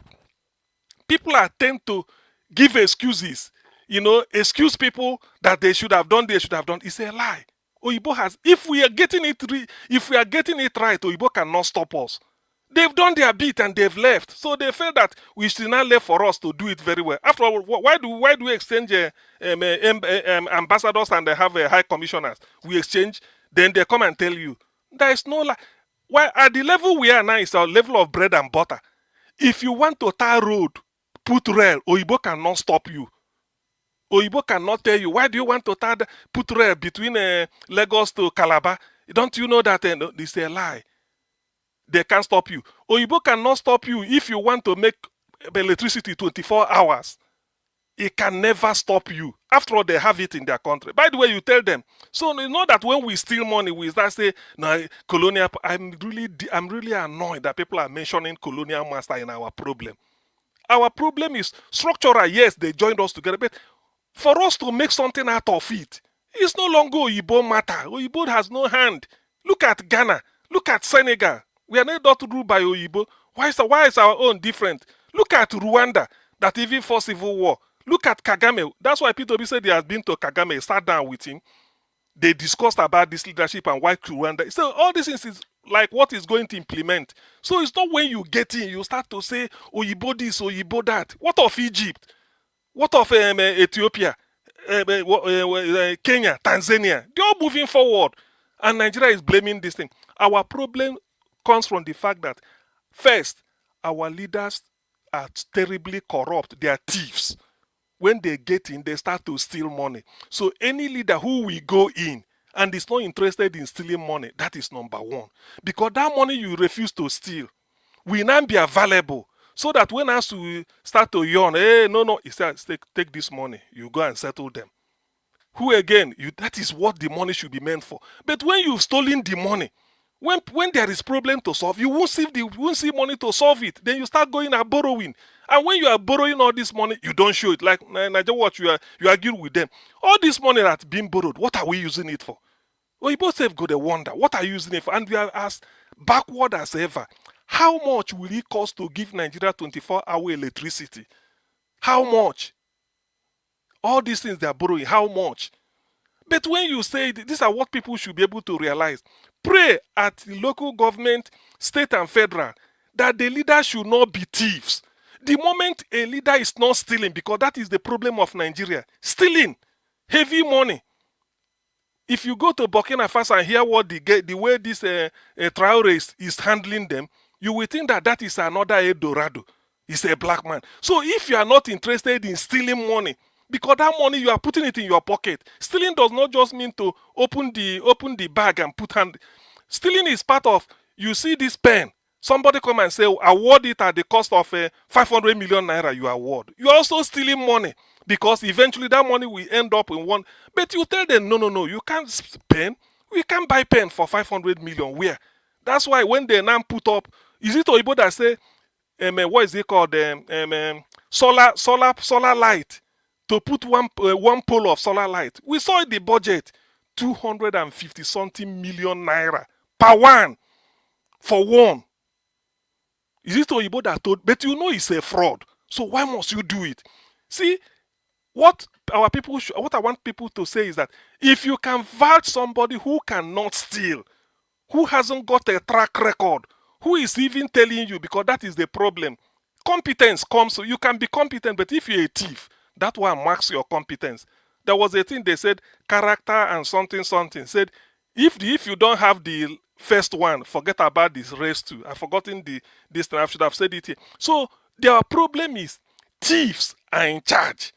people tend to give excuses. Excuse people that they should have done. It's a lie. Oyibo has, if we are getting it right, Oyibo cannot stop us. They've done their bit and they've left. So they felt that we should not left for us to do it very well. After all, why do we exchange ambassadors and they have high commissioners? We exchange, then they come and tell you. There is no lie. Why at the level we are now is our level of bread and butter. If you want to tar road, put rail, Oyibo cannot stop you. Oyibo cannot tell you, why do you want to put rail between Lagos to Calabar? Don't you know that this is a lie? They can't stop you. Oyibo cannot stop you if you want to make electricity 24 hours. It can never stop you. After all, they have it in their country. By the way, you tell them. So you know that when we steal money, we start say, "No, colonial." I'm really annoyed that people are mentioning colonial master in our problem. Our problem is structural. Yes, they joined us together, but for us to make something out of it, it's no longer Oyibo matter. Oyibo has no hand. Look at Ghana. Look at Senegal. We are not ruled by Oyibo. Why is our own different? Look at Rwanda, that even for civil war. Look at Kagame. That's why P2B said he has been to Kagame, sat down with him. They discussed about this leadership and why Rwanda. So all these things is like what is going to implement. So it's not when you get in, you start to say, Oyibo this, Oyibo that. What of Egypt? What of Ethiopia? Kenya, Tanzania? They're all moving forward. And Nigeria is blaming this thing. Our problem comes from the fact that, first, our leaders are terribly corrupt. They are thieves. When they get in, they start to steal money. So any leader who will go in and is not interested in stealing money, that is number one. Because that money you refuse to steal will now be available. So that when us to start to yawn, hey, no, he says, take this money. You go and settle them. Who again? That is what the money should be meant for. But when you've stolen the money, when there is problem to solve, you won't see money to solve it. Then you start going and borrowing. And when you are borrowing all this money, you don't show it. Like Nigeria Watch, you argue with them. All this money that's been borrowed, what are we using it for? Well, you both have got to wonder, what are you using it for? And we are as backward as ever. How much will it cost to give Nigeria 24-hour electricity? How much? All these things they are borrowing, how much? But when you say these are what people should be able to realize, pray at the local government, state and federal, that the leader should not be thieves. The moment a leader is not stealing, because that is the problem of Nigeria, stealing heavy money. If you go to Burkina Faso and hear what the way this Traore is handling them, you will think that is another Eldorado. He's a black man. So if you are not interested in stealing money, because that money you are putting it in your pocket, stealing does not just mean to open the bag and put hand. Stealing is part of, you see this pen, somebody come and say, award it at the cost of 500 million naira you award. You are also stealing money, because eventually that money will end up in one. But you tell them, no, you can't pen. We can't buy pen for 500 million. Where? That's why when they now put up, is it Oyibo that say, what is it called? Solar light. To put one pole of solar light. We saw in the budget, 250 something million naira per one for one. Is it Oyibo that told? But you know it's a fraud. So why must you do it? See, what I want people to say is that if you can vouch somebody who cannot steal, who hasn't got a track record, who is even telling you, because that is the problem. Competence comes, so you can be competent, but if you're a thief, that one marks your competence. There was a thing they said, character and something. Said, if you don't have the first one, forget about this race too. I've forgotten this thing. I should have said it here. So their problem is thieves are in charge.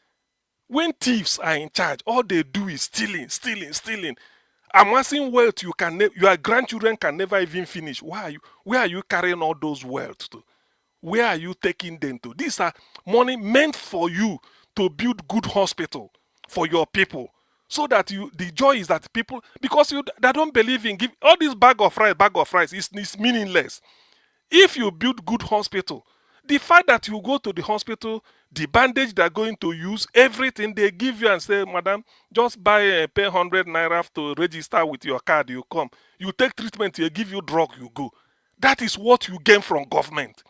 When thieves are in charge, all they do is stealing. Amassing wealth your grandchildren can never even finish. Where are you carrying all those wealth to? Where are you taking them to? These are money meant for you to build good hospital for your people, so that the joy is that people, because they don't believe in give all this bag of rice is meaningless. If you build good hospital, the fact that you go to the hospital, the bandage they're going to use, everything they give you and say, madam, just pay 100 naira to register with your card, you come, you take treatment, they give you drug, you go. That is what you gain from government.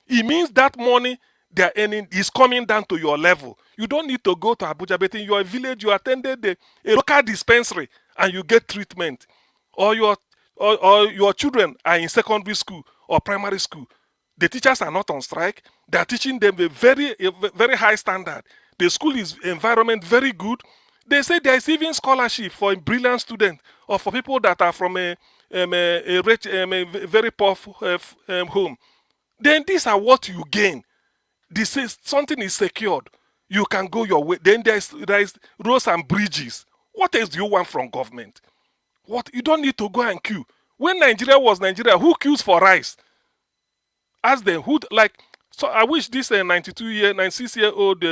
It means that money they're earning is coming down to your level. You don't need to go to Abuja, but in your village, you attended a local dispensary and you get treatment. Or your children are in secondary school or primary school. The teachers are not on strike. They are teaching them a very high standard. The school environment very good. They say there is even scholarship for a brilliant student or for people that are from a rich, very poor home. Then these are what you gain. This is something is secured. You can go your way. Then there is roads and bridges. What else do you want from government? What? You don't need to go and queue. When Nigeria was Nigeria, who queues for rice? Ask them who, like So I wish this 96-year-old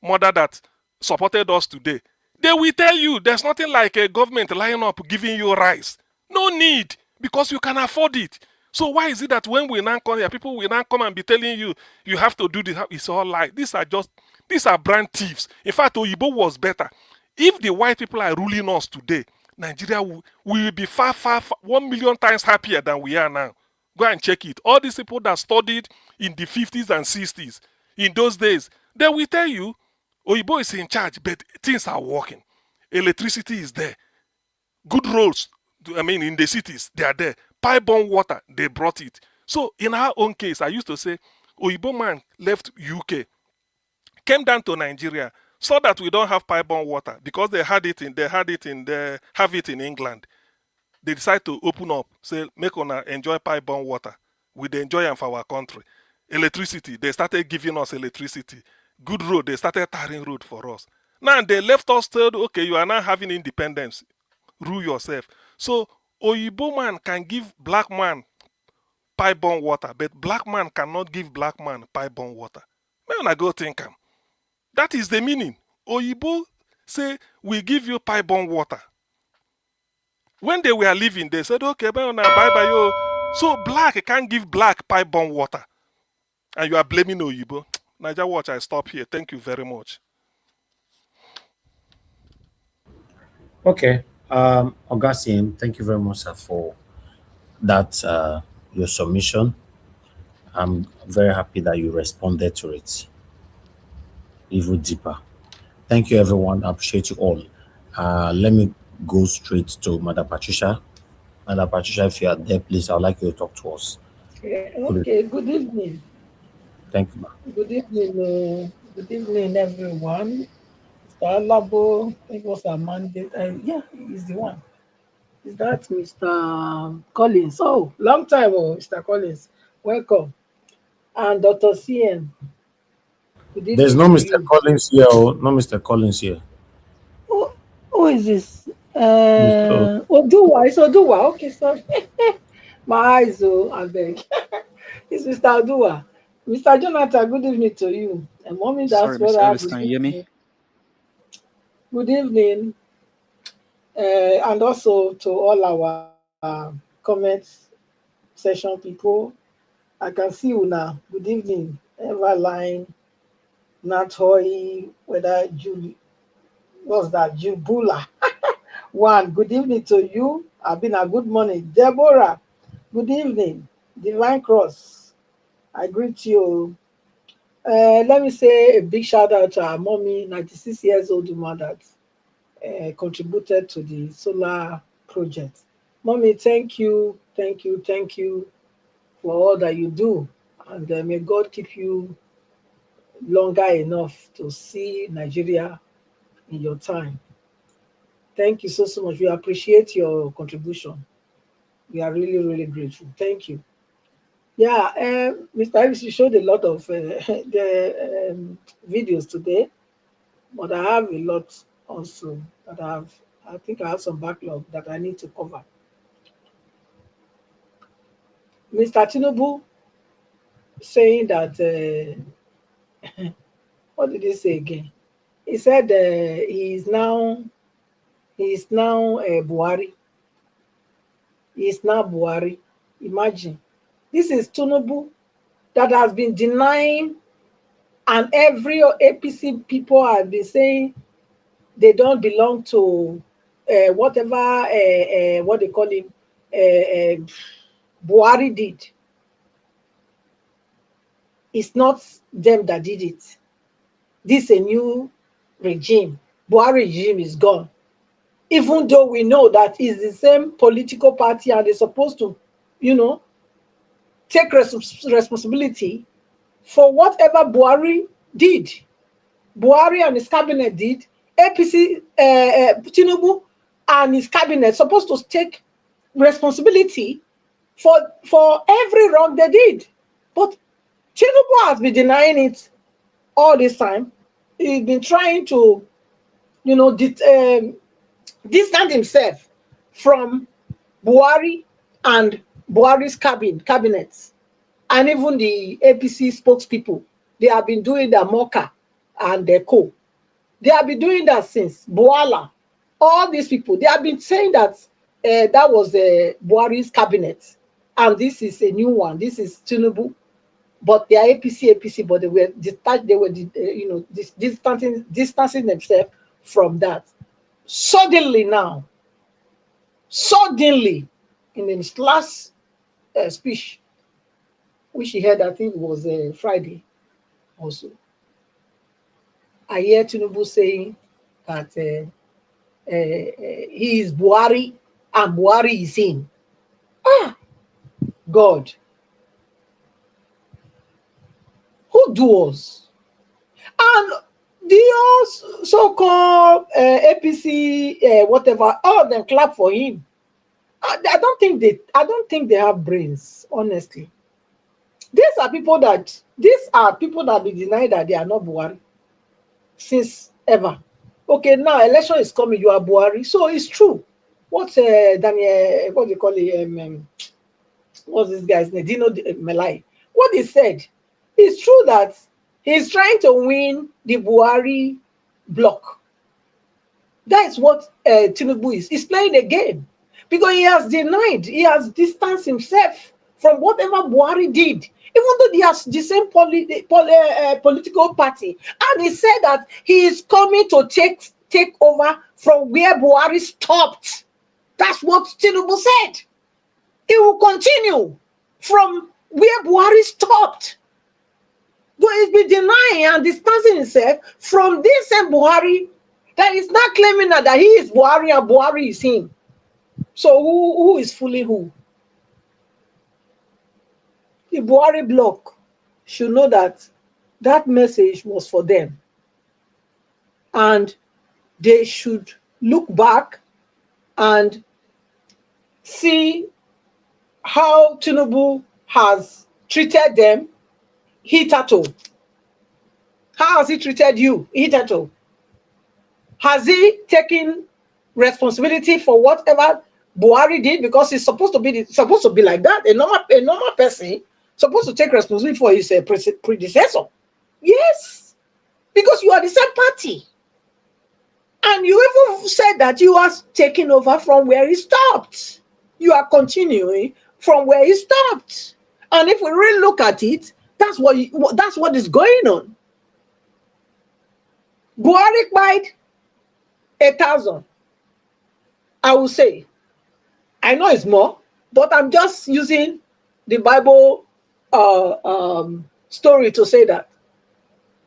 mother that supported us today, they will tell you there's nothing like a government lying up giving you rice. No need, because you can afford it. So why is it that when we now come here, people will now come and be telling you, you have to do this? It's all lie. These are brand thieves. In fact, Oyibo was better. If the white people are ruling us today, Nigeria will be far, 1,000,000 times happier than we are now. Go and check it. All these people that studied in the 50s and 60s, in those days, they will tell you, Oyibo is in charge, but things are working. Electricity is there. Good roads, in the cities, they are there. Pipe-borne water, they brought it. So in our own case, I used to say, Oyibo man left UK, came down to Nigeria, saw that we don't have pipe-borne water because they have it in England. They decide to open up, say, make una enjoy pipe-borne water. We dey enjoy them for our country. Electricity, they started giving us electricity. Good road, they started tarring road for us. Now they left us told, okay, you are now having independence. Rule yourself. So Oyibo man can give black man pipe-borne water, but black man cannot give black man pipe-borne water. May una go think am. That is the meaning. Oyibo say, we give you pipe-borne water. When they were leaving, they said, okay, bye-bye, yo. So black can't give black pipe-borne water. And you are blaming Oyibo. Naija Watch, I stop here. Thank you very much. Okay. Augustine, thank you very much, sir, for that, your submission. I'm very happy that you responded to it even deeper. Thank you, everyone. I appreciate you all. Let me go straight to Madam Patricia. Madam Patricia, if you are there, please, I would like you to talk to us. Okay, good evening. Thank you, ma'am. Good evening, everyone. Mr. Alabo, I think was a mandate. Yeah, he's the one. Is that Mr. Collins? Oh, long time, Mr. Collins. Welcome. And Dr. CN. Good evening. There's no Mr. Collins here. No Mr. Collins here. Who is this? Oduwa. It's Oduwa. Okay, sorry. My eyes, I beg. It's Mr. Oduwa. Mr. Jonathan, good evening to you. And mommy, that's what I have. Can you hear me? Good evening. And also to all our comments session people. I can see you now. Good evening. Everline, Natoy, whether Julie, what's that? Jubula. One, good evening to you. I've been a good morning. Deborah, good evening. Divine Cross, I greet you. Let me say a big shout out to our mommy, 96 years old woman that contributed to the solar project. Mommy, thank you for all that you do. And may God keep you longer enough to see Nigeria in your time. Thank you so much. We appreciate your contribution. We are really, really grateful. Thank you. Yeah, Mr. Harris, you showed a lot of the videos today, but I have a lot also that I think I have some backlog that I need to cover. Mr. Tinubu saying that, what did he say again? He said he is now Buhari. He is now Buhari. Imagine. This is Tinubu that has been denying, and every APC people have been saying they don't belong to whatever what they call him Buhari did. It's not them that did it. This is a new regime. Buhari regime is gone. Even though we know that it's the same political party and they're supposed to, take responsibility for whatever Buhari did. Buhari and his cabinet did. APC, Tinubu and his cabinet supposed to take responsibility for every wrong they did. But Tinubu has been denying it all this time. He's been trying to, distance himself from Buhari and Buhari's cabinet. and even the APC spokespeople, they have been doing the Mocha and the co. They have been doing that since Boala. All these people, they have been saying that that was Buhari's cabinet, and this is a new one. This is Tinubu, but they are APC, but they were detached. They were, distancing themselves from that. Suddenly now, in his last speech, which he had, I think it was Friday also, I hear Tinubu saying that he is Buhari and Buhari is him. Ah, God. Who do us? And the so-called APC, whatever, all of them clap for him. I don't think they have brains, honestly. These are people that be denied that they are not Buhari since ever. Okay, now election is coming, you are Buhari. So it's true. What's Daniel, what do you call it? What's this guy's name? Dino Melai. What he said, it's true that he's trying to win the Buhari block. That is what Tinubu is. He's playing a game because he has distanced himself from whatever Buhari did, even though he has the same political party. And he said that he is coming to take over from where Buhari stopped. That's what Tinubu said. He will continue from where Buhari stopped. But he's been denying and distancing himself from this same Buhari that is not claiming that he is Buhari and Buhari is him. So who is fooling who? The Buhari bloc should know that that message was for them. And they should look back and see how Tinubu has treated them hitherto. How has he treated you hitherto? Has he taken responsibility for whatever Buhari did? Because he's supposed to be like that. A normal person supposed to take responsibility for his predecessor. Yes, because you are the same party. And you even said that you are taking over from where he stopped. You are continuing from where he stopped. And if we really look at it, that's what is going on. Buhari bought 1,000. I will say, I know it's more, but I'm just using the Bible story to say that.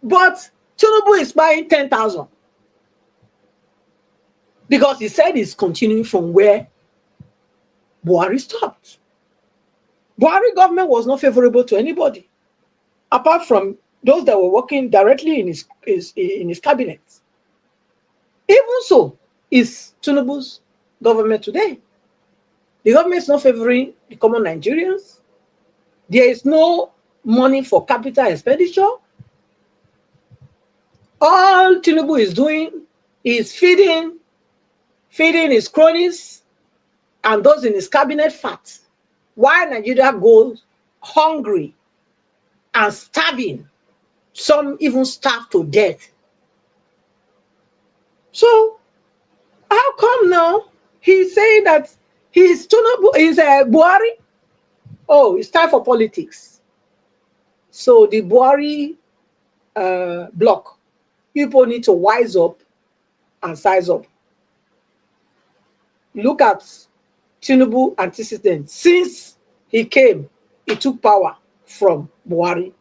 But Tinubu is buying 10,000 because he said he's continuing from where Buhari stopped. Buhari government was not favorable to anybody, apart from those that were working directly in his cabinet. Even so, is Tinubu's government today. The government is not favoring the common Nigerians. There is no money for capital expenditure. All Tinubu is doing is feeding his cronies and those in his cabinet fat, while Nigeria goes hungry and starving. Some even starve to death. So how come now he's saying that he's Tinubu, he's Buhari? Oh, it's time for politics. So the Buhari block, people need to wise up and size up. Look at Tinubu antecedent. Since he came, he took power from Buhari.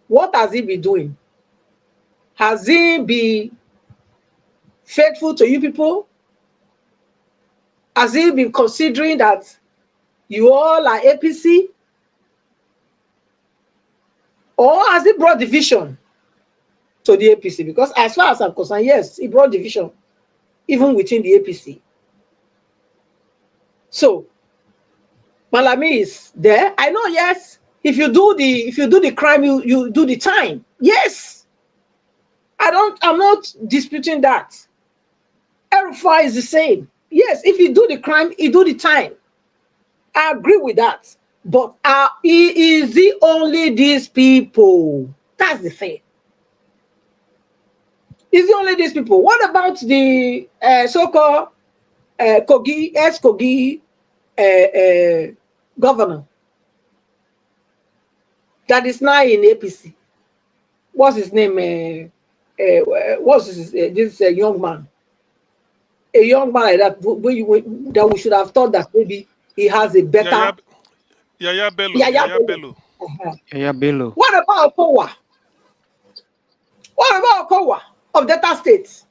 What has he been doing? Has he been faithful to you people? Has he been considering that you all are APC? Or has he brought division to the APC? Because as far as I'm concerned, yes, he brought division even within the APC. So Malami is there. I know, yes. If you do the crime, you do the time. Yes. I'm not disputing that. Erufai is the same. Yes, if you do the crime, you do the time. I agree with that. But is it only these people? That's the thing. Is it only these people? What about the so-called Kogi, ex-Kogi governor that is now in APC? What's his name? What's this young man? A young man like that, that we should have thought that maybe he has a better. Yaya Bello. Yaya Bello. Yaya Bello. What about Okowa? What about Okowa of Delta State?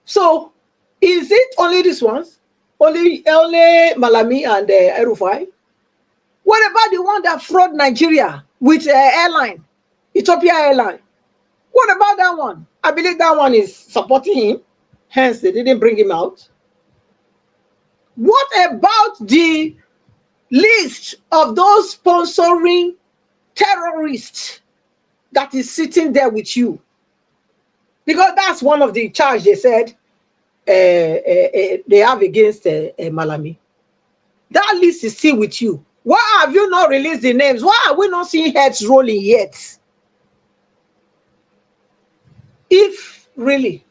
So, is it only these ones? Only Malami and Erufai? What about the one that fraud Nigeria with airline, Ethiopia Airline? What about that one? I believe that one is supporting him. Hence, they didn't bring him out. What about the list of those sponsoring terrorists that is sitting there with you? Because that's one of the charges they said they have against Malami. That list is still with you. Why have you not released the names? Why are we not seeing heads rolling yet? If really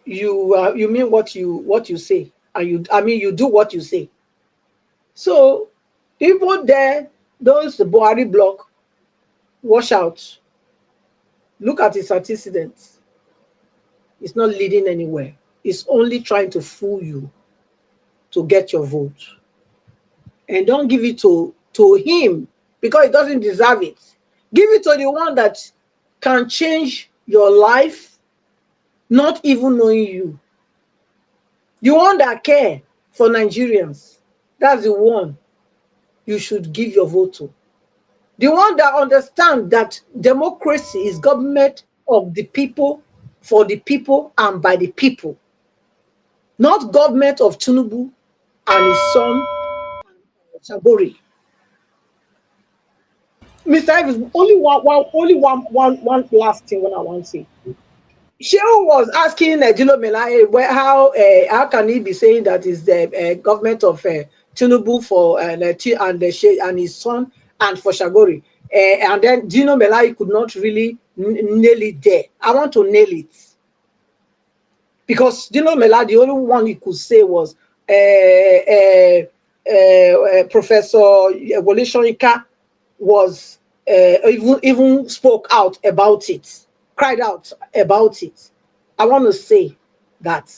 you mean what you say, and you do what you say. So even there, those Buhari block, wash out. Look at its antecedents. It's not leading anywhere. It's only trying to fool you to get your vote. And don't give it to him because he doesn't deserve it. Give it to the one that can change your life, not even knowing you. The one that cares for Nigerians, that's the one you should give your vote to. The one that understands that democracy is government of the people, for the people, and by the people. Not government of Tinubu and his son, Sabori. Mr. Ives, only one last thing when I want to say. Shehu was asking Dino Melaye how can he be saying that is the government of Tinubu for and his son and for Shagori, and then Dino Melaye could not really nail it there. I want to nail it because Dino Melaye, the only one he could say was Professor Wole Soyinka was even spoke out about it. Cried out about it. I want to say that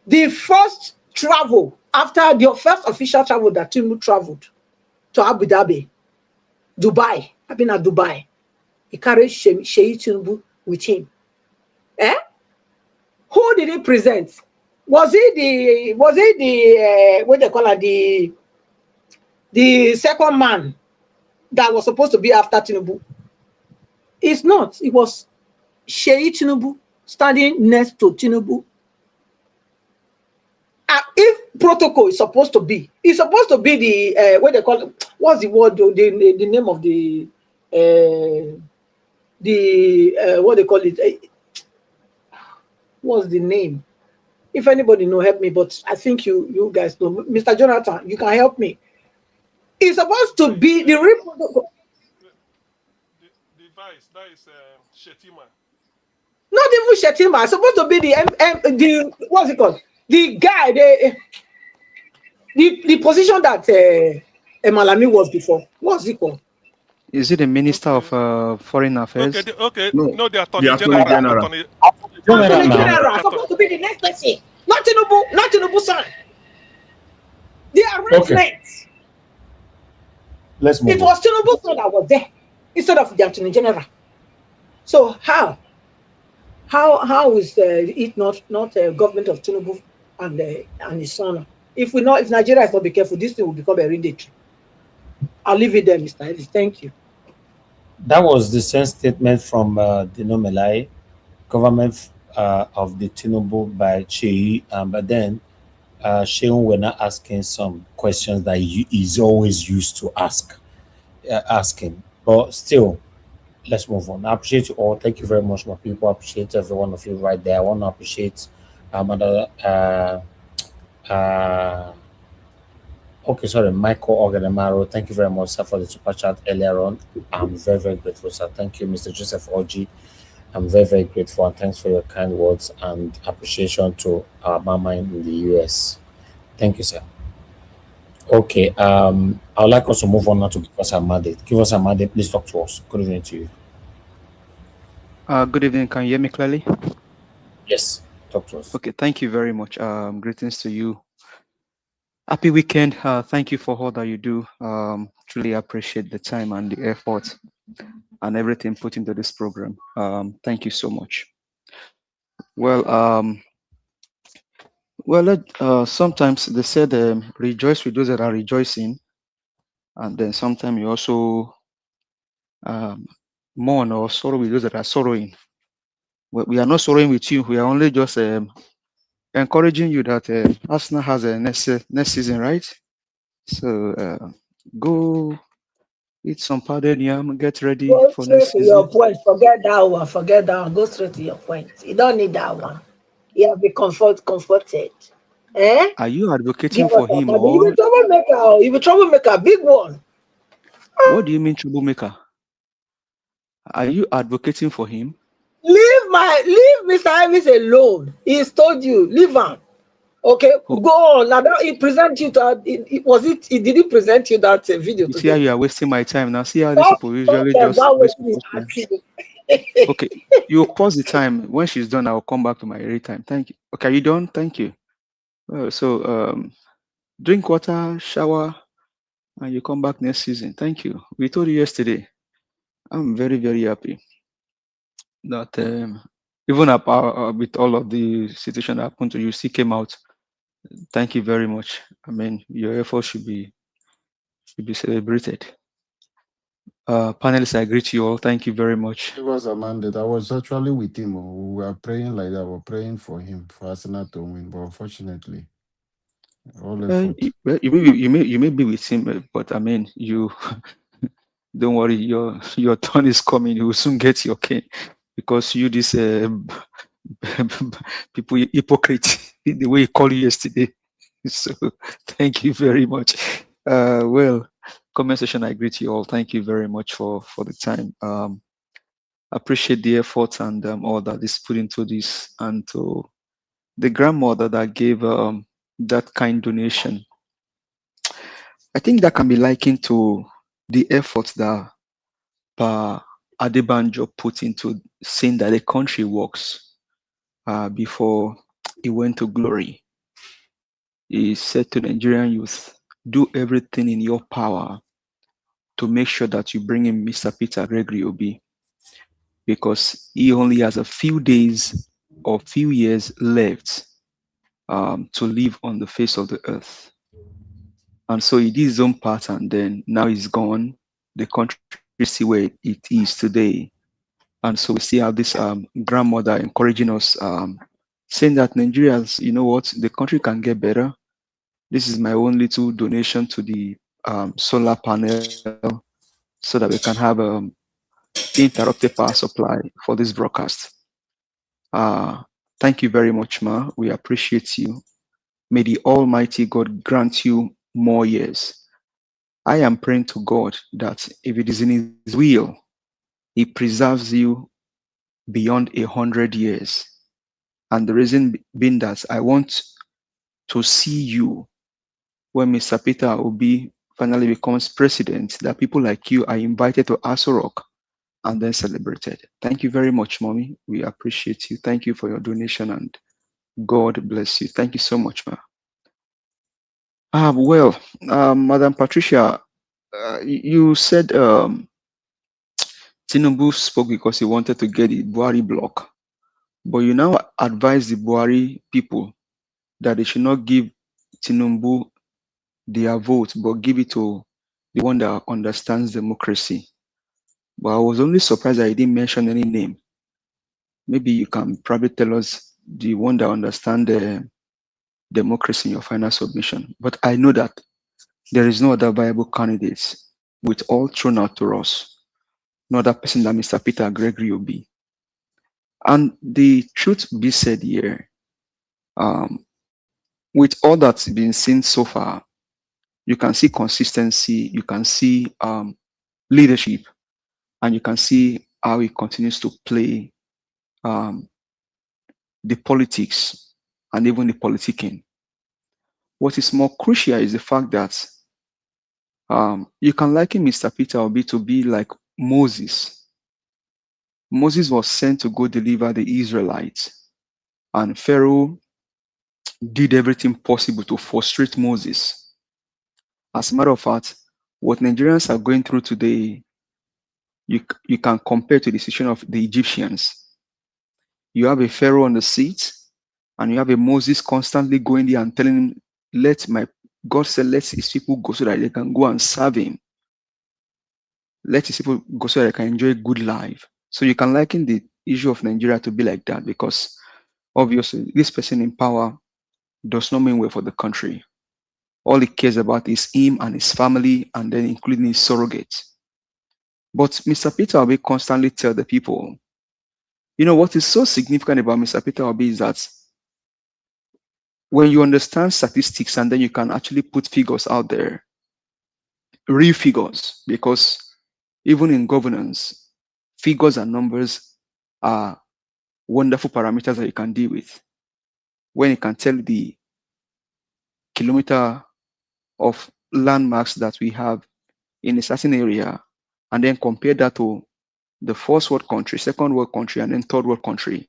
the first travel, after the first official travel that Tinubu traveled to Abu Dhabi, Dubai, I've been at Dubai, he carried Sheikh Tinubu with him. Who did he present? Was he the what they call it, the second man that was supposed to be after Tinubu? It's not. It was Sheikh Tinubu standing next to Tinubu. If protocol is supposed to be, it's supposed to be the what they call it, what's the word? The name of what they call it? What's the name? If anybody know, help me. But I think you guys know, Mr. Jonathan. You can help me. It's supposed to be the real protocol. That is Shetima. Not even Shetima. It's supposed to be the what's it called? The guy, the position that Malami was before. What's it called? Is it the Minister of Foreign Affairs? Okay. No, the Attorney General. Attorney General. Supposed to be the next person. Not Tinubu, son. The arrangement. Let's move. It was Tinubu son that was there instead of the Attorney General. So how is it not government of Tinubu and his son? If Nigeria is not be careful, this thing will become hereditary. I'll leave it there, Mr. Ellis. Thank you. That was the same statement from Dino Melaye, government of the Tinubu by Sheyi, but then Shehu were not asking some questions that he is always used to asking. But still, let's move on. I appreciate you all. Thank you very much, my people. I appreciate every one of you right there. I want to appreciate Uh, okay, sorry, Michael Ogadamaro. Thank you very much, sir, for the super chat earlier on. I'm very, very grateful, sir. Thank you, Mr. Joseph Oji. I'm very, very grateful, and thanks for your kind words and appreciation to our mama in the US. Thank you, sir. Okay, I would like us to move on now to give us a mandate. Give us a mandate, please talk to us. Good evening to you. Good evening. Can you hear me clearly? Yes, talk to us. Okay, thank you very much. Greetings to you. Happy weekend. Thank you for all that you do. Truly appreciate the time and the effort and everything put into this program. Thank you so much. Well, sometimes they said rejoice with those that are rejoicing, and then sometimes you also mourn or sorrow with those that are sorrowing. We are not sorrowing with you. We are only just encouraging you that Arsenal has a next season, right? So go eat some pounded yam, get ready Go for straight next to your season. point. Forget that one. Forget that one. Go straight to your point. You don't need that one. You have been comforted. Eh? Are you advocating Give us for a him, money. You or be troublemaker. You be troublemaker. Big one. what do you mean troublemaker? Are you advocating for him? Leave Mr. Elvis alone. He's told you. Leave him. Okay, Oh, go on. Now that he present you to did he present you that video you see how today? you are wasting my time now. See how these Stop people usually problem. just That was waste me people's time. asking. Okay, you pause the time. When she's done, I will come back to my real time. Thank you. Okay, are you done? Thank you. So drink water, shower, and you come back next season. Thank you. We told you yesterday. I'm very, very happy that even with all of the situation that happened to you, still came out. Thank you very much. I mean, your effort should be celebrated. Panelists, I greet you all. Thank you very much. Give us a mandate. I was actually with him. We were praying like that. We were praying for him, for Arsenal to win. But unfortunately, all effort. You may be with him, but I mean, you don't worry. Your turn is coming. You will soon get your cane because you this people hypocrite the way he called you yesterday. So thank you very much. Well, comment section, I greet you all. Thank you very much for the time. Appreciate the effort and all that is put into this, and to the grandmother that gave that kind donation. I think that can be likened to the efforts that Pa Adebanjo put into saying that the country works before he went to glory. He said to Nigerian youth, do everything in your power to make sure that you bring in Mr. Peter Gregory Obi, because he only has a few days or few years left to live on the face of the earth. And so he did his own part, and then now he's gone. The country see where it is today. And so we see how this grandmother encouraging us, saying that Nigerians, you know what, the country can get better. This is my own little donation to the solar panel so that we can have interrupted power supply for this broadcast. Thank you very much, Ma. We appreciate you. May the Almighty God grant you more years. I am praying to God that if it is in His will, He preserves you beyond 100 years. And the reason being that I want to see you when Mr. Peter Obi finally becomes president, that people like you are invited to Aso Rock and then celebrated. Thank you very much, Mommy. We appreciate you. Thank you for your donation, and God bless you. Thank you so much, ma. Madam Patricia, you said Tinubu spoke because he wanted to get the Buhari block, but you now advise the Buhari people that they should not give Tinubu their vote, but give it to the one that understands democracy. But I was only surprised that he didn't mention any name. Maybe you can probably tell us the one that understands democracy in your final submission. But I know that there is no other viable candidates with all thrown out to us, no other person than Mr. Peter Gregory Obi. And the truth be said here, with all that's been seen so far, you can see consistency, you can see leadership, and you can see how he continues to play um, the politics and even the politicking. What is more crucial is the fact that you can liken Mr. Peter Obi to be like Moses. Moses was sent to go deliver the Israelites, and Pharaoh did everything possible to frustrate Moses. As a matter of fact, what Nigerians are going through today, you can compare to the situation of the Egyptians. You have a Pharaoh on the seat, and you have a Moses constantly going there and telling him, God said, let his people go so that they can go and serve him. Let his people go so that they can enjoy a good life. So you can liken the issue of Nigeria to be like that, because obviously this person in power does not mean well for the country. All he cares about is him and his family, and then including his surrogates. But Mr. Peter Obi constantly tell the people, what is so significant about Mr. Peter Obi is that when you understand statistics and then you can actually put figures out there, real figures, because even in governance, figures and numbers are wonderful parameters that you can deal with. When you can tell the kilometer of landmarks that we have in a certain area, and then compare that to the first world country, second world country, and then third world country.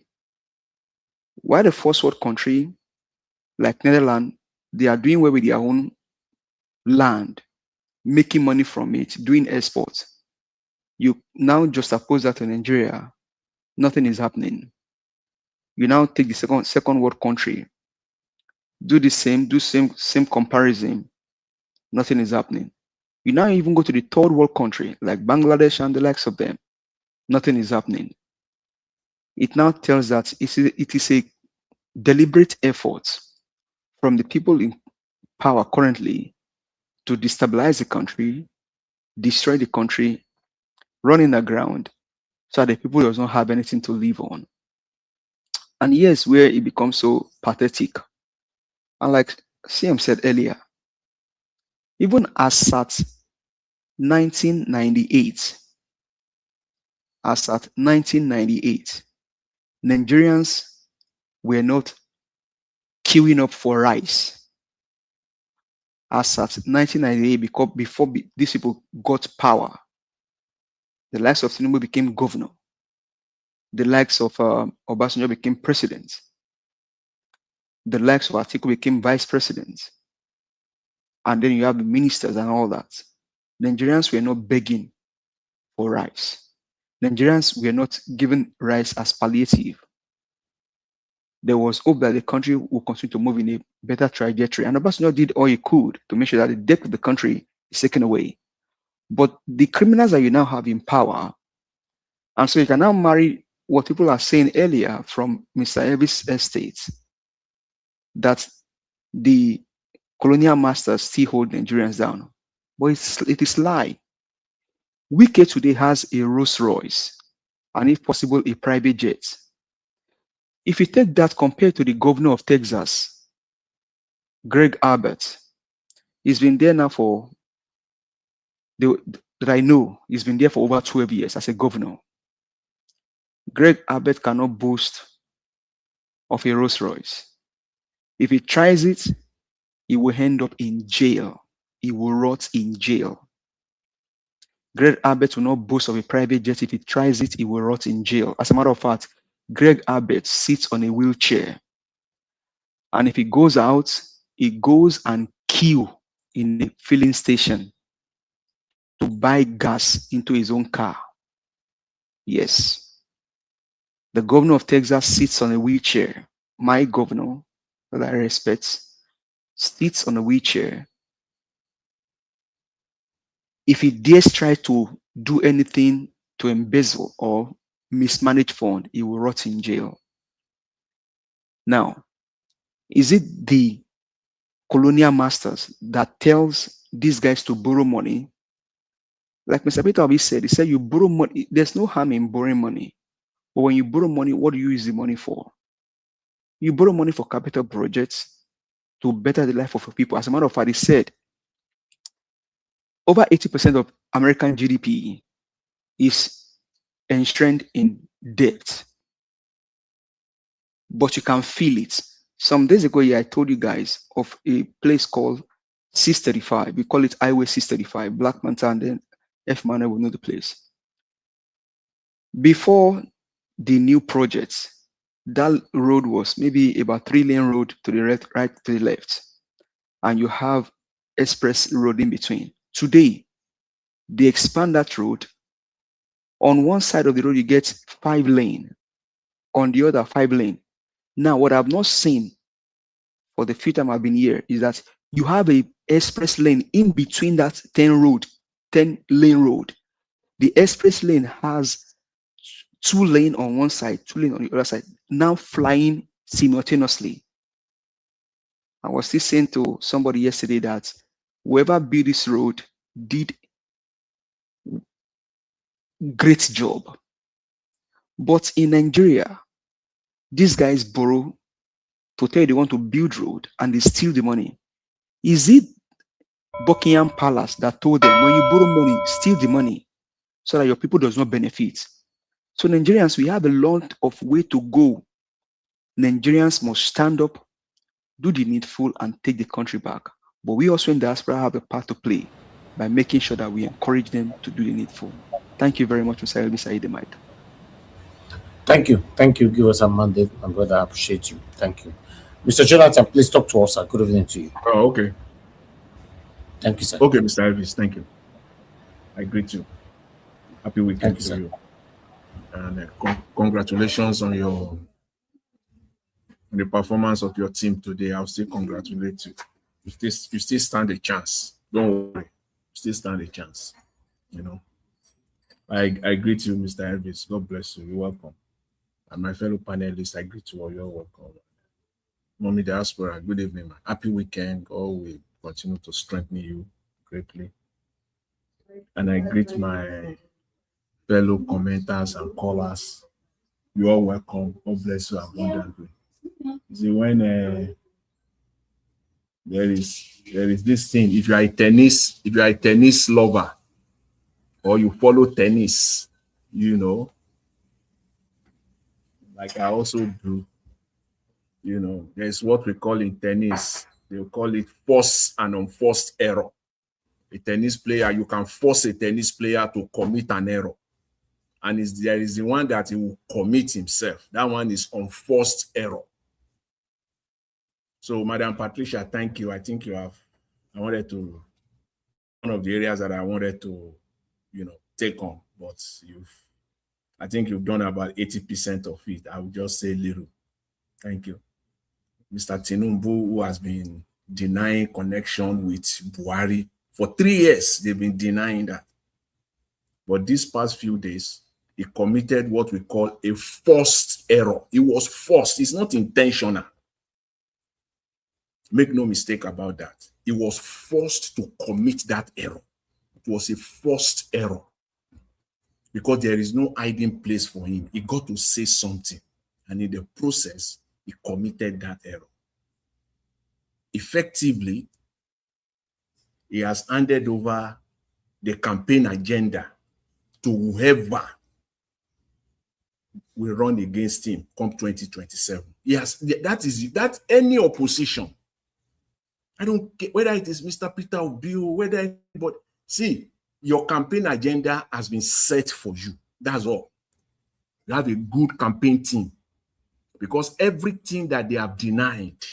Why the first world country, like Netherlands, they are doing well with their own land, making money from it, doing exports. You now just oppose that to Nigeria, nothing is happening. You now take the second world country, do the same comparison, nothing is happening. You now even go to the third world country like Bangladesh and the likes of them, nothing is happening. It now tells that it is a deliberate effort from the people in power currently to destabilize the country, destroy the country, running aground, so that the people does not have anything to live on. And here's where it becomes so pathetic. And like CM said earlier, even as at 1998, Nigerians were not queuing up for rice. As at 1998, before these people got power, the likes of Tinubu became governor. The likes of Obasanjo became president. The likes of Atiku became vice president. And then you have the ministers and all that. Nigerians were not begging for rice. Nigerians were not given rice as palliative. There was hope that the country will continue to move in a better trajectory. And Obasanjo did all he could to make sure that the debt of the country is taken away. But the criminals that you now have in power, and so you can now marry what people are saying earlier from Mr. Elvis' estate, that the colonial masters still hold Nigerians down. But it is lie. Wike today has a Rolls Royce, and if possible, a private jet. If you take that compared to the governor of Texas, Greg Abbott, he's been there now that I know, he's been there for over 12 years as a governor. Greg Abbott cannot boast of a Rolls Royce. If he tries it, he will end up in jail. He will rot in jail. Greg Abbott will not boast of a private jet. If he tries it, he will rot in jail. As a matter of fact, Greg Abbott sits on a wheelchair. And if he goes out, he goes and queue in a filling station to buy gas into his own car. Yes. The governor of Texas sits on a wheelchair. My governor, that I respect, sits on a wheelchair. If he dares try to do anything to embezzle or mismanage fund, he will rot in jail. Now, is it the colonial masters that tells these guys to borrow money? Like Mr. Peter Obi said, he said you borrow money. There's no harm in borrowing money. But when you borrow money, what do you use the money for? You borrow money for capital projects, to better the life of people. As a matter of fact, he said over 80% of American GDP is enshrined in debt, but you can feel it. Some days ago, I told you guys of a place called 635. We call it Highway 635. Black Manta and then F. Manuel will know the place. Before the new projects, that road was maybe about 3-lane road to the right to the left, and you have express road in between. Today, they expand that road. On one side of the road, you get 5-lane. On the other, 5-lane. Now, what I've not seen for the few time I've been here is that you have a express lane in between that 10-lane road. The express lane has 2 lane on one side, 2 lane on the other side, now flying simultaneously. I was still saying to somebody yesterday that whoever built this road did great job. But in Nigeria, these guys borrow to tell you they want to build road and they steal the money. Is it Buckingham Palace that told them when you borrow money, steal the money so that your people does not benefit? So Nigerians, we have a lot of way to go. Nigerians must stand up, do the needful, and take the country back. But we also in diaspora have a part to play by making sure that we encourage them to do the needful. Thank you very much, Mr. Elvis Said Mike. Thank you. Thank you. Give us a mandate, my brother. I appreciate you. Thank you. Mr. Jonathan, please talk to us, sir. Good evening to you. Oh, okay. Thank you, sir. Okay, Mr. Elvis, thank you. I greet you. Happy weekend to you. And congratulations on the performance of your team today. I'll still congratulate you. You still stand a chance. Don't worry. You still stand a chance. You know. I greet you, Mr. Elvis. God bless you. You're welcome. And my fellow panelists, I greet you all. You're welcome. Mommy Diaspora, good evening, man. Happy weekend. God will continue to strengthen you greatly. And I greet my fellow commenters and callers. You all welcome. God bless you abundantly. See, when there is this thing, if you are a tennis lover or you follow tennis, you know, like I also do, you know, there's what we call in tennis, they'll call it forced and unforced error. A tennis player, you can force a tennis player to commit an error. And there is the one that he will commit himself. That one is unforced error. So, Madam Patricia, thank you. I think one of the areas that I wanted to, you know, take on, but I think you've done about 80% of it. I would just say little. Thank you. Mr. Tinubu, who has been denying connection with Buhari for 3 years, they've been denying that. But these past few days, he committed what we call a forced error. It was forced. It's not intentional. Make no mistake about that. He was forced to commit that error. It was a forced error because there is no hiding place for him. He got to say something, and in the process, he committed that error. Effectively, he has handed over the campaign agenda to whoever will run against him come 2027. Yes, that any opposition. I don't care whether it is Mr. Peter Obi, but see, your campaign agenda has been set for you. That's all. You have a good campaign team because everything that they have denied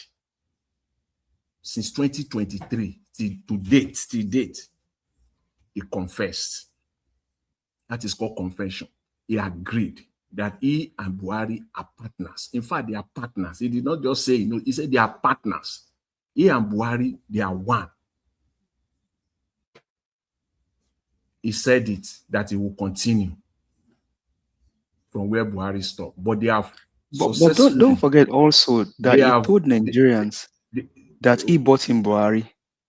since 2023 till date, he confessed. That is called confession. He agreed that he and Buhari are partners. In fact, they are partners. He did not just say, he said they are partners. He and Buhari, they are one. He said it, that he will continue from where Buhari stopped. But they have But don't forget also that he told Nigerians that he bought him Buhari.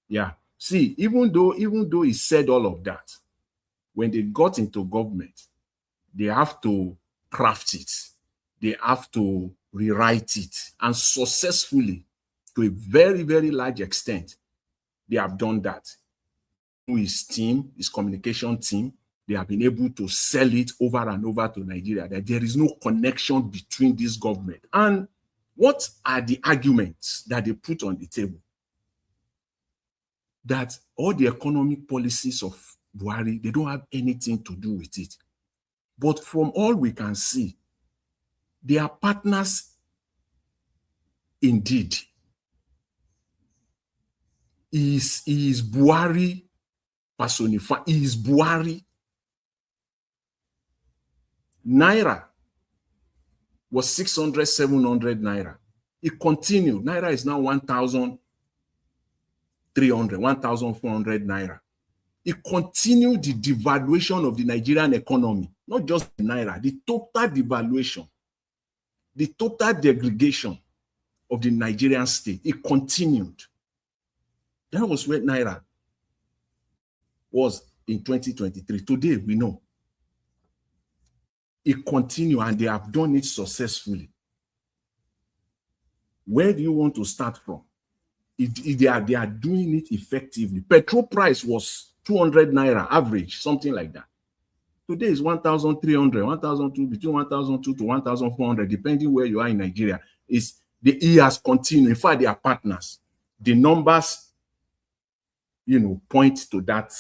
Yeah. See, even though he said all of that, when they got into government, they have to craft it. They have to rewrite it. And successfully, To a very, very large extent, they have done that. His team, his communication team, they have been able to sell it over and over to Nigeria that there is no connection between this government. And what are the arguments that they put on the table? That all the economic policies of Buhari, they don't have anything to do with it. But from all we can see, they are partners indeed. He is Buhari personified. He is Buhari. Naira was 600, 700 Naira. It continued. Naira is now 1,300, 1,400 Naira. It continued the devaluation of the Nigerian economy, not just the Naira, the total devaluation, the total degradation of the Nigerian state. It continued. That was where Naira was in 2023. Today, we know. It continued, and they have done it successfully. Where do you want to start from? They are doing it effectively. Petrol price was 200 Naira average, something like that. Today is 1,300, 1,200, between 1,200 to 1,400, depending where you are in Nigeria. He has continued. In fact, they are partners. The numbers, point to that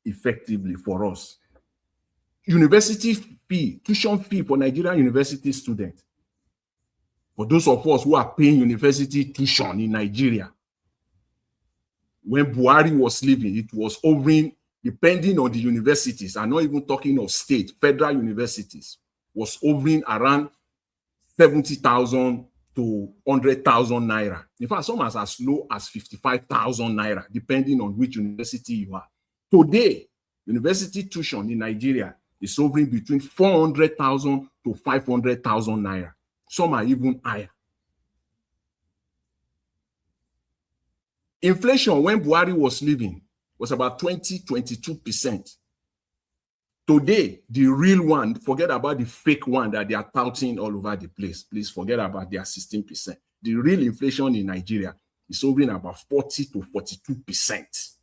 effectively for us. University fee, tuition fee for Nigerian university students. For those of us who are paying university tuition in Nigeria, when Buhari was living, it was hovering, depending on the universities, I'm not even talking of state, federal universities, was hovering around 70,000 to 100,000 Naira. In fact, some as low as 55,000 Naira, depending on which university you are. Today, university tuition in Nigeria is hovering between 400,000 to 500,000 Naira. Some are even higher. Inflation, when Buhari was living, was about 20-22%. Today, the real one, forget about the fake one that they are touting all over the place. Please forget about their 16%. The real inflation in Nigeria is hovering about 40 to 42%.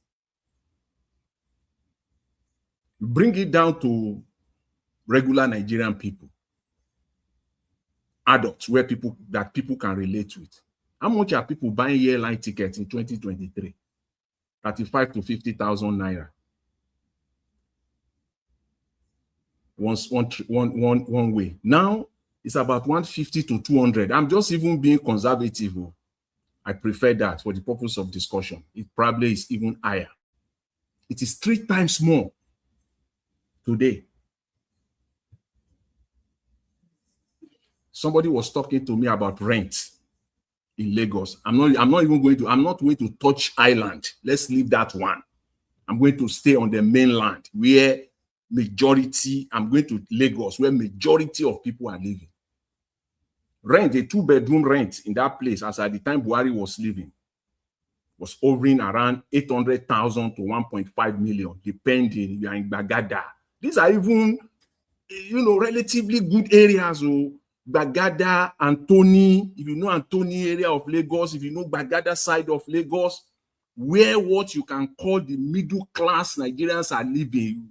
Bring it down to regular Nigerian people, adults, where people can relate with. How much are people buying airline tickets in 2023? 35 to 50,000 Naira. One way. Now it's about 150 to 200. I'm just even being conservative. I prefer that for the purpose of discussion. It probably is even higher. It is 3 times more today. Somebody was talking to me about rent in Lagos. I'm not going to touch island. Let's leave that one. I'm going to stay on the mainland where I'm going to Lagos, where majority of people are living. Rent, a 2-bedroom rent in that place, as at the time Buhari was living, was hovering around 800,000 to 1.5 million, depending. You are in Bagada. These are even, relatively good areas. Bagada, Antony, if you know Antony area of Lagos, if you know Bagada side of Lagos, where what you can call the middle class Nigerians are living,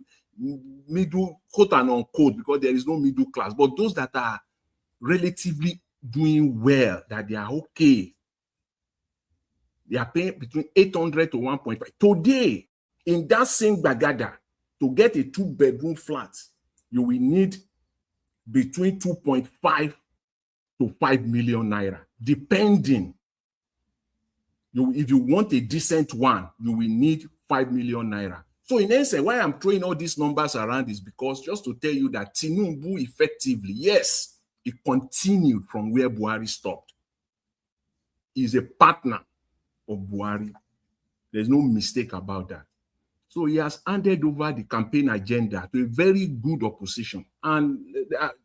middle, quote and unquote, because there is no middle class, but those that are relatively doing well, that they are okay, they are paying between 800 to 1.5. Today, in that same Bagada, to get a 2-bedroom flat, you will need between 2.5 to 5 million Naira, depending. If you want a decent one, you will need 5 million Naira. So in essence, why I'm throwing all these numbers around is because just to tell you that Tinubu effectively, yes, it continued from where Buhari stopped. He's a partner of Buhari. There's no mistake about that. So he has handed over the campaign agenda to a very good opposition. And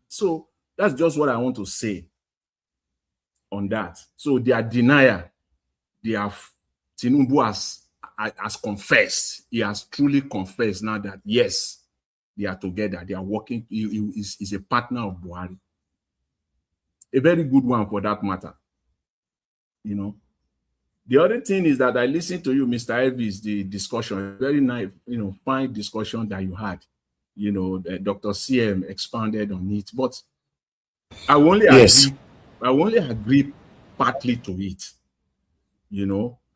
so that's just what I want to say on that. So their denial, Tinubu has confessed. He has truly confessed now that, yes, they are together. They are working. He is a partner of Buhari. A very good one for that matter. You know. The other thing is that I listened to you, Mr. Elvis, the discussion, very nice, fine discussion that you had. Dr. CM expanded on it, but I only agree partly to it.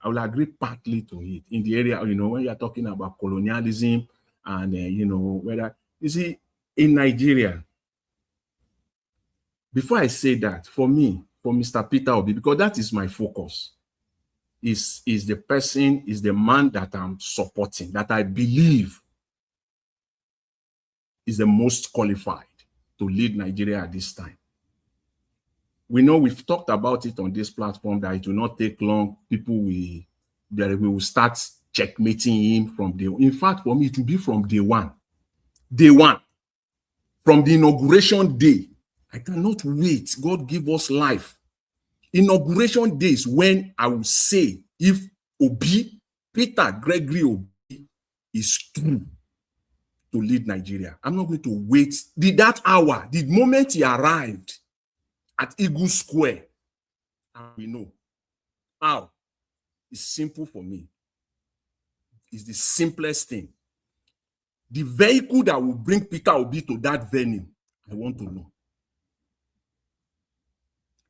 I will agree partly to it in the area, when you're talking about colonialism and, whether, you see, in Nigeria, before I say that, for me, for Mr. Peter Obi, because that is my focus, is the man that I'm supporting, that I believe is the most qualified to lead Nigeria at this time. We know we've talked about it on this platform that it will not take long. People will start checkmating him from day one. In fact, for me, it will be from day one. Day one. From the inauguration day. I cannot wait. God give us life. Inauguration days when I will say if Obi, Peter Gregory Obi, is true to lead Nigeria. I'm not going to wait. That hour, the moment he arrived at Eagle Square, we know how. It's simple for me. It's the simplest thing. The vehicle that will bring Peter Obi to that venue, I want to know.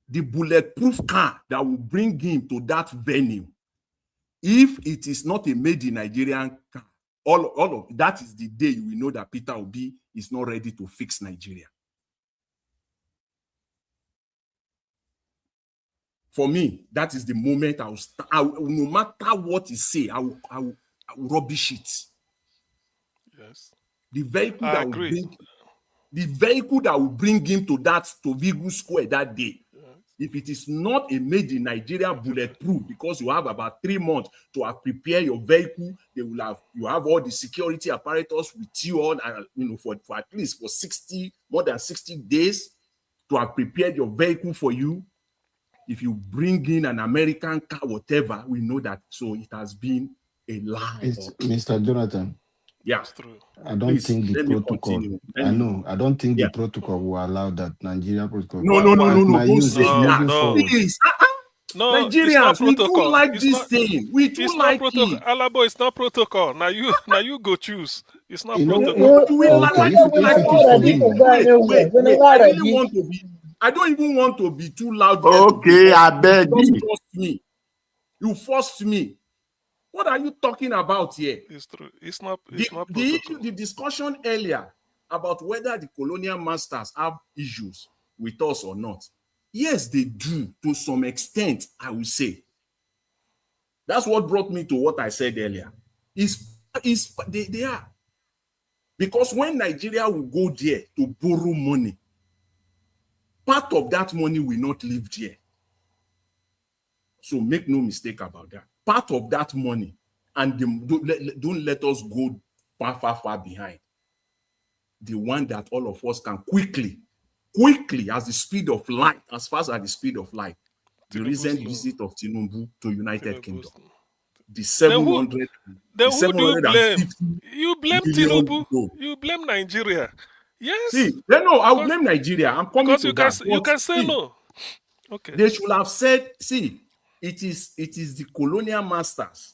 The bulletproof car that will bring him to that venue, if it is not a made in Nigerian car, all of that is the day you will know that Peter Obi is not ready to fix Nigeria. For me, that is the moment no matter what he say, I will rubbish it. Yes. The vehicle that will bring him to Vigu Square that day. Yes. If it is not a made in Nigeria bulletproof, because you have about 3 months to prepare your vehicle, you have all the security apparatus with you on, for at least for more than 60 days to have prepared your vehicle for you. If you bring in an American car, whatever, we know that. So it has been a lie. Mr. Jonathan. Yeah. I don't think the protocol. I don't think the protocol will allow that. Nigeria protocol. No. Don't say that. Please. No, Nigerians, we do like this thing. We do like it. Alabo, it's not protocol. Now you go choose. It's not protocol. I don't even want to be too loud. Okay, I beg you. You forced me. What are you talking about here? It's true. It's not protocol. The discussion earlier about whether the colonial masters have issues with us or not. Yes, they do to some extent, I will say. That's what brought me to what I said earlier. They are. Because when Nigeria will go there to borrow money, part of that money will not live there. So make no mistake about that. Part of that money, and don't let us go far behind. The one that all of us can quickly, as the speed of light, as fast as the speed of light, the recent visit of Tinubu to United Kingdom. The 700. Then who do you blame? You blame Tinubu. You blame Nigeria. Yes. See, I'll blame Nigeria. I'm coming to that. You can say no. Okay. They should have said, see, it is the colonial masters.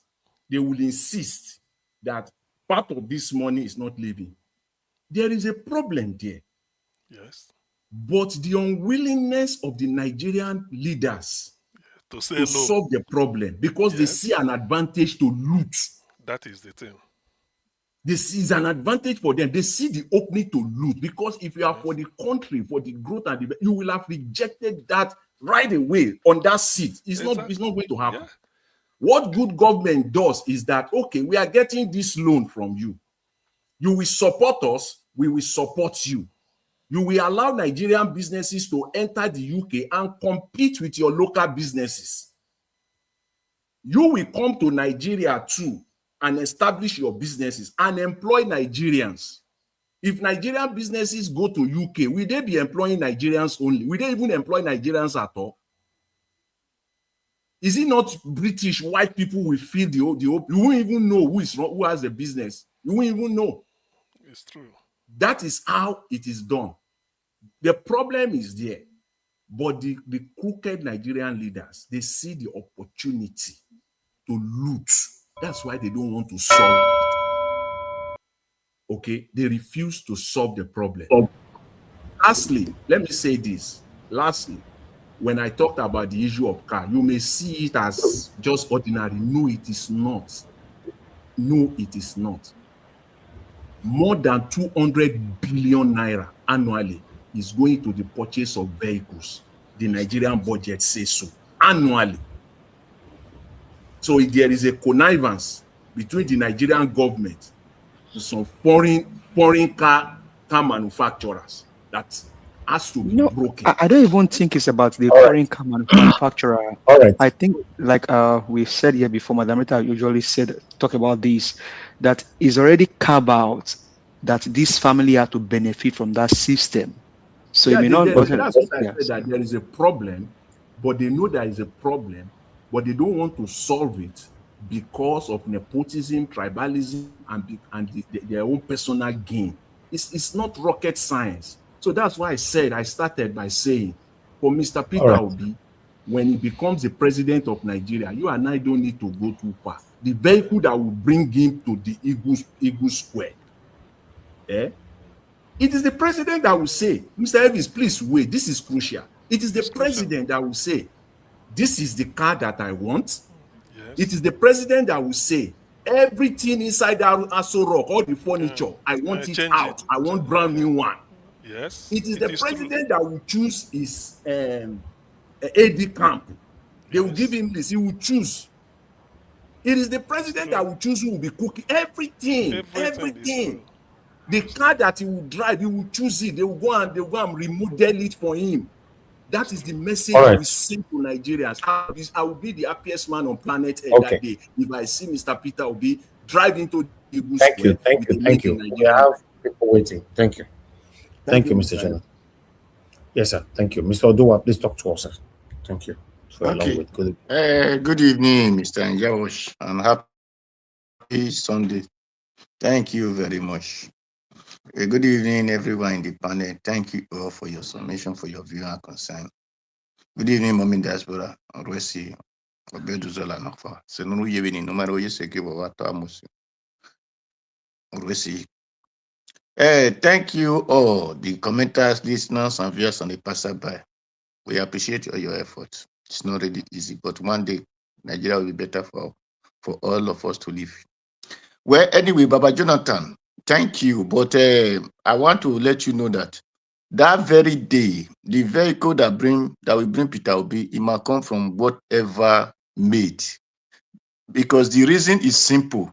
They will insist that part of this money is not leaving. There is a problem there. Yes. But the unwillingness of the Nigerian leaders to solve the problem, because they see an advantage to loot. That is the thing. This is an advantage for them. They see the opening to loot, because if you are for the country, for the growth and the, you will have rejected that right away on that seat. It's not going to happen. Yeah. What good government does is that, okay, we are getting this loan from you. You will support us, we will support you. You will allow Nigerian businesses to enter the UK and compete with your local businesses. You will come to Nigeria too and establish your businesses and employ Nigerians. If Nigerian businesses go to UK, will they be employing Nigerians only? Will they even employ Nigerians at all? Is it not British white people will feel the hope? You won't even know who has the business. You won't even know. It's true. That is how it is done. The problem is there. But the crooked Nigerian leaders, they see the opportunity to loot. That's why they don't want to solve it. Okay? They refuse to solve the problem. Lastly, let me say this. Lastly, when I talked about the issue of car, you may see it as just ordinary. No, it is not. No, it is not. More than 200 billion naira annually is going to the purchase of vehicles. The Nigerian budget says so annually. So if there is a connivance between the Nigerian government and some foreign car manufacturers that has to be broken. I don't even think it's about the foreign car manufacturer. I think, like we've said here before, Madam Rita usually talk about this, that is already carved out that this family have to benefit from that system. So Yeah, it may not. that's what I said, that there is a problem, but they know there is a problem, but they don't want to solve it because of nepotism, tribalism, and their own personal gain. It's not rocket science. So that's why I started by saying, for Mr. Peter Obi, when he becomes the president of Nigeria, you and I don't need to go too far. The vehicle that will bring him to the Eagle Square, it is the president that will say, Mr. Elvis, please wait, this is crucial. It is the president that will say, this is the car that I want. Yes. It is the president that will say, everything inside that Aso Rock, all the furniture, I want it out. I want brand new one. Yes. It is the president that will choose his AD camp. They will give him this. He will choose. It is the president that will choose who will be cooking everything. The car that he will drive, he will choose it. They will go and remodel it for him. That is the message we send to Nigerians. I will be the happiest man on planet Earth that day if I see Mr. Peter Obi drive into the Eagle Square. Thank you. We have people waiting. Thank you. Thank you, Mr. General. Yes, sir. Thank you. Mr. Oduwa, please talk to us, sir. Thank you. Okay. Good evening, Mr. Njawosh, and happy Sunday. Thank you very much. Good evening, everyone in the panel. Thank you all for your submission, for your view and concern. Good evening, Mommy Diaspora. Orwesi, Obeduzola Nakfa. Senuru Yevini, no matter what you say, give over to Amos. Orwesi. Thank you all, the commenters, listeners, and viewers on the passerby. We appreciate all your efforts. It's not really easy, but one day Nigeria will be better for all of us to live. Well, anyway, Baba Jonathan, thank you. But I want to let you know that very day, the vehicle that will bring Peter Obi, it might come from whatever made. Because the reason is simple.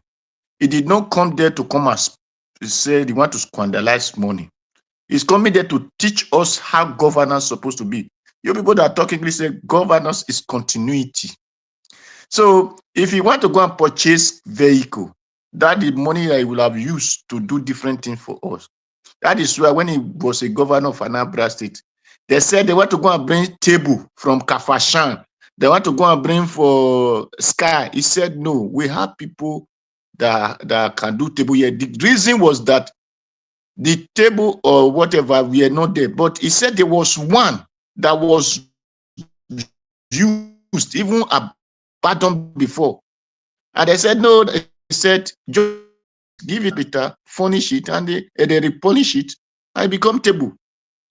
It did not come there to come as say they want to squanderize money. It's coming there to teach us how governance is supposed to be. You people that talk English say governance is continuity. So if you want to go and purchase vehicle, that the money that he will have used to do different things for us. That is why when he was a governor of Anambra State, they said they want to go and bring table from Kafashan. They want to go and bring for Sky. He said, no, we have people that can do table here. The reason was that the table or whatever, we are not there. But he said there was one that was used, even abandoned before. And they said, no, they said, just give it better, furnish it, and they repolish it, and it become table.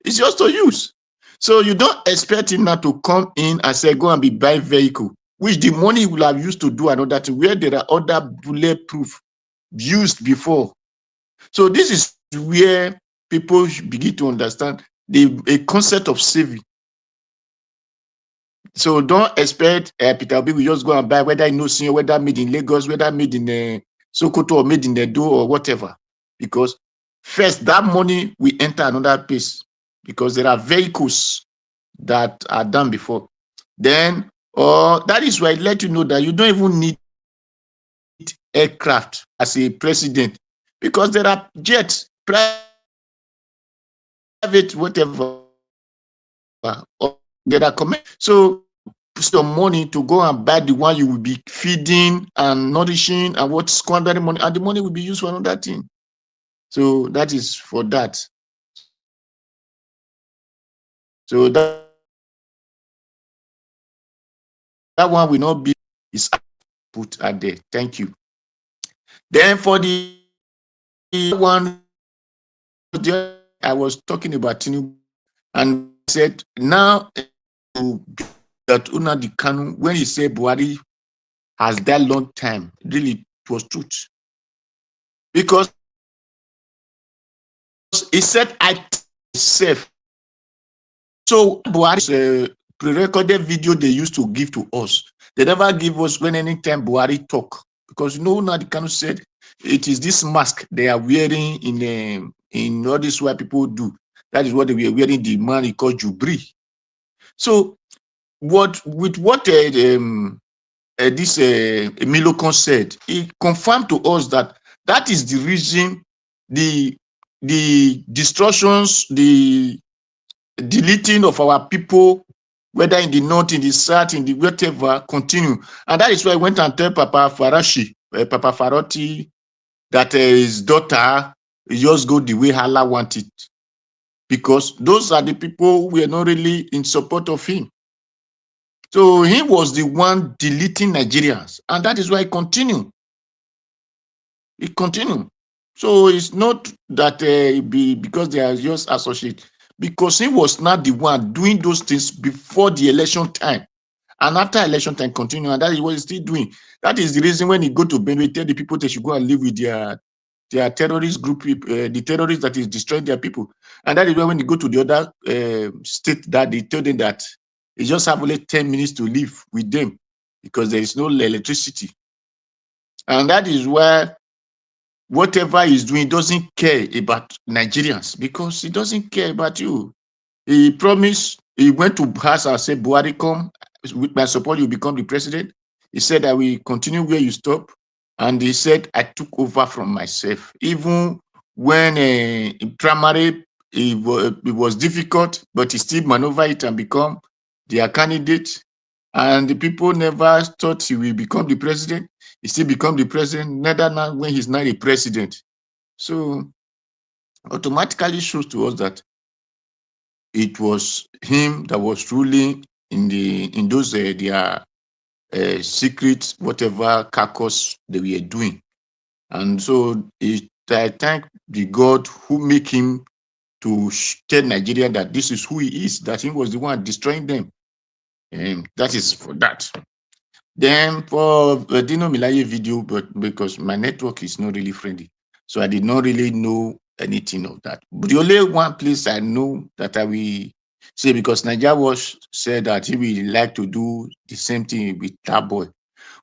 It's just to use. So you don't expect him now to come in and say, go and be buy vehicle, which the money will have used to do another thing, where there are other bulletproof used before. So this is where people begin to understand a concept of saving. So don't expect Peter Obi will just go and buy, whether in Osun, whether made in Lagos, whether made in Sokoto or made in Edo or whatever. Because first, that money will enter another place because there are vehicles that are done before. Then, that is why I let you know that you don't even need aircraft as a president because there are jets, private, whatever, or there are so some money to go and buy the one you will be feeding and nourishing and what squandering money, and the money will be used for another thing. So that is for that. So that That one will not be is put out there. Thank you. Then for the one I was talking about Tinubu and said now that Unadi Kanu, when he said Buhari has that long time, really it was truth. Because he said I myself. So Buhari's pre-recorded video they used to give to us. They never give us when anytime Buhari talk. Because you know Unadi Kanu said it is this mask they are wearing in all this what people do. That is what they were wearing, the man he called Jubri. So what this Milocon said, he confirmed to us that is the reason the destructions, the deleting of our people, whether in the north, in the south, in the whatever, continue. And that is why I went and tell Papa Farotti, that his daughter just go the way Allah wanted. Because those are the people who were not really in support of him. So he was the one deleting Nigerians. And that is why he continued. He continued. So it's not that because they are just associated. Because he was not the one doing those things before the election time. And after election time continue. And that is what he's still doing. That is the reason when he go to Benue, tell the people they should go and live with their terrorist group, the terrorists that is destroying their people. And that is why when you go to the other state, that they tell them that they just have only 10 minutes to live with them because there is no electricity. And that is why whatever he's doing, he doesn't care about Nigerians because he doesn't care about you. He promised, he went to us and said, Buhari, come, with my support, you become the president. He said, I will continue where you stop. And he said, I took over from myself. Even when in primary, it was difficult, but he still maneuvered it and become their candidate. And the people never thought he will become the president. He still become the president, neither now when he's not a president. So automatically shows to us that it was him that was ruling in those their secret whatever caucus they were doing. And so I thank the God who make him to tell Nigeria that this is who he is, that he was the one destroying them. And that is for that. Then for the Dino Milaye video, but because my network is not really friendly, so I did not really know anything of that. But the only one place I know that I will say, because Nigeria was said that he will like to do the same thing with that boy.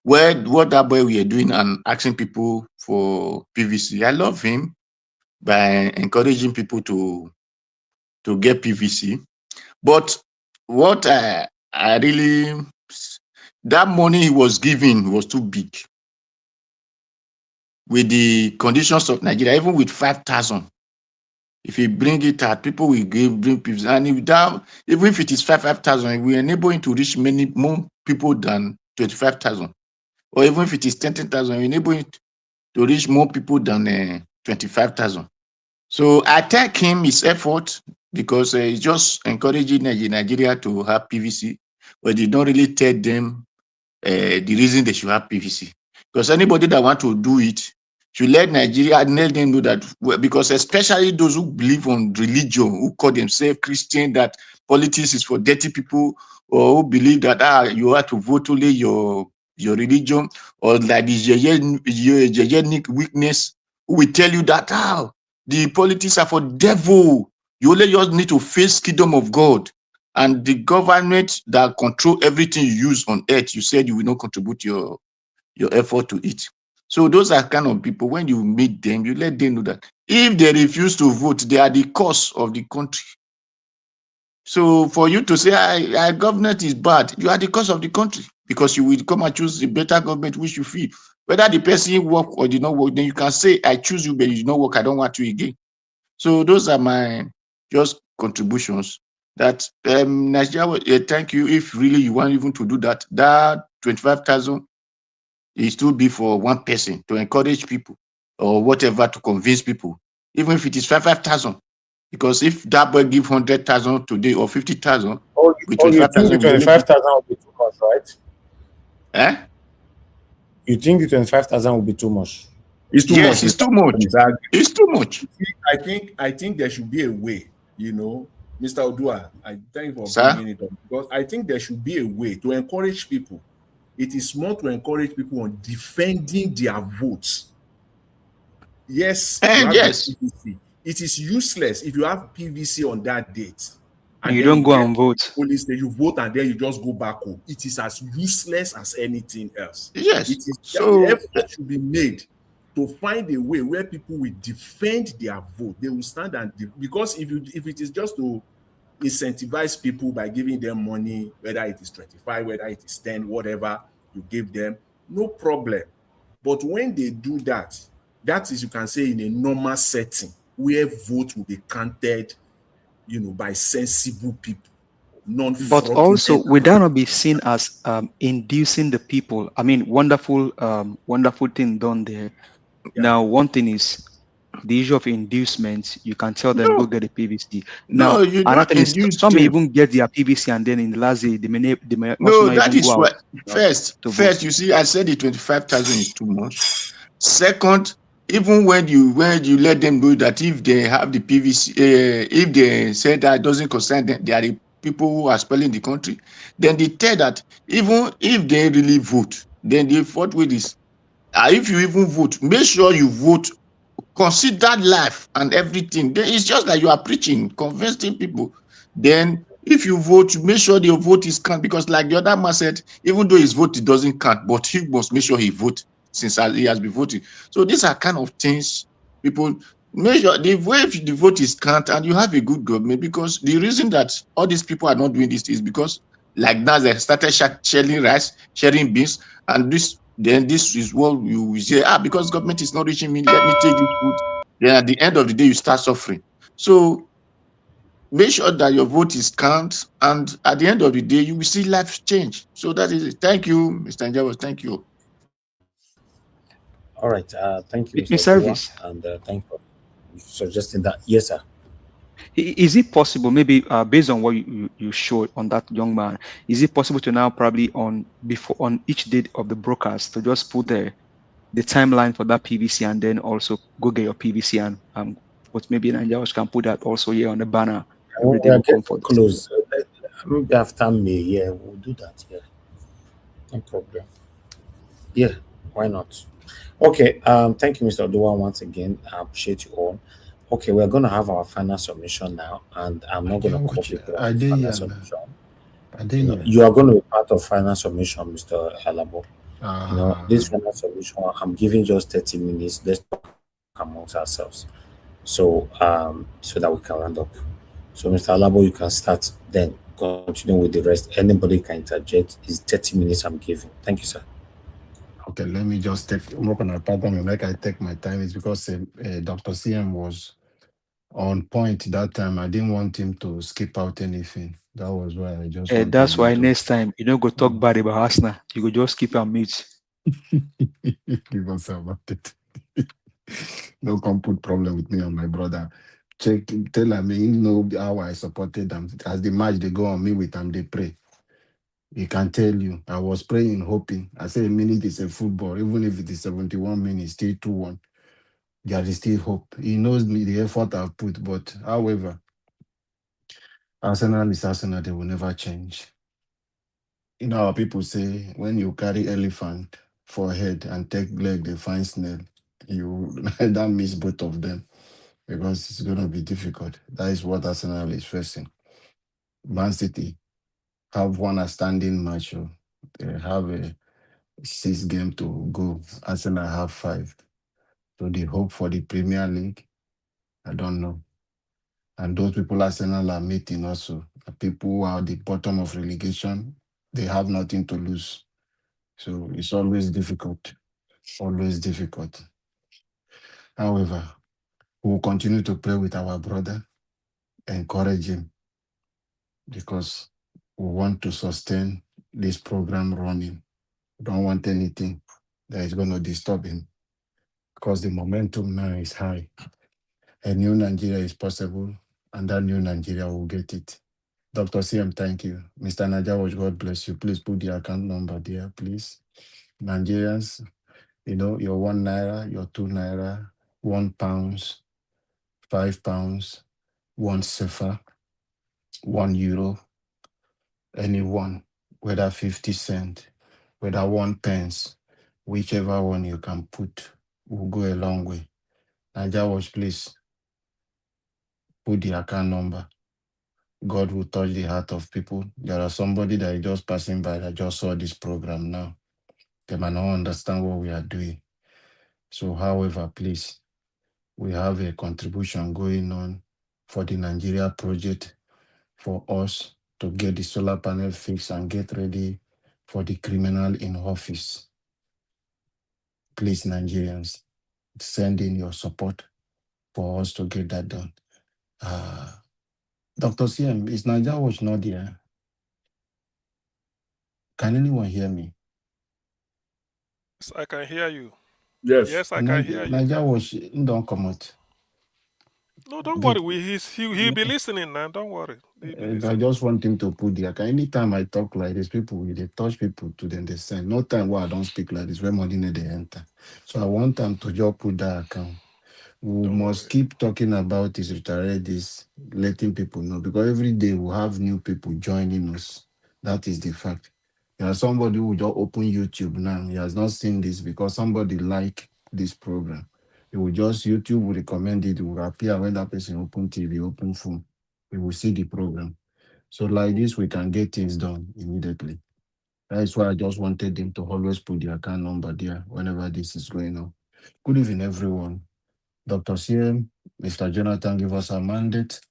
What that boy we are doing and asking people for PVC. I love him by encouraging people to get PVC. But what I really, that money he was giving was too big. With the conditions of Nigeria, even with 5,000, if you bring it out, people will bring PVC. And even if it is 5,000, we enable him to reach many more people than 25,000. Or even if it is 10,000, we enable it to reach more people than 25,000. So I thank him his effort because he's just encouraging Nigeria to have PVC, but they don't really tell them the reason they should have PVC. Because anybody that want to do it should let Nigeria and let them know that, because especially those who believe on religion, who call themselves Christian, that politics is for dirty people, or who believe that you have to vote only your religion, or like the unique weakness, who will tell you that the politics are for devil. You only just need to face kingdom of God. And the government that control everything you use on earth, you said you will not contribute your effort to it. So those are kind of people, when you meet them, you let them know that if they refuse to vote, they are the cause of the country. So for you to say, our government is bad, you are the cause of the country, because you will come and choose a better government which you feel. Whether the person work or did not work, then you can say, I choose you, but you did not work, I don't want you again. So those are my just contributions. That Nigeria, thank you. If really you want even to do that, that 25,000 is to be for one person to encourage people or whatever, to convince people, even if it is 5,000. Because if that boy give 100,000 today or 50,000, with 25,000, 25,000 will be too much, right? Eh? You think the 25,000 will be too much? It's too Yes, much. it's too much. It's too much. I think there should be a way, Mr. Odua, I thank you for Sir? bringing it up, because I think there should be a way to encourage people. It is smart to encourage people on defending their votes. Yes, you And have yes. the PVC. It is useless if you have PVC on that date And you then don't go get and vote. police station, you vote and then you just go back home. It is as useless as anything else. Yes. It is So effort should be made to find a way where people will defend their vote. They will stand and because if it is just to incentivize people by giving them money, whether it is 25, whether it is 10, whatever you give them, no problem. But when they do that, that is, you can say, in a normal setting where vote will be counted, by sensible people, But non-fraudulent. also, would that not be seen as inducing the people? I mean, wonderful thing done there. Yeah. Now, one thing is the issue of inducement. You can tell them go get a PVC. No, Now, you another don't thing is induce some may them. even get their PVC and then in the last day they may also No, not that even is go why. out First, to vote. you see, I said the 25,000 is too much. Second, even when you let them know that if they have the PVC, if they say that doesn't concern them, they are the people who are spoiling the country. Then they tell that even if they really vote, then they vote with this. If you even vote, make sure you vote. Consider life and everything. Then it's just like you are preaching, convincing people. Then, if you vote, make sure your vote is count, because, like the other man said, even though his vote it doesn't count, but he must make sure he votes since he has been voting. So these are kind of things people make sure the way the vote is count and you have a good government. Because the reason that all these people are not doing this is because, like now, they started sharing rice, sharing beans, and then this is what you will say, because government is not reaching me, let me take this food. Then at the end of the day, you start suffering. So make sure that your vote is count, and at the end of the day, you will see life change. So that is it. Thank you, Mr. Njavos. Thank you. All right. Thank you, In Mr. Dua, service. and thank you for suggesting that. Yes, sir. Is it possible, maybe based on what you showed on that young man, is it possible to now probably on each date of the broadcast to just put the timeline for that PVC and then also go get your PVC and but maybe Nigerians can put that also here on the banner. We Everything are will come getting for this. close. Maybe after May, yeah, we'll do that. Yeah, no problem. Yeah, why not? Okay. Thank you, Mr. Dua, once again. I appreciate you all. Okay, we're gonna have our final submission now, and I'm not gonna cut you through I our did final hear, submission. I did hear. You are going to be part of final submission, Mr. Alabo. This final submission, I'm giving just 30 minutes. Let's talk amongst ourselves. So so that we can round up. So Mr. Alabo, you can start then. Continue with the rest. Anybody can interject. It's 30 minutes I'm giving. Thank you, sir. Okay, let me just work on a pattern. Like I take my time. It's because Dr. CM was on point that time. I didn't want him to skip out anything. That was why I just wanted That's him why to. next time you don't go talk bad about Arsenal. You go just keep your mute. Give us about it. No come put problem with me and my brother. Tell him, you know how I supported them. As the match they go on, me with them, they pray. He can tell you. I was praying, hoping. I say a minute is a football. Even if it is 71 minutes, still 2-1. There is still hope. He knows me, the effort I've put. But however, Arsenal is Arsenal. They will never change. You know how people say, when you carry elephant for head and take leg, they find snail. You that miss both of them because it's going to be difficult. That is what Arsenal is facing. Man City have one outstanding match. They have a 6 game to go. Arsenal have 5. So the hope for the Premier League, I don't know. And those people Arsenal are meeting also. The people who are at the bottom of relegation, they have nothing to lose. So it's always difficult. Always difficult. However, we'll continue to pray with our brother, encourage him, because we want to sustain this program running. We don't want anything that is going to disturb him, because the momentum now is high. A new Nigeria is possible, and that new Nigeria will get it. Dr. CM, thank you. Mr. Najawash, God bless you. Please put the account number there, please. Nigerians, your 1 naira, your 2 naira, £1, £5, 1 sefa, €1, anyone, whether 50 cents, whether 1 pence, whichever one you can put will go a long way. Najawash, please put the account number. God will touch the heart of people. There are somebody that is just passing by that just saw this program now. They might not understand what we are doing. So, however, please, we have a contribution going on for the Nigeria project for us to get the solar panel fixed and get ready for the criminal in office. Please, Nigerians, send in your support for us to get that done. Dr. CM, is Nigeria Watch not there? Can anyone hear me? Yes, I can hear you. Yes. Yes, I can hear you. Nigeria Watch don't come out. No, don't worry. He'll be listening now. Don't worry. He'll be I listening. just want him to put the account. Anytime I talk like this, people they touch people to them, they send. No time where I don't speak like this, when money they enter. So I want them to just put that account. We must keep talking about this, reiterate this, letting people know, because every day we have new people joining us. That is the fact. There are somebody who just open YouTube now. He has not seen this because somebody like this program. He will just YouTube will recommend it. It will appear when that person open TV, open phone. We will see the program. So like this, we can get things done immediately. That's why I just wanted them to always put the account number there whenever this is going on. Good evening, everyone. Dr. CM, Mr. Jonathan, give us a mandate.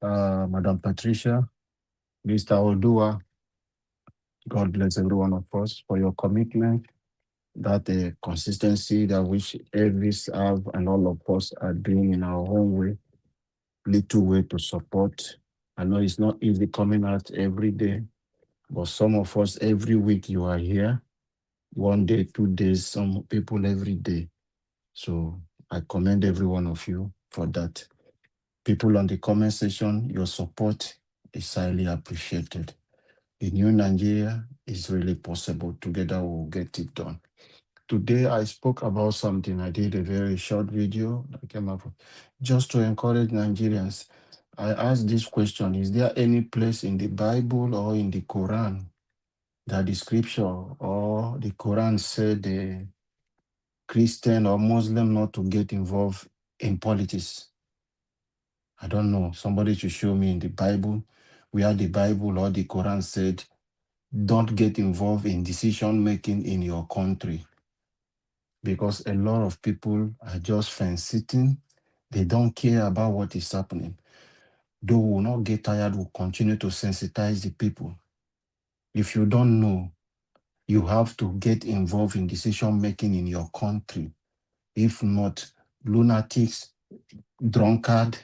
Madam Patricia, Mr. Odua, God bless every one of us for your commitment, that consistency that which Elvis have and all of us are doing in our own way, little way to support. I know it's not easy coming out every day, but some of us every week you are here, 1 day, 2 days, some people every day. So I commend every one of you for that. People on the comment section, your support is highly appreciated. The new Nigeria is really possible. Together we'll get it done. Today I spoke about something. I did a very short video that came up just to encourage Nigerians. I asked this question: is there any place in the Bible or in the Quran that the scripture or the Quran said the Christian or Muslim not to get involved in politics? I don't know. Somebody should show me in the Bible where the Bible or the Quran said, don't get involved in decision making in your country. Because a lot of people are just fence sitting. They don't care about what is happening. Though we will not get tired, we'll continue to sensitize the people. If you don't know, you have to get involved in decision making in your country. If not, lunatics, drunkard,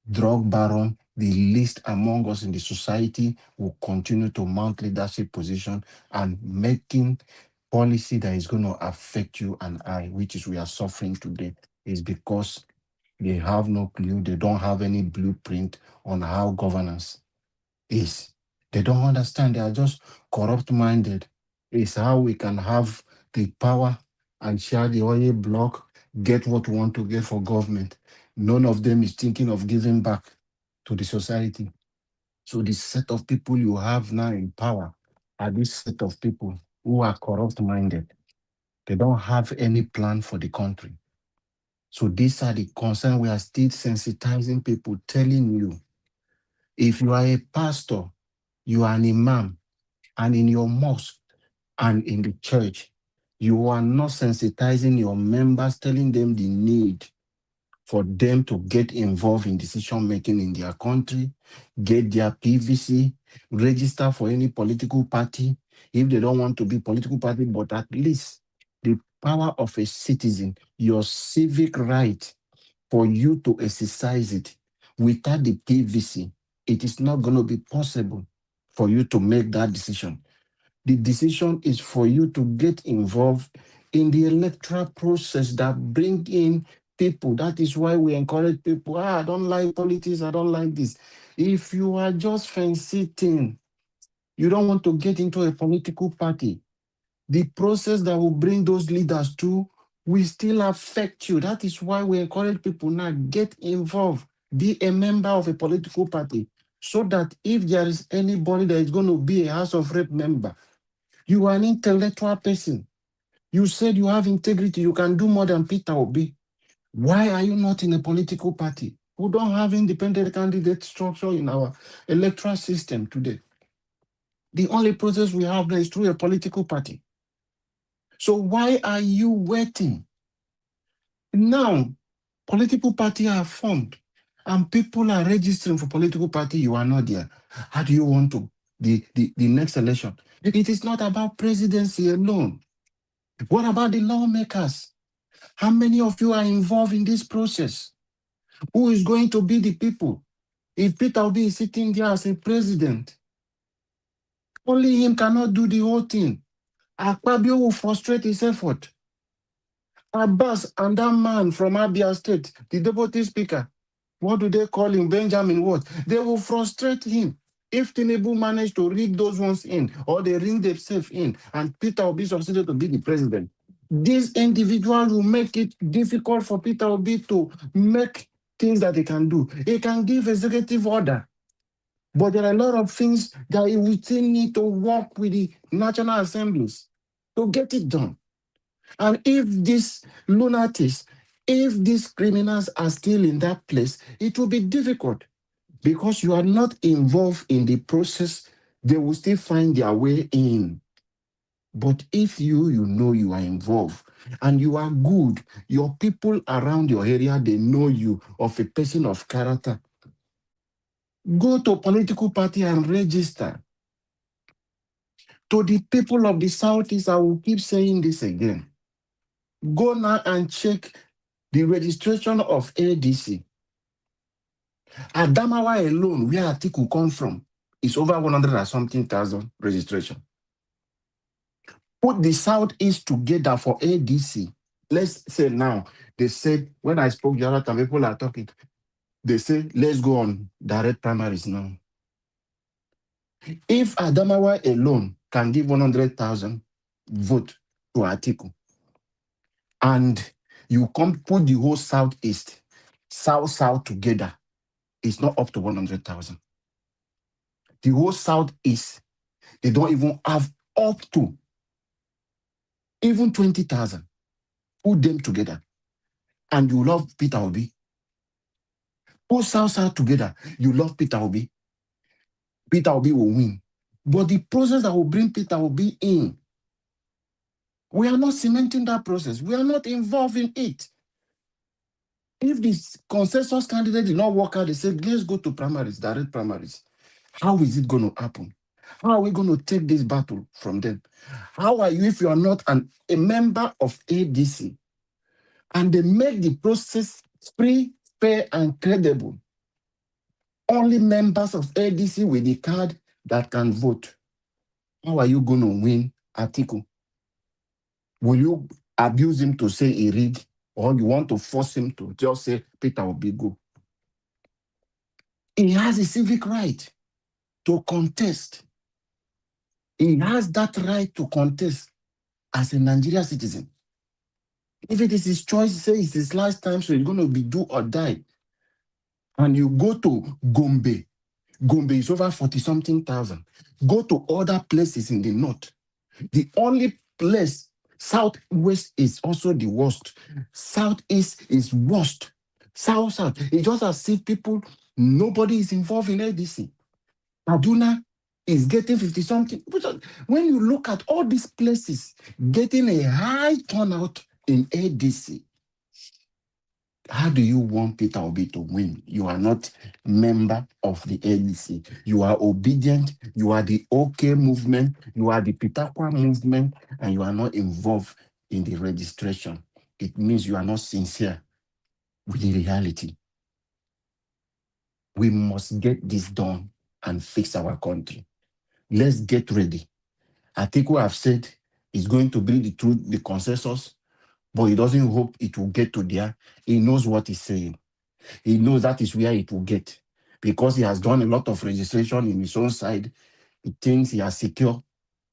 drug baron, the least among us in the society will continue to mount leadership position and making policy that is going to affect you and I, which is we are suffering today, is because they have no clue. They don't have any blueprint on how governance is. They don't understand. They are just corrupt-minded. It's how we can have the power and share the oil block, get what we want to get for government. None of them is thinking of giving back to the society. So the set of people you have now in power are this set of people who are corrupt-minded. They don't have any plan for the country. So these are the concerns. We are still sensitizing people, telling you, if you are a pastor, you are an imam, and in your mosque and in the church, you are not sensitizing your members, telling them the need for them to get involved in decision-making in their country, get their PVC, register for any political party, if they don't want to be political party, but at least the power of a citizen, your civic right for you to exercise it. Without the PVC, it is not going to be possible for you to make that decision. The decision is for you to get involved in the electoral process that bring in people. That is why we encourage people. I don't like politics. I don't like this. If you are just fence-sitting, you don't want to get into a political party, the process that will bring those leaders to will still affect you. That is why we encourage people now, get involved, be a member of a political party, so that if there is anybody that is going to be a House of Rep member, you are an intellectual person. You said you have integrity. You can do more than Peter Obi. Why are you not in a political party? We don't have independent candidate structure in our electoral system today. The only process we have now is through a political party. So why are you waiting? Now, political parties are formed and people are registering for political party. You are not there. How do you want to the next election? It is not about presidency alone. What about the lawmakers? How many of you are involved in this process? Who is going to be the people? If Peter Obi is sitting there as a president, only him cannot do the whole thing. Akpabio will frustrate his effort. Abbas and that man from Abia State, the deputy speaker, what do they call him? Benjamin what? They will frustrate him. If Tinubu managed to rig those ones in, or they ring themselves in, and Peter Obi succeeded to be the president, these individuals will make it difficult for Peter Obi to make things that he can do. He can give executive order, but there are a lot of things that he will still need to work with the national assemblies to get it done. And if these lunatics, if these criminals are still in that place, it will be difficult because you are not involved in the process. They will still find their way in. But if you know you are involved and you are good, your people around your area, they know you of a person of character. Go to a political party and register. To the people of the Southeast, I will keep saying this again. Go now and check the registration of ADC. Adamawa alone, where Atiku come from, is over 100 and something thousand registration. Put the Southeast together for ADC. Let's say now, they said, when I spoke the other time, people are talking, they say, let's go on direct primaries now. If Adamawa alone can give 100,000 vote to Atiku, and you come put the whole Southeast, South together, it's not up to 100,000. The whole Southeast, they don't even have up to even 20,000. Put them together, and you love Peter Obi. Put South together, you love Peter Obi. Peter Obi will win. But the process that will bring Peter Obi in, we are not cementing that process. We are not involved in it. If this consensus candidate did not work out, they said, let's go to primaries, direct primaries. How is it going to happen? How are we going to take this battle from them? How are you if you are not a member of ADC? And they make the process free, fair, and credible. Only members of ADC with the card that can vote. How are you going to win Atiku? Will you abuse him to say he rigged, or you want to force him to just say Peter will be good? He has a civic right to contest. He has that right to contest as a Nigerian citizen. If it is his choice, say it's his last time, so it's going to be do or die. And you go to Gombe. Gombe is over 40-something thousand. Go to other places in the north. The only place, Southwest is also the worst. Southeast is worst. South. It's just as if people, nobody is involved in ADC. Kaduna is getting 50-something. When you look at all these places getting a high turnout in ADC, how do you want Peter Obi to win? You are not member of the ADC. You are obedient. You are the OK movement. You are the Pitakwa movement, and you are not involved in the registration. It means you are not sincere with the reality. We must get this done and fix our country. Let's get ready. Atiku have said he's going to bring the truth, the consensus, but he doesn't hope it will get to there. He knows what he's saying. He knows that is where it will get because he has done a lot of registration in his own side. He thinks he has secured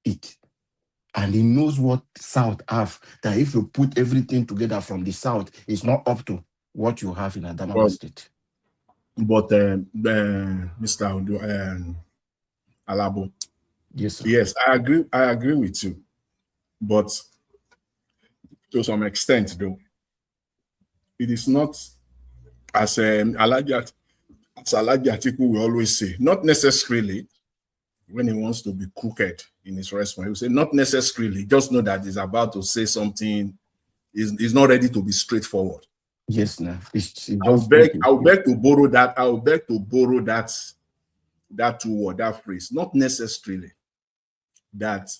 it. And he knows what South have, that if you put everything together from the South, it's not up to what you have in Adamawa State. But Mr. Alabo, yes, sir. Yes, I agree with you. But to some extent, though, it is not as Alaji Atiku will always say, not necessarily when he wants to be crooked in his response. He will say, not necessarily, just know that he's about to say something, he's not ready to be straightforward. Yes, no. I'll beg to borrow that. I'll beg to borrow that two word, that phrase. Not necessarily that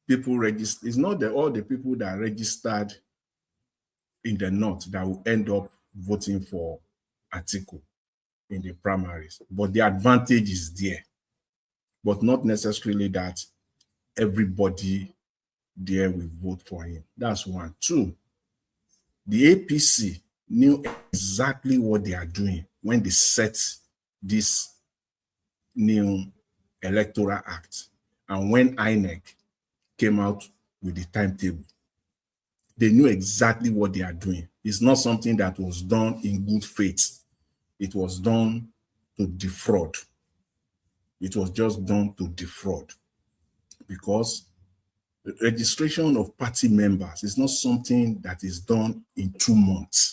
people register. It's not all the people that registered in the North that will end up voting for Atiku in the primaries. But the advantage is there. But not necessarily that everybody there will vote for him. That's one. Two, the APC knew exactly what they are doing when they set this new Electoral Act. And when INEC came out with the timetable, they knew exactly what they are doing. It's not something that was done in good faith. It was done to defraud. It was just done to defraud. Because the registration of party members is not something that is done in 2 months.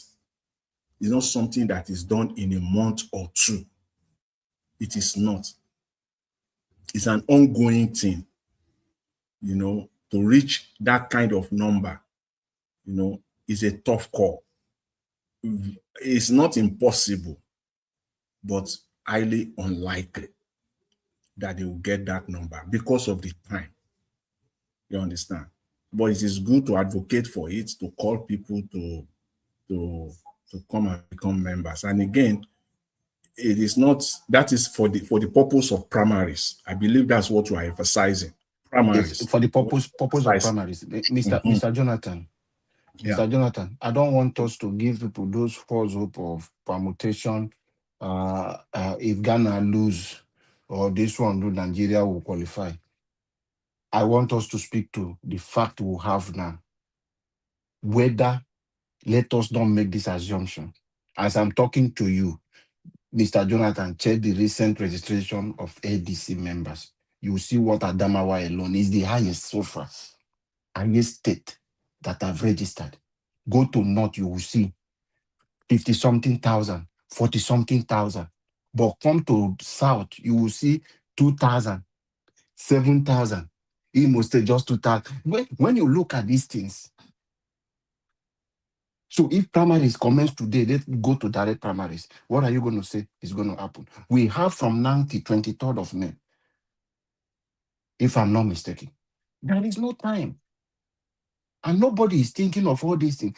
It's not something that is done in a month or two. It is not. It's an ongoing thing. You know, to reach that kind of number, you know, is a tough call. It's not impossible, but highly unlikely that they will get that number because of the time. You understand? But it is good to advocate for it, to call people to come and become members. And again, it is not, that is for the purpose of primaries. I believe that's what you are emphasizing. Primaries. Yes, for the purpose of primaries. Mr. Jonathan. Yeah. Mr. Jonathan, I don't want us to give people those false hope of permutation. If Ghana lose or this one do, Nigeria will qualify. I want us to speak to the fact we have now. Whether, let us not make this assumption. As I'm talking to you, Mr. Jonathan, check the recent registration of ADC members. You will see what Adamawa alone is the highest so far, highest state that have registered. Go to North, you will see 50-something thousand, 40-something thousand. But come to South, you will see 2,000, 7,000. Imo State just 2,000. When you look at these things, so if primaries commence today, let's go to direct primaries. What are you going to say is going to happen? We have from now till 23rd of May, if I'm not mistaken. There is no time. And nobody is thinking of all these things.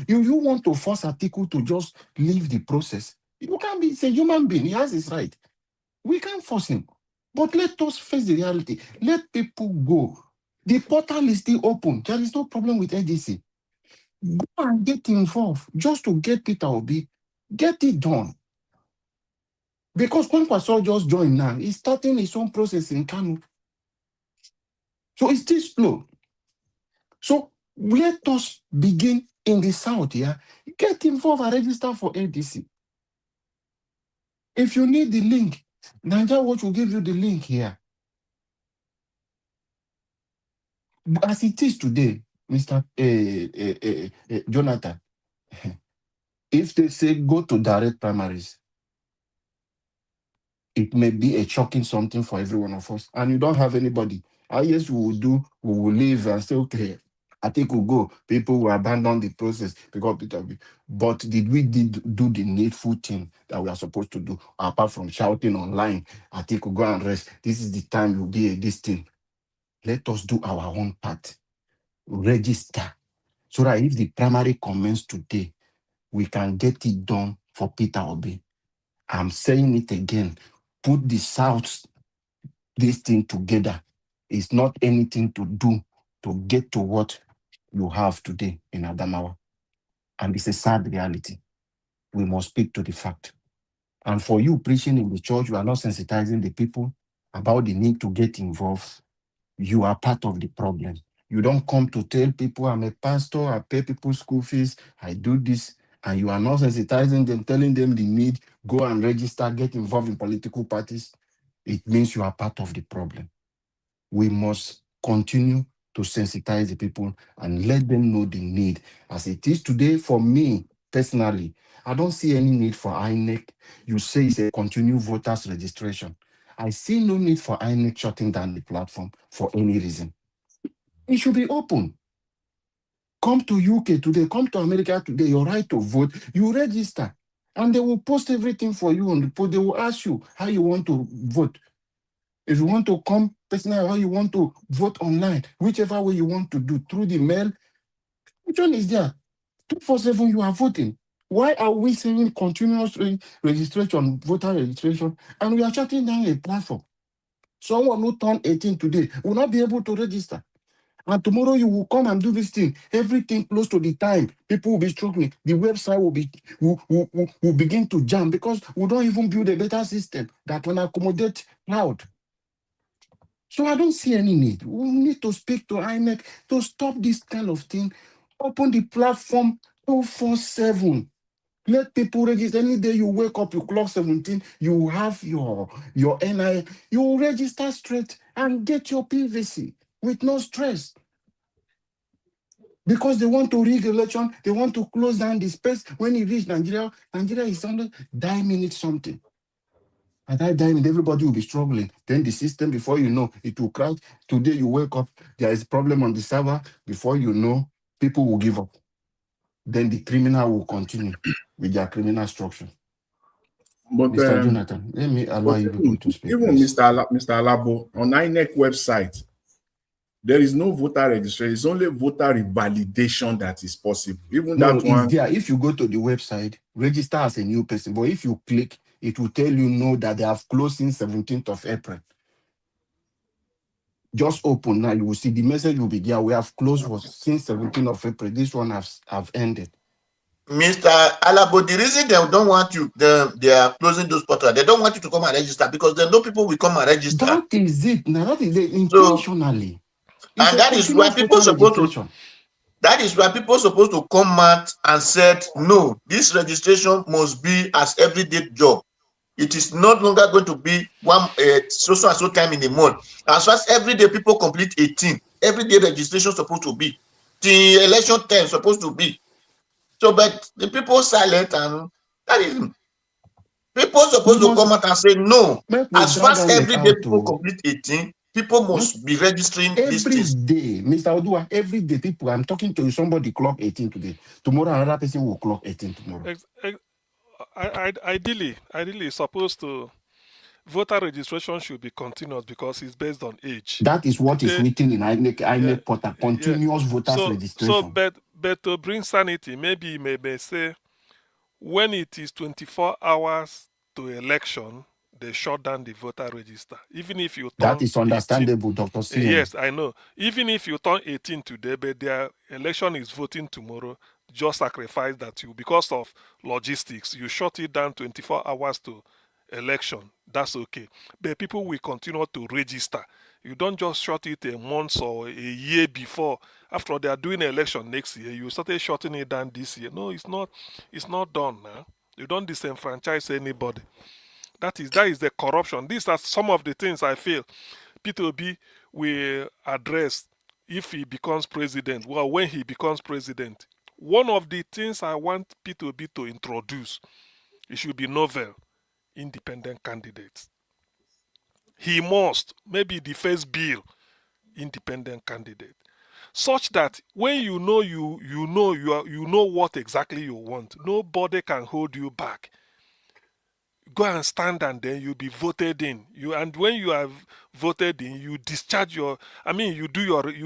You want to force Atiku to just leave the process. You can't be, it's a human being. He has his right. We can't force him. But let us face the reality. Let people go. The portal is still open. There is no problem with ADC. Go and get involved just to get Peter Obi. Get it done. Because Kwankwaso just joined now. He's starting his own process in Kanu. So it's still slow. So let us begin in the South, yeah? Get involved and register for ADC. If you need the link, Nigeria Watch will give you the link here. As it is today, Mr. Jonathan, if they say go to direct primaries, it may be a shocking something for every one of us. And you don't have anybody. Yes, we will leave and say, okay, I think we'll go. People will abandon the process because Peter will be. But did we do the needful thing that we are supposed to do? Apart from shouting online, I think we'll go and rest. This is the time you'll be this thing. Let us do our own part. Register. So that if the primary commence today, we can get it done for Peter Obi. I'm saying it again. Put the South, this thing together. It's not anything to do to get to what you have today in Adamawa. And it's a sad reality. We must speak to the fact. And for you preaching in the church, you are not sensitizing the people about the need to get involved. You are part of the problem. You don't come to tell people, I'm a pastor, I pay people school fees, I do this, and you are not sensitizing them, telling them the need, go and register, get involved in political parties. It means you are part of the problem. We must continue to sensitize the people and let them know the need. As it is today, for me personally, I don't see any need for INEC. You say it's a continued voters registration. I see no need for INEC shutting down the platform for any reason. It should be open. Come to UK today, come to America today, your right to vote, you register. And they will post everything for you on the post. They will ask you how you want to vote. If you want to come personally, how you want to vote online, whichever way you want to do, through the mail, which one is there? 247, you are voting. Why are we saying continuous registration, voter registration, and we are shutting down a platform? Someone who turned 18 today will not be able to register. And tomorrow you will come and do this thing. Everything close to the time, people will be struggling. The website will begin to jam because we don't even build a better system that can accommodate cloud. So I don't see any need. We need to speak to INEC to stop this kind of thing. Open the platform 247. Let people register. Any day you wake up, you clock 17, you have your NI, you register straight and get your PVC with no stress. Because they want to rig election, they want to close down the space. When you reach Nigeria, Nigeria is under 9 minutes something. At that time, everybody will be struggling. Then the system, before you know, it will crash. Today you wake up, there is a problem on the server. Before you know, people will give up. Then the criminal will continue with their criminal structure. But Mr. Jonathan, let me allow you people to speak. Even Please. Mr. Alabo, on INEC website, there is no voter registration. It's only voter revalidation that is possible. Even No, that one. it's there. If you go to the website, register as a new person. But if you click, it will tell you no that they have closed since 17th of April. Just open now. You will see the message will be there. We have closed was since 17th of April. This one have ended. Mr. Alabo, the reason they don't want you, they are closing those portals. They don't want you to come and register because they know people will come and register. That is it. Now that is it intentionally. So, and that is why people supposed to. That is why people supposed to come out and said, no, this registration must be as everyday job. It is not longer going to be one so and so time in a month. As far as every day people complete 18, every day registration supposed to be. The election time supposed to be. So, but the people silent, and that is people supposed to come out and say no. As far as every day people complete 18, people must be registering these things. Every day, Mr. Odua, every day people, I'm talking to somebody clock 18 today. Tomorrow another person will clock 18 tomorrow. Ideally, supposed to voter registration should be continuous because it's based on age. That is what is written in INEC portal, continuous voters registration. But to bring sanity, maybe you may say when it is 24 hours to election, they shut down the voter register. Even if you turn that is understandable, 18, Dr. C. Yes, I know. Even if you turn 18 today, but their election is voting tomorrow, just sacrifice that because of logistics, you shut it down 24 hours to election. That's okay. But people will continue to register. You don't just shut it a month or a year before. After they are doing an election next year, you started shutting it down this year. No, it's not done now. You don't disenfranchise anybody. That is the corruption. These are some of the things I feel P2B will address if he becomes president. Well, when he becomes president, one of the things I want P2B to introduce, it should be novel, independent candidates. He must, maybe the first bill, independent candidate, such that when you know what exactly you want, nobody can hold you back. Go and stand and then you'll be voted in. And when you are voted in, you discharge you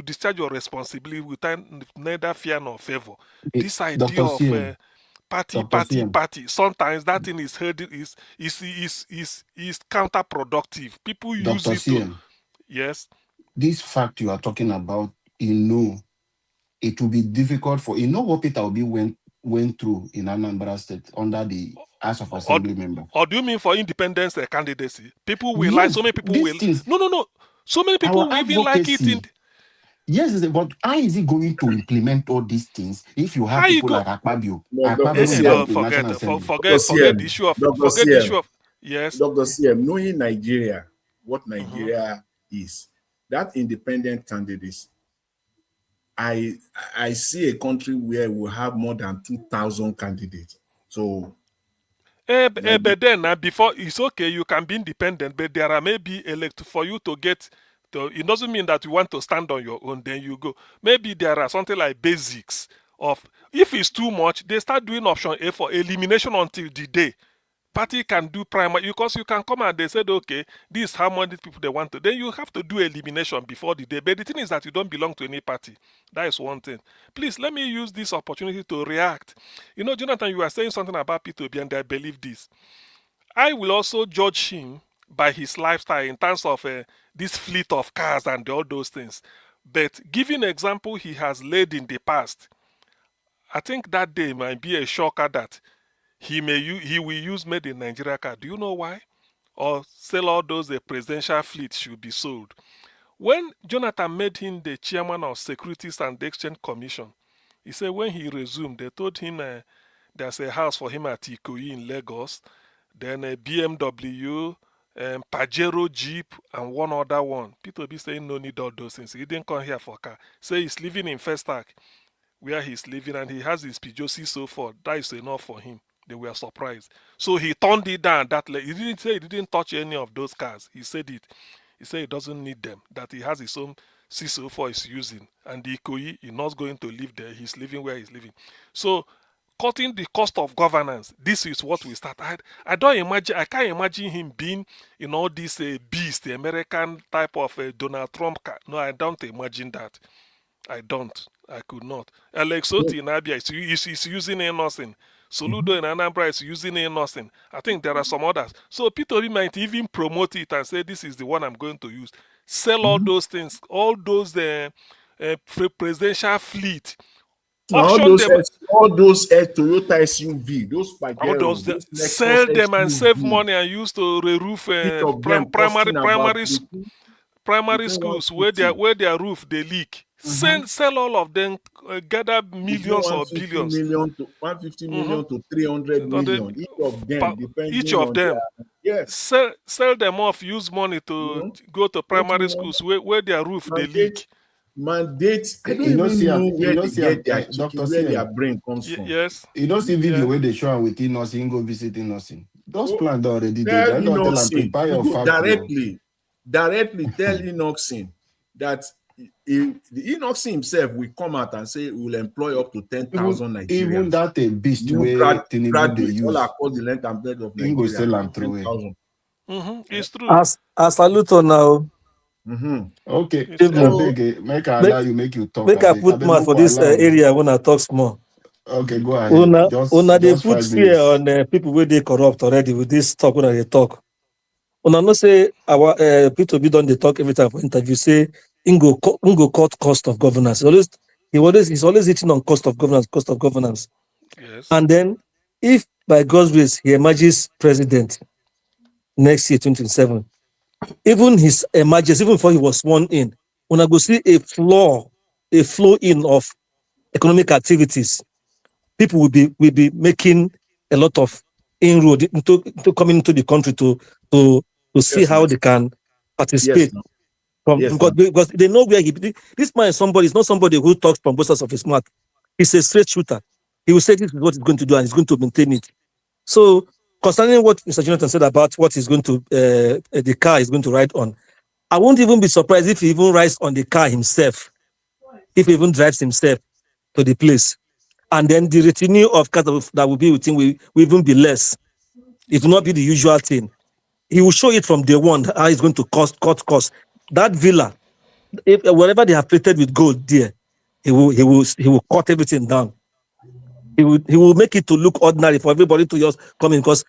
discharge your responsibility without neither fear nor favor. This idea of party. Sometimes that thing is counterproductive. People use it to. Yes. This fact you are talking about, it will be difficult for what Peter Obi went through in Anambra State under the House of Assembly member. Or do you mean for independence candidacy? People will Yes, so many people these will. things. No. So many people Our will even like it in. Yes, but how is he going to implement all these things if you have How you people go? like Akpabio? No, Akpabio in No, the National Assembly. forget the issue of yes. Dr. CM, knowing Nigeria, what Nigeria is, that independent candidates, I see a country where we have more than 2,000 candidates. So but then before it's okay, you can be independent, but there are maybe for you to get. It doesn't mean that you want to stand on your own. Then you go. Maybe there are something like basics of. If it's too much, they start doing option A for elimination until the day. Party can do primary because you can come and they said, okay, this is how many people they want to. Then you have to do elimination before the day. But the thing is that you don't belong to any party. That is one thing. Please let me use this opportunity to react. You know, Jonathan, you are saying something about P2B and I believe this. I will also judge him by his lifestyle in terms of this fleet of cars and all those things. But giving example he has laid in the past, I think that day might be a shocker that he will use made in Nigeria car. Do you know why? Or sell all those presidential fleets should be sold. When Jonathan made him the chairman of Securities and Exchange Commission, he said when he resumed, they told him there's a house for him at Ikoyi in Lagos, then a BMW, Pajero Jeep, and one other one. People be saying no need all those things. He didn't come here for car. Say he's living in Festac, where he's living, and he has his Peugeot so forth. That is enough for him. They were surprised. So he turned it down. He didn't say he didn't touch any of those cars. He said it. He said he doesn't need them, that he has his own C04 he's using. And the Ikoyi, he's not going to live there. He's living where he's living. So cutting the cost of governance, this is what we start. I can't imagine him being in all this beast, the American type of Donald Trump car. No, I don't imagine that. I don't. I could not. Alex Oti in Abia is using a nothing. Soludo in Anambra is using a nothing. I think there are some others. So Peter might even promote it and say, this is the one I'm going to use. Sell all those things, all those presidential fleet. All those Toyota SUV, those Pajero, sell them and save money and use to re-roof primary schools where their roof they leak. Sell all of them, gather millions or billions. 150 million to 300 million. Each of them. Yes. Sell them off, use money to go to primary schools where their roof they leak. Mandate. I don't even know where they get their chicken, where their brain comes from. Yes. You don't see video where they show with Innocent, go visit Innocent. Those plans already there. I don't tell them prepare your factory. Directly tell Inoxin that the Inoxin himself will come out and say he will employ up to 10,000 Nigerians. Even that a beast where Tinubu they use. All across the length and breadth of Nigeria. Go sell and throw away. It's true. As salute now. Okay. Make you talk. Make I put mouth for this area when I talk small. Okay, go ahead. Una they put fear on people where they corrupt already with this talk when they talk. Una no say our P2B don't they talk every time for interview say Ingo cut cost of governance. He's always hitting on cost of governance. Yes. And then if by God's grace he emerges president next year 2027, even his emergence, even before he was sworn in, when I go see a flow in of economic activities, people will be making a lot of inroad into coming into the country to see how they can participate. Because they know where this man is not somebody who talks from both sides of his mouth. He's a straight shooter. He will say this is what he's going to do and he's going to maintain it. So concerning what Mr. Jonathan said about what he's going to the car he's going to ride on, I won't even be surprised if he even rides on the car himself, if he even drives himself to the place. And then the retinue of cars that will be with him will even be less. It will not be the usual thing. He will show it from day one how he's going to cut cost. That villa, whatever they have plated with gold there, he will cut everything down. He will make it to look ordinary for everybody to just come in because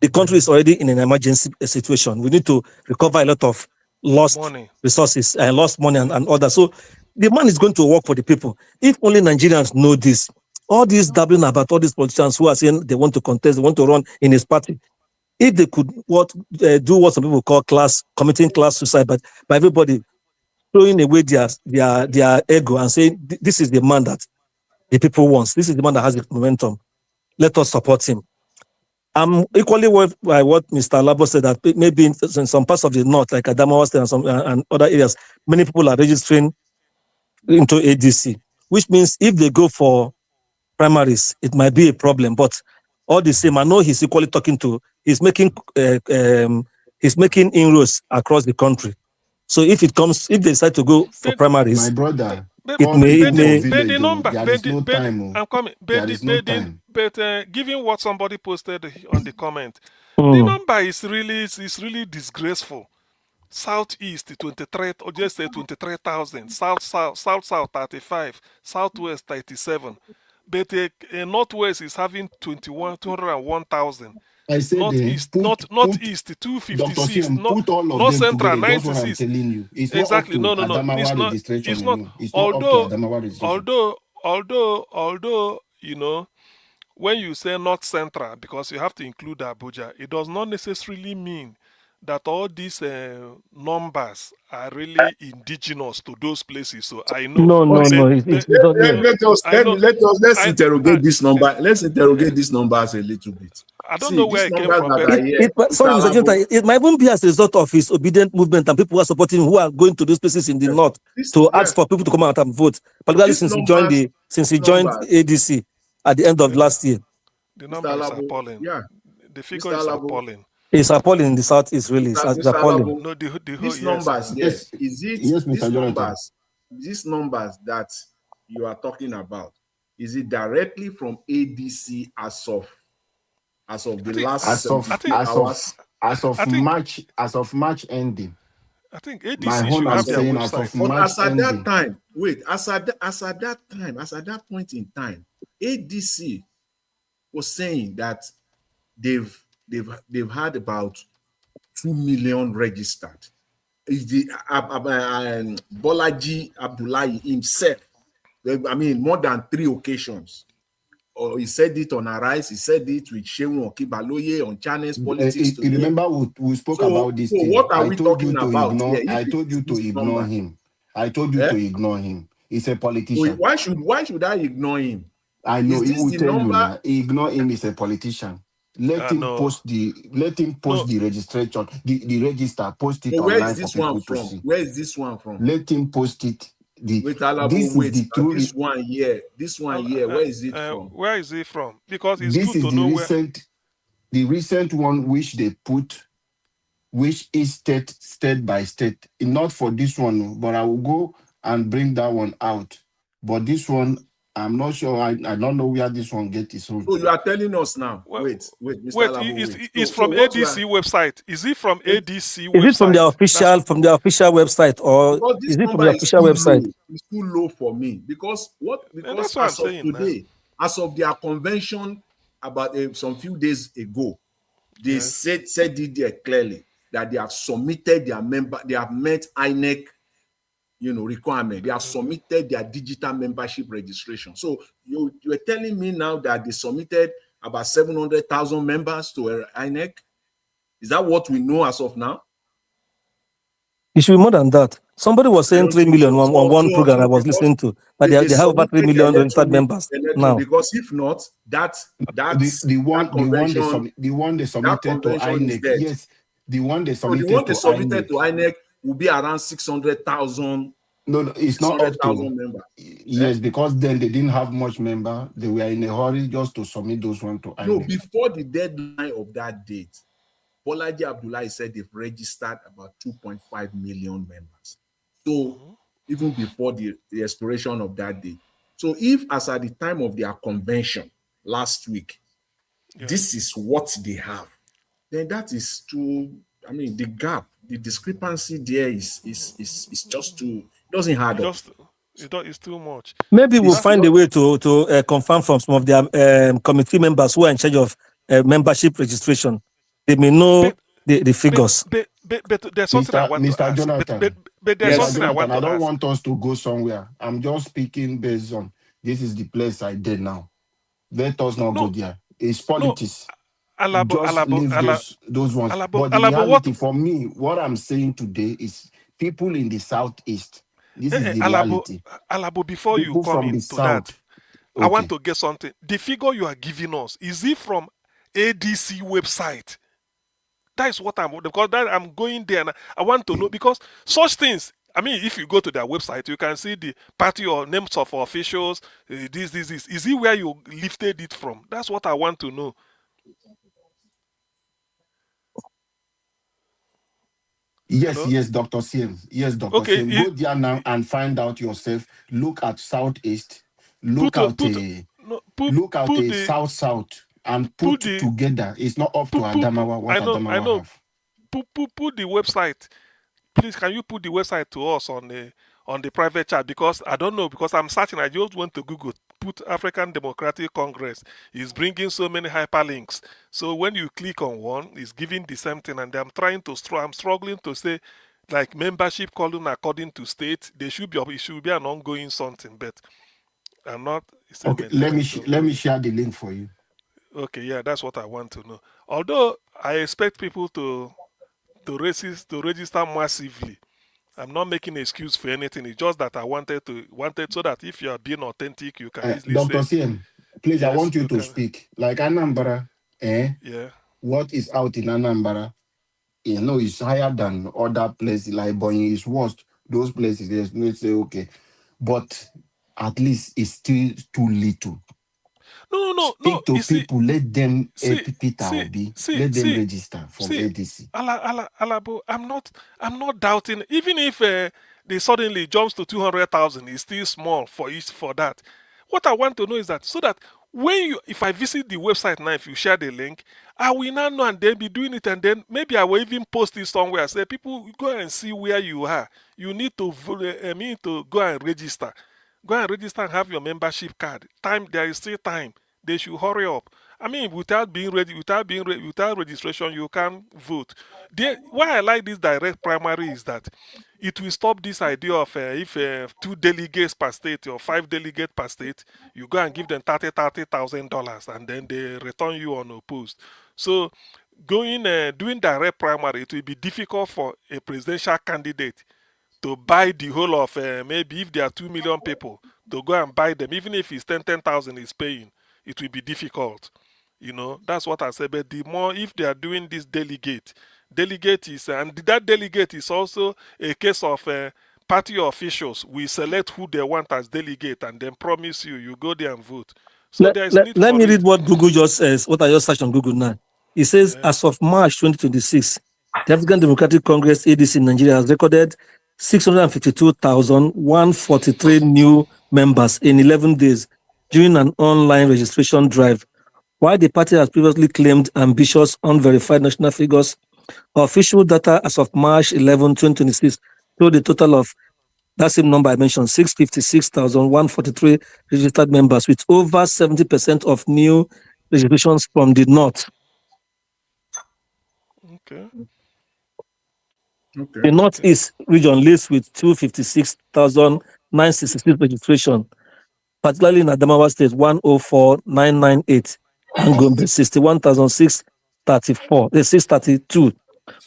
the country is already in an emergency situation. We need to recover a lot of lost resources and lost money and others. So the man is going to work for the people. If only Nigerians know this, all this dabbling about all these politicians who are saying they want to contest, they want to run in his party, if they could do what some people call committing class suicide, but by everybody throwing away their ego and saying, this is the man that the people want. This is the man that has the momentum. Let us support him. I'm equally worried by what Mr. Labo said, that maybe in some parts of the north, like Adamawa State and other areas, many people are registering into ADC, which means if they go for primaries, it might be a problem. But all the same, I know he's equally he's making inroads across the country. So if they decide to go for primaries, My brother, it may. The number, there is no time. I'm coming. There is no time. But given what somebody posted on the comment, the number is really disgraceful. Southeast 23, or just say 23,000. South 35. Southwest 37. But Northwest is having 201,000. I said Northeast, Northeast 256. Put all of North them Central together. That's what I'm 96. telling you. It's Exactly. not No. up to Adamawa It's not. registration. It's not. It's not up to Adamawa registration. Although when you say North Central, because you have to include Abuja, it does not necessarily mean that all these numbers are really indigenous to those places. So I know. No. Let's interrogate this number. Let's interrogate these numbers a little bit. I don't know where it came from. Sorry, Mr. Junta, it might even be as a result of his obedient movement and people who are supporting him, who are going to those places in the north to ask for people to come out and vote, particularly since he joined ADC at the end of last year. The number is appalling. Yeah. The figure is appalling. It's appalling in the southeast, really. It's appalling. No, these numbers, yes. Is it these numbers that you are talking about? Is it directly from ADC as of the last March ending? I think ADC my own have their saying website. as of March ending. At that point in time, ADC was saying that they've had about 2 million registered. Is the Bolaji Abdullahi himself? I mean, more than 3 occasions. Or he said it on Arise. He said it with Shehu Okibaloye on Channels Politics. You remember we spoke about this. What are we talking about? I told you to ignore him. I told you to ignore him. He's a politician. Why should I ignore him? I know he will tell you that. Ignore him. He's a politician. Let him post the registration, the register, post it online for people to see. Where is this one from? Let him post it. This one here, where is it from? Where is it from? Because it's this good is to know the recent one which they put, which is state by state. Not for this one, but I will go and bring that one out. But this one, I'm not sure. I don't know where this one gets its own. So you are telling us now. Wait, Mr. It's from ADC website. Is it from ADC website? Is it from their official website, or is it from the official website? It's too low for me because as of their convention about some few days ago, they said it there clearly that they have submitted their member. They have met INEC requirement. They have submitted their digital membership registration. So you are telling me now that they submitted about 700,000 members to INEC? Is that what we know as of now? It should be more than that. Somebody was saying 3 million on one program I was listening to, but they have about 3 million registered members now. Because if not, that's the one they submitted to INEC. Yes, the one they submitted to INEC will be around 600,000. No, it's not up to members. Yes, because then they didn't have much member. They were in a hurry just to submit those ones to INEC. No, before the deadline of that date, Bolaji Abdullahi said they've registered about 2.5 million members. So even before the expiration of that date. So if as at the time of their convention last week, this is what they have, then that is too, the gap, the discrepancy there is just too, it doesn't add up. It's too much. Maybe we'll find a way to confirm from some of their committee members who are in charge of membership registration. They may know the figures. but there's something I want to Mr. ask. Jonathan. But there's Mr. something I want Jonathan, I to don't ask. want us to go somewhere. I'm just speaking based on this is the place I did now. Let us not go No, there. It's no, politics. Alabo, Just Alabo, leave those ones. Alabo, But the Alabo, what? reality for me, what I'm saying today is people in the southeast. This is the Alabo, reality. Alabo, before you People come from the into that, south. I want Okay. to get something. The figure you are giving us, is it from ADC website? That is what because that I'm going there and I want to know because such things. I mean, if you go to their website, you can see the party or names of officials. This. Is it where you lifted it from? That's what I want to know. Yes, Hello? yes, Dr. Sim. Yes, Dr. Okay. Sim. Go there now and find out yourself. Look at southeast. Put Look out a the south and put put the together. It's not up to Adamawa what I Adamawa know. have. Put the website. Please, can you put the website to us on the private chat? Because I don't know, because I'm searching. I just went to Google, put African Democratic Congress. It's bringing so many hyperlinks. So when you click on one, it's giving the same thing. And I'm struggling to say, like membership calling according to state, it should be an ongoing something, but I'm not. It's a Okay, let me maintenance let me ongoing. share the link for you. Okay, yeah, that's what I want to know. Although I expect people to register massively. I'm not making an excuse for anything. It's just that I wanted so that if you are being authentic, you can easily Dr. say, Sim, please, I yes, want you you to can. speak. Like Anambra, Yeah. what is out in Anambra, it's higher than other places. Like Bonny is worst. Those places, there's no say, okay. But at least it's still too little. No. Speak to You see, people, let them help see, Peter see, Obi, see, let them see, register from see, ADC. Alabo, I'm not doubting. Even if they suddenly jumps to 200,000, it's still small for that. What I want to know is that so that if I visit the website now, if you share the link, I will now know and then be doing it, and then maybe I will even post it somewhere. Say people go and see where you are. You need to to go and register. Go and register and have your membership card. There is still time. They should hurry up. I mean, without registration, you can't vote. Why I like this direct primary is that it will stop this idea of if 2 delegates per state or 5 delegates per state, you go and give them $30,000 and then they return you unopposed. So doing direct primary, it will be difficult for a presidential candidate to buy the whole of maybe if there are 2 million people to go and buy them, even if it's 10,000 is paying, it will be difficult. That's what I said. But the more if they are doing this delegate is, and that delegate is also a case of party officials. We select who they want as delegate and then promise you go there and vote. So there is need Let for me read it. what Google just says, what I just searched on Google now. It says, Yeah. as of March 2026, the African Democratic Congress ADC in Nigeria has recorded 652,143 new members in 11 days during an online registration drive. While the party has previously claimed ambitious, unverified national figures, official data as of March 11, 2026 showed a total of that same number I mentioned, 656,143 registered members, with over 70% of new registrations from the north. Okay. Okay. The northeast region leads with 256,966 registration, particularly in Adamawa State, 104,998, and Gombe, 61,634, 632.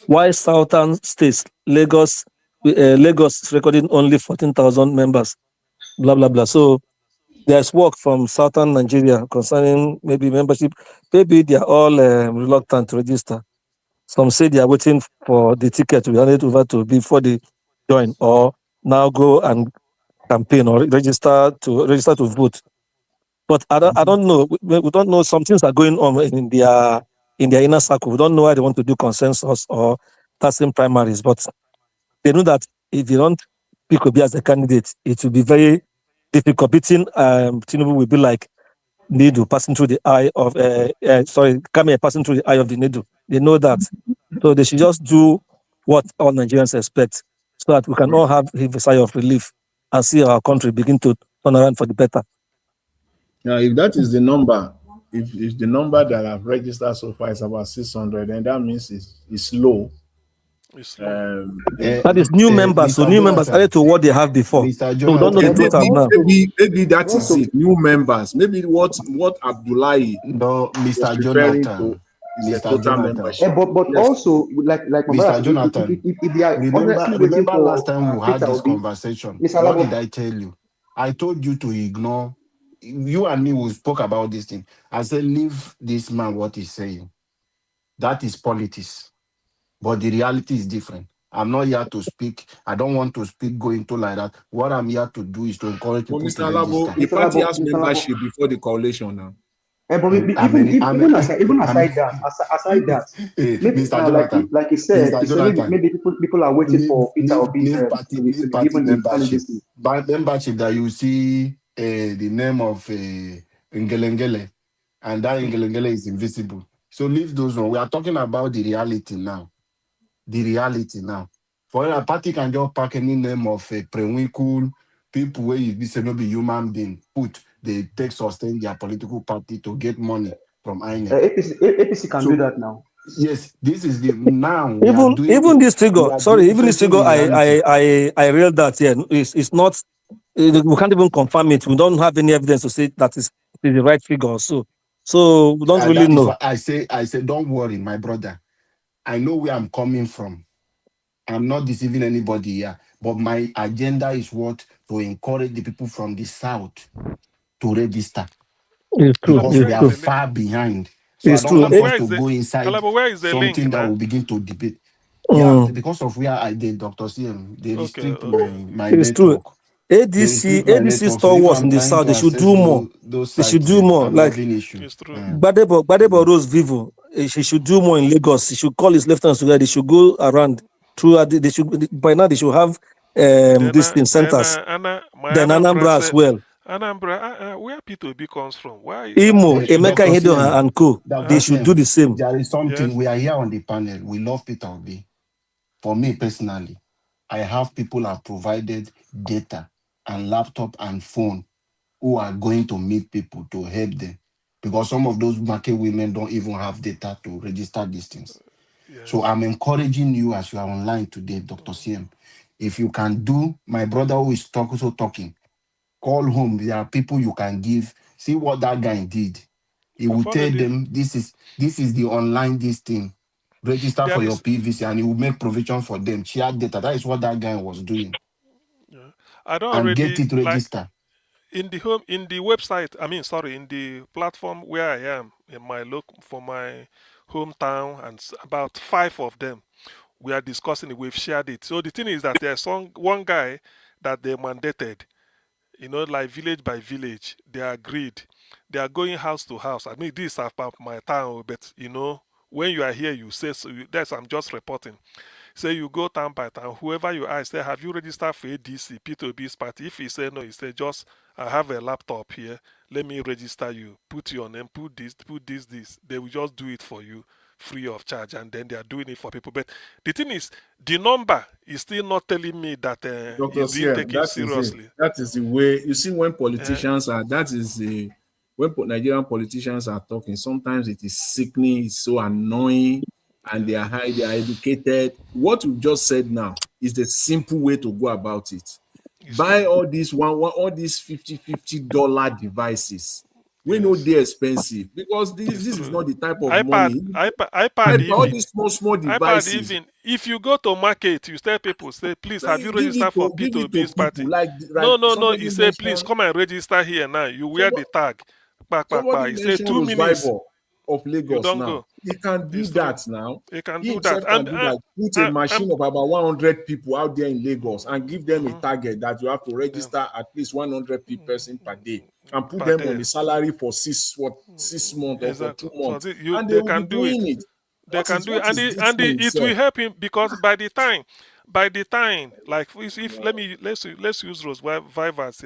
While southern states, Lagos is recording only 14,000 members, blah, blah, blah. So there's work from southern Nigeria concerning maybe membership. Maybe they are all reluctant to register. Some say they are waiting for the ticket to be handed over to before they join, or now go and campaign or register to vote. But I don't know. We don't know. Some things are going on in their inner circle. We don't know why they want to do consensus or passing primaries. But they know that if they don't pick Obi as a candidate, it will be very difficult. Beating Tinubu will be like needle passing through the eye of Kame passing through the eye of the needle. They know that. So they should just do what all Nigerians expect so that we can all have a sigh of relief and see our country begin to turn around for the better. Now, if that is the number, if the number that I've registered so far is about 600, then that means it's low. It's true. That is new members. So Mr. new members Jonathan, added to what they have before. Mr. So we don't know the Jonathan, total now. Maybe that is it. New members. Maybe what Abdullahi no, was Mr. referring to Jonathan, is a Mr. total Jonathan, membership. But Yes. also, like my brother, Mr. Jonathan. if they are honestly waiting Remember for last time we had Peter this Obi, conversation. Mr. What did Labo, I tell you? I told you to ignore. You and me, we spoke about this thing. I said, leave this man what he's saying. That is politics. But the reality is different. I'm not here to speak. I don't want to speak going to like that. What I'm here to do is to encourage But people to Mr. Labo, register. the party has Mr. Labo, membership before the coalition now. but even aside that, maybe Mr. Jonathan, like Mr. you said Jonathan, maybe people are waiting for Peter Obi's to be party given the membership. candidacy. By membership that you see the name of Ngelengele, and that Ngelengele is invisible. So leave those one. We are talking about the reality now. The reality now. For a party can just pack any name of a Prewinkle, people where you say no be human being, put they take sustain their political party to get money from INEC. APC can So do that now. yes, this is the now we are doing Even this figure, facing the reality. I read that here. It's not. We can't even confirm it. We don't have any evidence to say that is the right figure. So we don't really That is know. what I say. I say, don't worry, my brother. I know where I'm coming from. I'm not deceiving anybody here, but my agenda is what to encourage the people from the south to register It's true. because we It's are true. far behind. So I It's don't true. want us to go inside Calabo, where is the link something that now? will begin to debate. Yeah, Mm. because of where I did, Dr. CM, they restrict Okay. my It's true. network. They restrict my ADC network. So if stalwarts I'm in the trying south, to they should access do more. those They should sites, do more. I'm Like having issue. It's true. Badebo Rose Vivo, she should do more in Lagos. He should call his lieutenants together. They should go around throughout. They should by now. They should have this in centers. My Then Anambra Anambra as said, well. Anambra, where P2B comes from? Why? Imo, Emeka Dr. Hedo CM, and Co. Dr. They should do CM, the same. there is something. Yes. We are here on the panel. We love Peter Obi. For me personally, I have people have provided data and laptop and phone who are going to meet people to help them. Because some of those market women don't even have data to register these things. Yes. So I'm encouraging you as you are online today, Dr. CM. If you can do, my brother who is also talking, call home. There are people you can give. See what that guy did. He will tell them this is the online this thing. Register There for your is. PVC and he will make provision for them. Share data. That is what that guy was doing. Yeah. I don't And get already it registered. in the website. I mean, sorry, in the platform where I am in my for my hometown, and about 5 of them we are discussing it. We've shared it. So the thing is that there's one guy that they mandated, like village by village. They agreed. They are going house to house. I mean, this is about my town, but when you are here, you say so. That's I'm just reporting. Say you go town by town. Whoever you ask, say, have you registered for ADC, P2B's party? If he say no, he say just I have a laptop here. Let me register you. Put your name. Put this. They will just do it for you free of charge, and then they are doing it for people. But the thing is, the number is still not telling me that Dr. it's being Siem, taken that is it. seriously. That is the way you see when politicians are. That is the when Nigerian politicians are talking. Sometimes it is sickening. It's so annoying, and they are high. They are educated. What you just said now is the simple way to go about it. Buy all these all these $50 devices. We know they're expensive because this is not the type of money. iPad All even. these small iPad devices. even. If you go to market, you tell people, say, please, have you Give registered it for to P2B's party? people like No. somebody He said, please mentioned. come and register here now. You wear the tag. Somebody He said mentioned 2 minutes. Rosbible of You Lagos don't now. go. He can do It's true. that now. He can He do that. himself can do that. Put a machine of about 100 people out there in Lagos and give them a target that you have to register at least 100 person per day and put Per them day. on a salary for 6 months or for 2 Exactly. So months. And they will be can do it. doing it. They can do it, What and is this and thing it will itself? help him because by the time, like if let's use Rose Vive as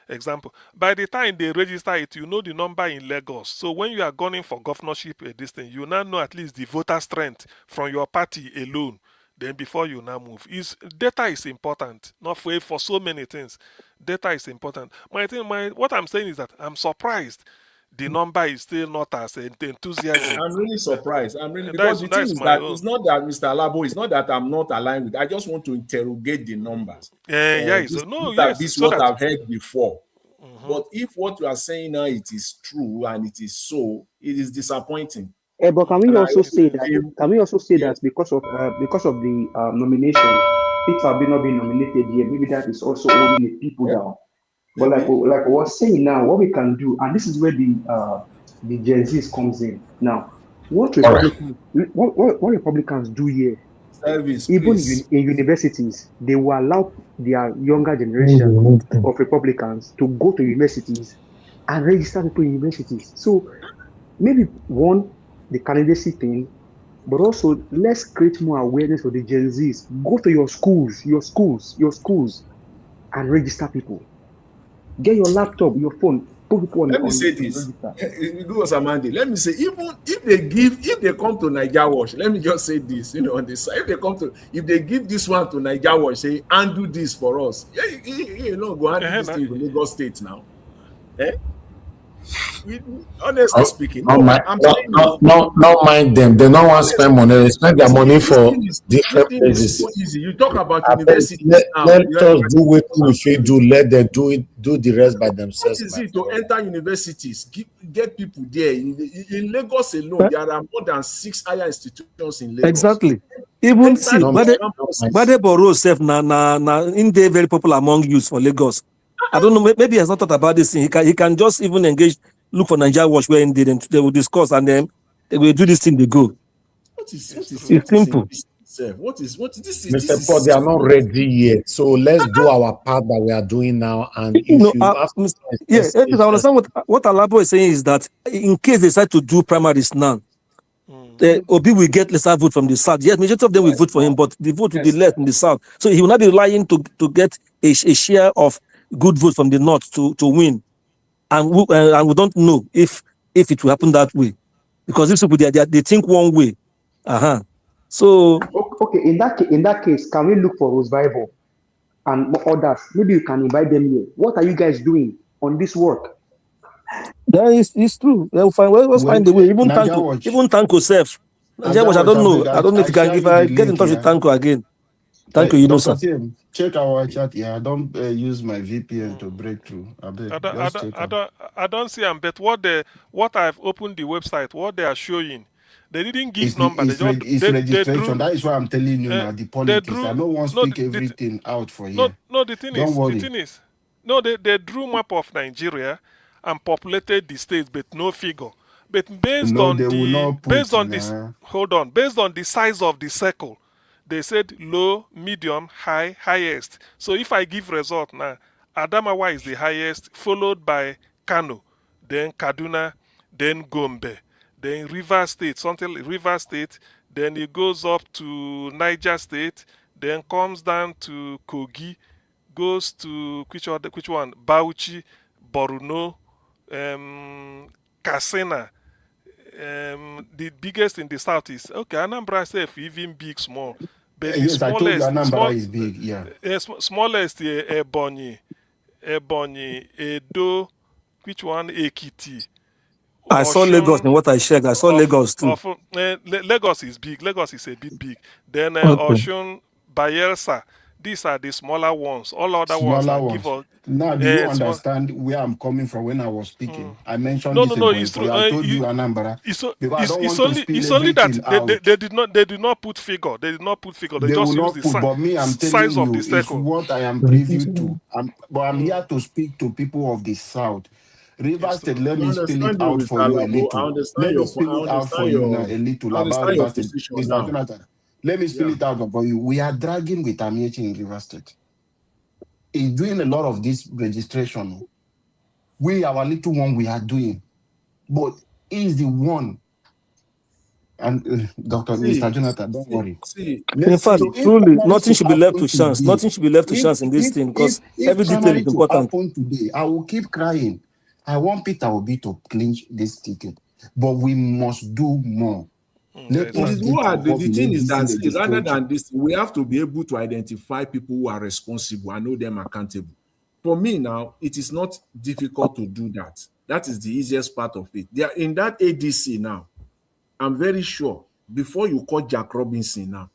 example. By the time they register it, you know the number in Lagos. So when you are gunning for governorship, this thing, you now know at least the voter strength from your party alone. Then before you now move, data is important, not for so many things. Data is important. What I'm saying is that I'm surprised. the number is still not as enthusiastic. I'm really surprised. I'm really, And that because is the thing is my that own. it's not that Mr. Labo, it's not that I'm not aligned with. I just want to interrogate the numbers. Yeah, This, no, that yes, this so what that I've heard before. But if what you are saying now it is true and it is so, it is disappointing. But can we And I also hope say that? you, Can we also say you that because of the nomination, people have been not being nominated yet? Maybe that is also holding the people down. But maybe like I was saying now, what we can do, and this is where the Gen Zs comes in. Now, All right. what Republicans do here, Service, even please. in universities, they will allow their younger generation of Republicans to go to universities and register people in universities. So maybe one, the candidacy thing, but also let's create more awareness for the Gen Zs. Go to your schools, and register people. Get your laptop, your phone, put people Let me say on this. register. It was Amandi. Let me say, even if they come to Niger Watch, let me just say this, on this side. If they give this one to Niger Watch, say, and do this for us. Go and do this thing in Lagos State now. Eh? Honestly speaking, No, no, mind, I'm no, saying no, it. no, no mind them. They don't want to Honestly spend money. They spend their money this for thing is this different thing is so places. easy. You talk about I beg, universities now. let us do what we should do. Let them do the rest by What themselves, is my it to friend. enter universities? Get people there. In Lagos alone, there are more than 6 higher institutions in Lagos. Exactly. Even Enter see, No, these no campuses. mind. Bade self na in they very popular among youths for Lagos. I don't know. Maybe he has not thought about this thing. He can just even engage, look for Nigeria Watch where they will discuss and then they will do this thing. They go. What is It's in simple. this itself? What is this is Mr. this Paul, they is are not ready yet. So let's do our part that we are doing now. And You if know, you have yeah. I understand what Alabo is saying is that in case they decide to do primaries now, Obi will get lesser vote from the south. Yes, majority of them will vote for him, but the vote will be less in the south. So he will not be relying to get a share of good vote from the north to win. And we don't know if it will happen that way, because these people they think one way. So Okay, in that case, can we look for Rose Bible and others? Maybe you can invite them here. What are you guys doing on this work? yeah, it's true. They'll find let's Well, find the way. Even Niger Watch, Tanko self. Nigeria Niger Watch, I Watch, don't I know. beg, I don't know if I you can share if you I the get in link touch with here. Tanko again. Thank you, Dr. sir. Tim, check our chat here. I don't use my VPN to break through. I beg, just check them. I don't see them. But what I've opened the website, what they are showing, they didn't give number. They just It's they registration. drew. That is why I'm telling you now, the They politics. I drew. don't want to No, speak everything out for no, here. no. Don't The worry. thing is, no. They drew map of Nigeria and populated the states, but no figure. But No, they will not put nah. hold on, based on the size of the circle, they said low, medium, high, highest. So if I give result now, Adamawa is the highest, followed by Kano, then Kaduna, then Gombe, then River State, then it goes up to Niger State, then comes down to Kogi, goes to which one? Bauchi, Borno, Katsina. The biggest in the south is okay. Anambra self even big small, but the Yes, I told you Anambra is big. Yeah. smallest Ebonyi, Edo, which one? Ekiti, I saw Lagos in Oshun, what I checked. I saw Lagos too. Lagos is big. Lagos is a bit big. Then Okay. Oshun, Bayelsa. These are the smaller ones. All other ones Smaller are give ones. us. Now, do you Small. understand where I'm coming from when I was speaking? I mentioned No, this it's Ebony for true. you. I told you Anambra because I don't want to spill It's only that everything out. they did not put figure. They did not put figure. They They will just use not the put, but me, I'm telling size of the you, it's circle. what I am privy to. But I'm here to speak to people of the South. River It's State, true. let I me spell it understand you, out Mr. for you a Labo. little. Let me spell I it out for you now a little about understand your River State. position Mr. now. Jonathan, let me spell it out for you. We are dragging with Amieci in River State. He's doing a lot of this registration. We, our little one, we are doing. But he's the one. And Mr. Jonathan, don't worry. In Let's fact, see. So if truly, primaries nothing to should be left happen to chance. today, Nothing should be left to chance in this thing because every if detail primary is to important. happen today, I will keep crying. I want Peter Obi to clinch this ticket, but we must do more. Let It us is get what involved the in thing is ADC that, see, rather registration. than this, we have to be able to identify people who are responsible and know them accountable. For me now, it is not difficult to do that. That is the easiest part of it. They are in that ADC now. I'm very sure before you call Jack Robinson now,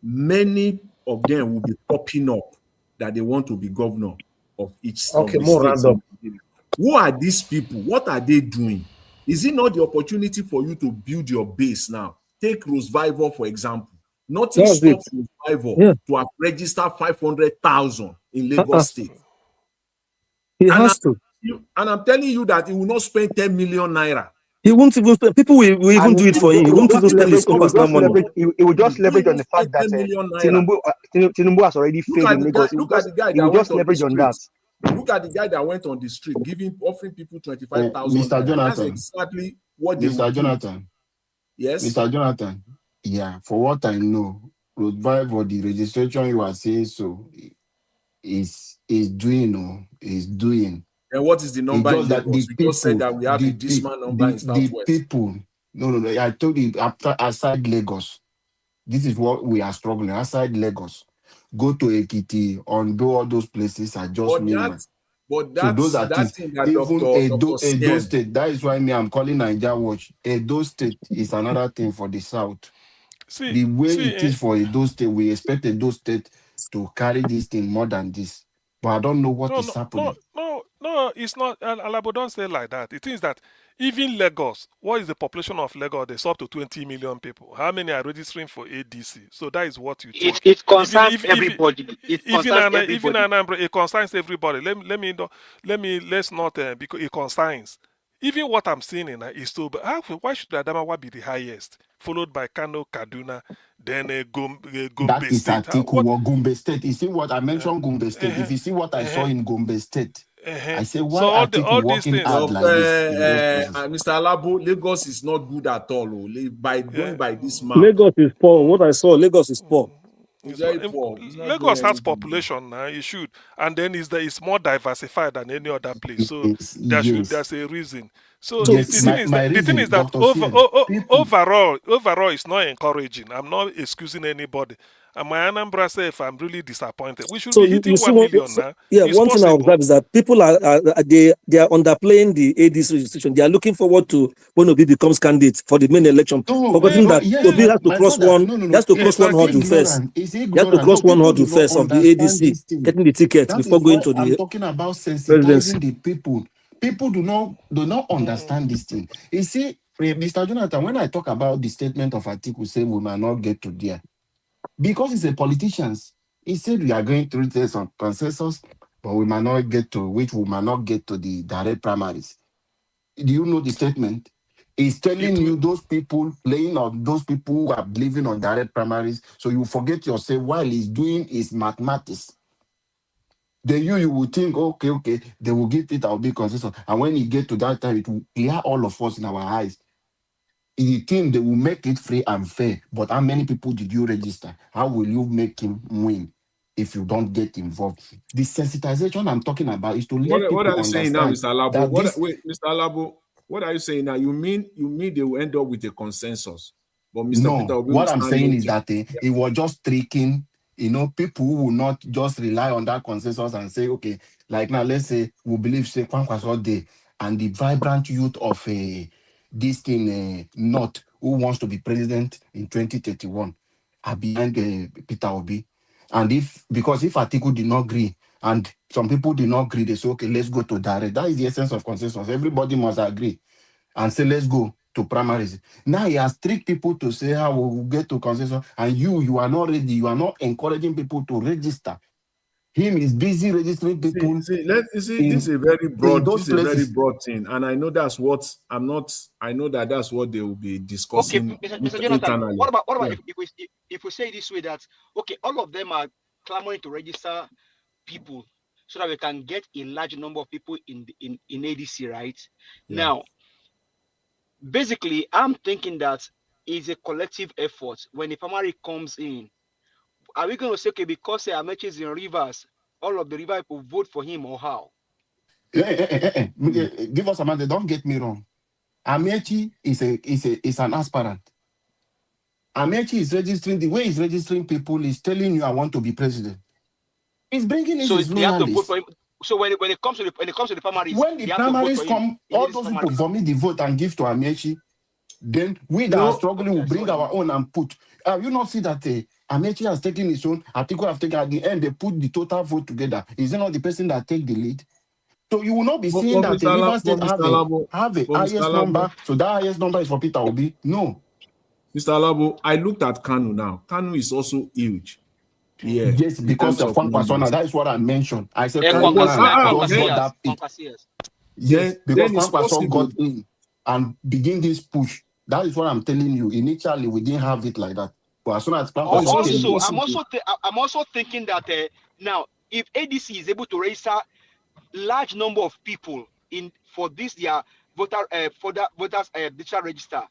many of them will be popping up that they want to be governor of each of Okay, the more states. random. Who are these people? What are they doing? Is it not the opportunity for you to build your base now? Take Roosevelt, for example. Nothing That's it. stops Roosevelt Yeah. to have registered 500,000 in Lagos State. He And has to. I'm telling you that he will not spend 10 million naira. He won't even spend, people will even And do it for him. He won't even spend his own personal money. He will just leverage on the fact that 10 million naira. Tinubu has already failed in Lagos. Look at the guy He that will went just on the leverage on that. street. Look at the guy that went on the street, offering people 25,000. Mr. Jonathan. That's exactly what they Mr. will Jonathan. do. Yes. Mr. Jonathan. Yeah, for what I know, Roadbike for the registration you are saying so is doing. And what is the number in Lagos? We just said that we have a dismal number in Southwest. The people. No. I told you outside Lagos. This is what we are struggling. Outside Lagos. Go to Ekiti, Ondo, all those places are just minimum. But So those are that thing that even Dr. Edo State. That is why I'm calling Niger Watch. Edo State is another thing for the South. The way it is for Edo State, we expect Edo State to carry this thing more than this. But I don't know what is happening. No, it's not. Alabo, don't say like that. It is that even Lagos, what is the population of Lagos? There's up to 20 million people. How many are registering for ADC? So that is what you take. It concerns everybody. Even Anambra, it concerns everybody. Let's not because it concerns. Even what I'm seeing in is so. But why should Adamawa be the highest, followed by Kano, Kaduna, then Gombe That is State? Atiku Gombe State. You see what I mentioned, Gombe State. If you see what I saw in Gombe State, I say why so Atiku working hard like this in those places? Mr. Alabo, Lagos is not good at all. By going by this map, Lagos is poor. What I saw, Lagos is poor. It's very poor. Lagos has population now. It should, and then it's more diversified than any other place. So there's a reason. So the thing is that overall, it's not encouraging. I'm not excusing anybody. And my Anambra self, I'm really disappointed. We should be hitting 1 million now. Yeah, it's one thing I observe is that people are underplaying the ADC registration. They are looking forward to when Obi becomes candidate for the main election, forgetting that Obi has to cross one. He has to cross one hurdle first. He has to cross one hurdle first of the ADC, getting the ticket before going to the. I'm talking about sensitizing the people. People do not understand this thing. You see, Mr. Jonathan, when I talk about the statement of Atiku saying we might not get to there, because he's a politician, he said we are going to reach some consensus, but we might not get to the direct primaries. Do you know the statement? He's telling you those people, playing on those people who are believing on direct primaries, so you forget yourself while he's doing his mathematics. Then you will think, okay, they will give it, I'll be consistent. And when you get to that time, it will clear all of us in our eyes. You think they will make it free and fair, but how many people did you register? How will you make him win if you don't get involved? The sensitization I'm talking about is to let people understand. What are you saying now, Mr. Alabo? Mr. Alabo, what are you saying now? You mean they will end up with a consensus? But Mr. Peter Obi, what I'm saying is that it was just tricking. People who will not just rely on that consensus and say, okay, like now, let's say we believe say Kwankwaso Day and the vibrant youth of this thing, North, who wants to be president in 2031, are behind Peter Obi. And because if Atiku did not agree and some people did not agree, they say, okay, let's go to direct. That is the essence of consensus. Everybody must agree and say, let's go to primaries. Now he has tricked people to say how we will get to consensus, and you are not ready. You are not encouraging people to register. Him is busy registering people. This is a very broad. This is a very broad thing, and I know that's what I'm not. I know that's what they will be discussing. Okay, Mr. Jonathan, what about if we say this way that all of them are clamoring to register people so that we can get a large number of people in ADC, right? Yeah. Now, basically, I'm thinking that it's a collective effort. When the primary comes in, are we going to say, okay, because Amechi is in Rivers, all of the River people vote for him, or how? Give us a minute. Don't get me wrong. Amechi is an aspirant. Amechi is registering. The way he's registering people is telling you, I want to be president. He's bringing his loyalists. So when it comes to the primaries, When the they have to vote primaries for him come, in all this those people primaries. vomit the vote and give to Amechi. Then we that are No, struggling Okay, will I see bring what you our mean. own and put. You not see that Amechi has taken his own, Atiku have taken at the end, they put the total vote together. Is it not the person that take the lead? So you will not be seeing that the River State have a highest number. So that highest number is for Peter Obi. No. Mr. Alabo, I looked at Kanu now. Kanu is also huge. Yeah, Yes, in because terms of of Kwankwaso. numbers. That is what I mentioned. I said It was Kwankwaso just got Conquasias. that pick. Conquasias. Yes, because then it's Kwankwaso possible. got in and begin this push. That is what I'm telling you. Initially, we didn't have it like that. But as soon as But it's Kwankwaso also came Also, in, possible. I'm also thinking that now, if ADC is able to register large number of people in for this their voters digital register,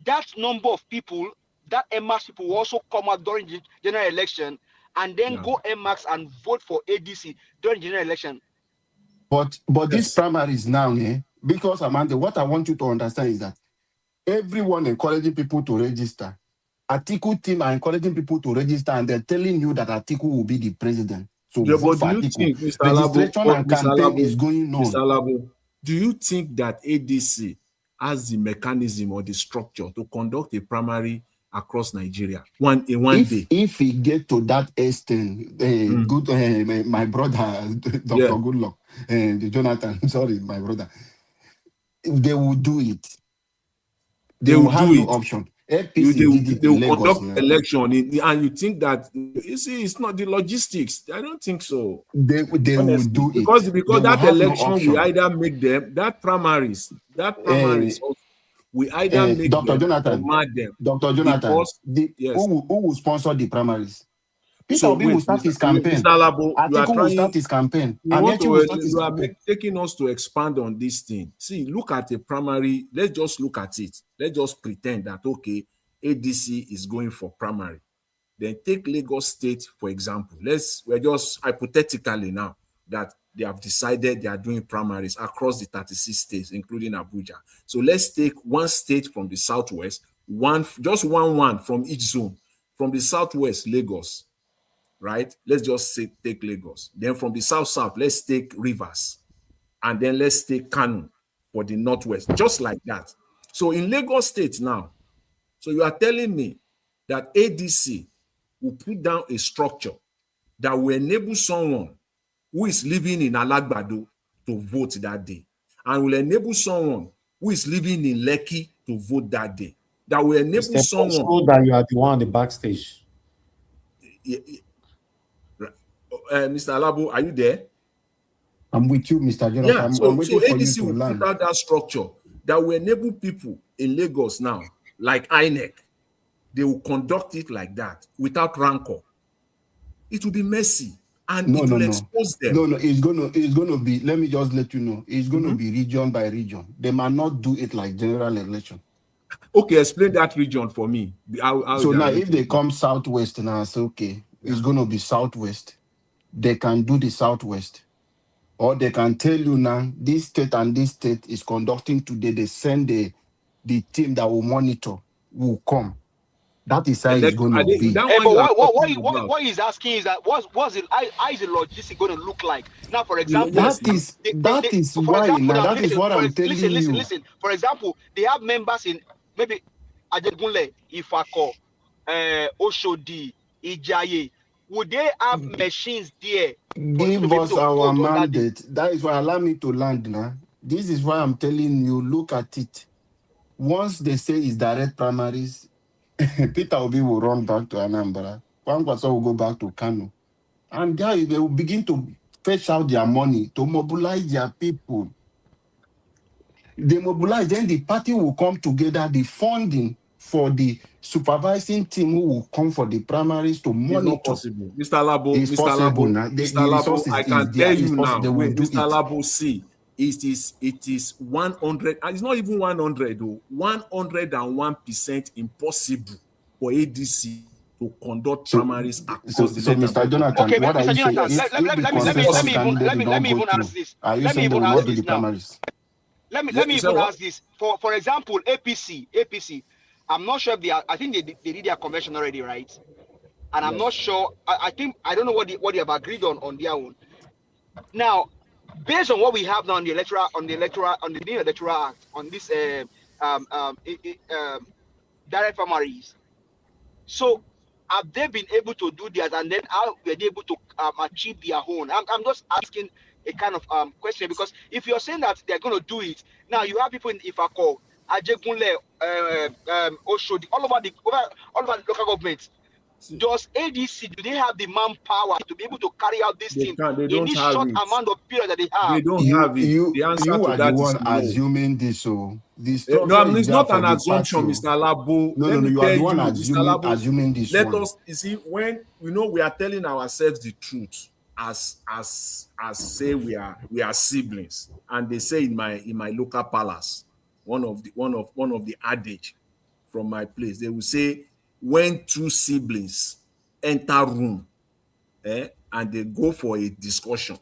that number of people, that MX people will also come out during the general election and then Yeah. go MX and vote for ADC during the general election. but these primaries now, because Amanda, what I want you to understand is that everyone encouraging people to register. Atiku team are encouraging people to register, and they're telling you that Atiku will be the president. So Yeah, vote but for do you Atiku. think, Mr. Alabo, Registration and campaign is going Mr. on. Alabo, do you think that ADC has the mechanism or the structure to conduct a primary across Nigeria in one day? If we get to that extent, my brother, Dr. Goodluck, Jonathan, sorry, my brother, they will do it. They will have no option. APC did it They in will Lagos conduct now. election, and you think that, you see, it's not the logistics. I don't think so. They will Honestly, do because it. They will that have no election, we option. either make them that primaries, also, we either make Dr. them or Jonathan, mad them. Dr. Jonathan, Because yes. who will sponsor the primaries? Peter So Obi will wait, start his Mr. campaign. Labo, you are Atiku will start trying. his campaign. You want Amechi will to start his you are campaign. taking us to expand on this thing. See, look at the primary. Let's just look at it. Let's just pretend that okay, ADC is going for primary. Then take Lagos State, for example. We're just hypothetically now that they have decided they are doing primaries across the 36 states, including Abuja. So let's take one state from the southwest, one from each zone. From the southwest, Lagos, right? Let's just say take Lagos. Then from the south, let's take Rivers. And then let's take Kano for the northwest, just like that. So in Lagos State now, so you are telling me that ADC will put down a structure that will enable someone who is living in Alagbado to vote that day, and will enable someone who is living in Lekki to vote that day. That will It's enable someone. impossible that you are the one on the backstage. Mr. Alabo, are you there? I'm with you, Mr. Jonathan. Yeah, I'm waiting for you ADC to will land. put out that structure that will enable people in Lagos now, like INEC, they will conduct it like that without rancor. It will be messy and it will expose them. No, it's gonna be, let me just let you know, it's gonna be region by region. They might not do it like general election. Okay, explain that region for me. So now if they come southwest now, I say okay, it's gonna be southwest. They can do the southwest. Or they can tell you now, this state and this state is conducting today. They send the team that will monitor, will come. That is how it's going to be. But what he's asking is that how is the logistics going to look like? Now, for example, that is what I'm telling you. Listen. For example, they have members in maybe Ajegunle, Ifako, Oshodi, Ijaye. Would they have machines there? Give us our mandate. That is why allow me to land now. This is why I'm telling you, look at it. Once they say it's direct primaries, Peter Obi will run back to Anambra. Kwankwaso will go back to Kano. And there they will begin to fetch out their money to mobilize their people. They mobilize, then the party will come together, the funding for the supervising team who will come for the primaries to monitor. It's not possible. Mr. Labo, it's possible now. Mr. Labo, I can tell you now. Wait, Mr. Labo, see, it is 100, and it's not even 100 though, 101% impossible for ADC to conduct primaries across the so Mr. Jonathan, okay, what are you saying? Let me even ask this. Are you saying they will not do the primaries? Let me even ask this. For example, APC. I'm not sure if I think they did their convention already, right? And I'm not sure. I think I don't know what they have agreed on their own. Now, based on what we have now on the new electoral act, on this direct primaries. So have they been able to do that, and then how were they able to achieve their own? I'm just asking a kind of question, because if you're saying that they're going to do it now, you have people in Ifako, Ajegunle, Oshodi, all over the local governments. Does ADC, do they have the manpower to be able to carry out this thing in this short amount of period that they have? They don't have it. You The answer you to are the that is one no. assuming this. So the No, structure is it's there not for an the assumption, party. Mr. Labo. No, Let me you tell are the you, one Mr. Labo, assuming this let one. us, you see, when we are telling ourselves the truth, as say we are siblings, and they say in my local palace, one of the adage from my place, they will say, when two siblings enter room, and they go for a discussion,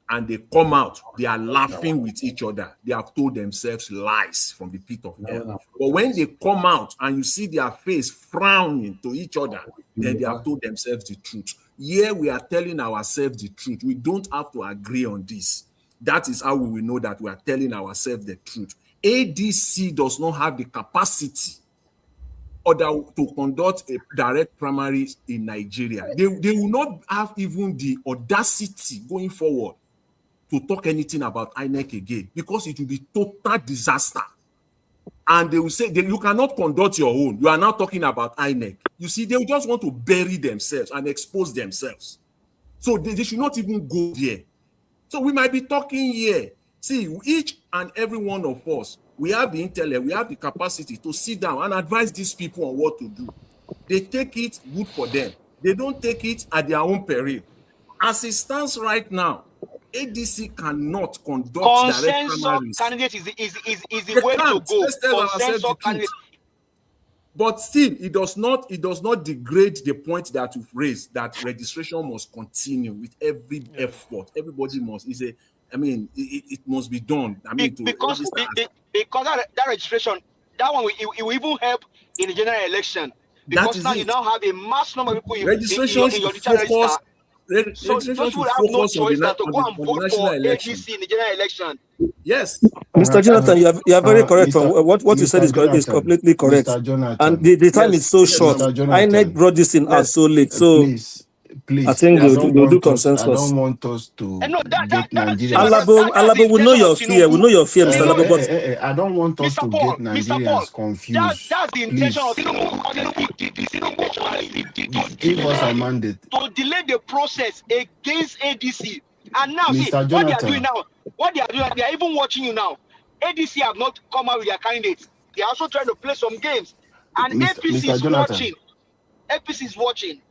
and they come out, they are laughing with each other. They have told themselves lies from the pit of hell. But when they come out and you see their face frowning to each other, then they have told themselves the truth. Here we are telling ourselves the truth. We don't have to agree on this. That is how we will know that we are telling ourselves the truth. ADC does not have the capacity to conduct a direct primaries in Nigeria. They will not have even the audacity going forward to talk anything about INEC again, because it will be total disaster. And they will say, you cannot conduct your own. You are now talking about INEC. You see, they will just want to bury themselves and expose themselves. So they should not even go there. So we might be talking here. See, each and every one of us, we have the intellect, we have the capacity to sit down and advise these people on what to do. They take it, good for them. They don't take it at their own peril. As it stands right now, ADC cannot conduct direct primaries. Candidate is the way to go. Let's tell ourselves the truth. But still, it does not degrade the point that we've raised, that registration must continue with every effort. Everybody must. It must be done. Because that registration, that one will even help in the general election. Because now you now have a mass number of people in your digital register. So those who have no choice than to go and vote for ADC in the general election. Yes. Mr. Jonathan, you are very correct. What you said is completely correct. Mr. Jonathan, and the time is so short. INEC brought this in out so late. So please, I think they'll do consensus. I don't want us to get Nigerians. Alabo, we know your fear. We know your fear, Mr. Alabo. But I don't want us to get Nigerians confused. That's the intention of Give us a mandate to delay the process against ADC. And now, see Mr. what they are doing now. What they are doing, they are even watching you now. ADC have not come out with their candidates. They are also trying to play some games. And APC is watching. APC is watching.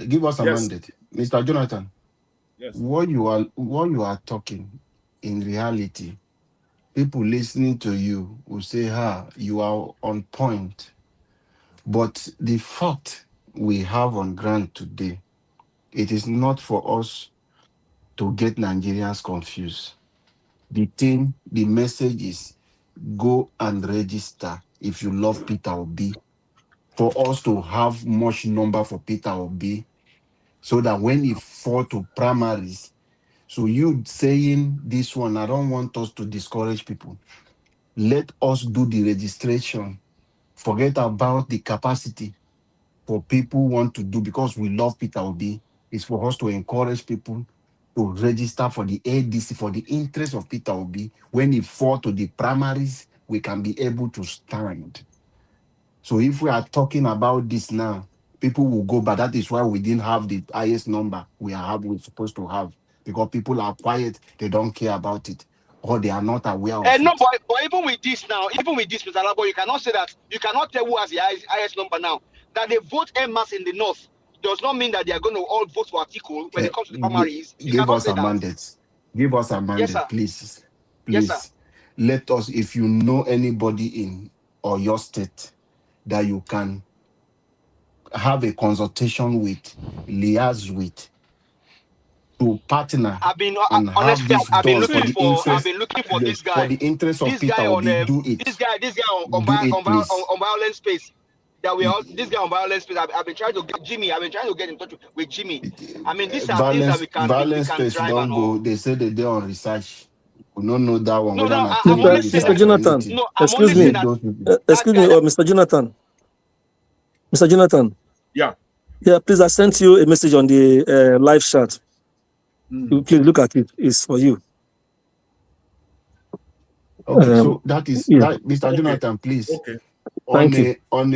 Give us a mandate, Mr. Jonathan. Yes. What you are talking, in reality, people listening to you will say, you are on point. But the fact we have on ground today, it is not for us to get Nigerians confused. The message is, go and register if you love Peter Obi, for us to have much number for Peter Obi, so that when he fall to primaries, so you saying this one, I don't want us to discourage people. Let us do the registration. Forget about the capacity for people who want to do, because we love Peter Obi. It's for us to encourage people to register for the ADC, for the interest of Peter Obi. When he fall to the primaries, we can be able to stand. So if we are talking about this now, people will go, but that is why we didn't have the highest number we're supposed to have, because people are quiet, they don't care about it, or they are not aware of it. No, but even with this, Mr. Alabo, you cannot say that. You cannot tell who has the highest number now. That they vote en masse in the north does not mean that they are going to all vote for Atiku when it comes to the primaries. Give us a mandate. Give us a mandate, yes, please. Yes, sir. Let us, if you know anybody in or your state that you can have a consultation with, liaise with, to partner and have this done for the interest. I've been looking for this guy. For the interest of Peter Obi, do it. This guy on violent space. that we all this guy on violence space. I've been trying to get Jimmy. I've been trying to get in touch with Jimmy. I mean, these are things that we Violence can space drive and don't all. go. They say they on research. We don't know that one, No, whether no, not I'm technical only saying Mr. research that. or Jonathan, anything. No, I'm only excuse me. saying Leave that those people. that Excuse guy. me, Mr. Jonathan. Mr. Jonathan. Yeah. Yeah, please, I sent you a message on the live chat. Mm. Please look at it. It's for you. Okay, so that Yeah. Mr. Okay. Jonathan, please. Okay. Thank you. On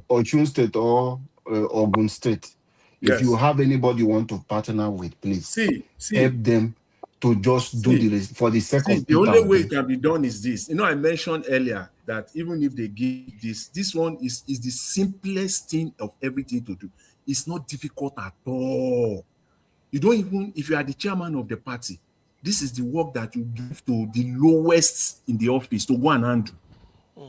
Ochun State or Ogun State, if you Yes. have anybody you want to partner with, please See, help them to just do for the sake of the Peter only way Obi. it can be done is this. You know, I mentioned earlier that even if they give this one is the simplest thing of everything to do. It's not difficult at all. You don't even, if you are the chairman of the party, this is the work that you give to the lowest in the office to go and handle.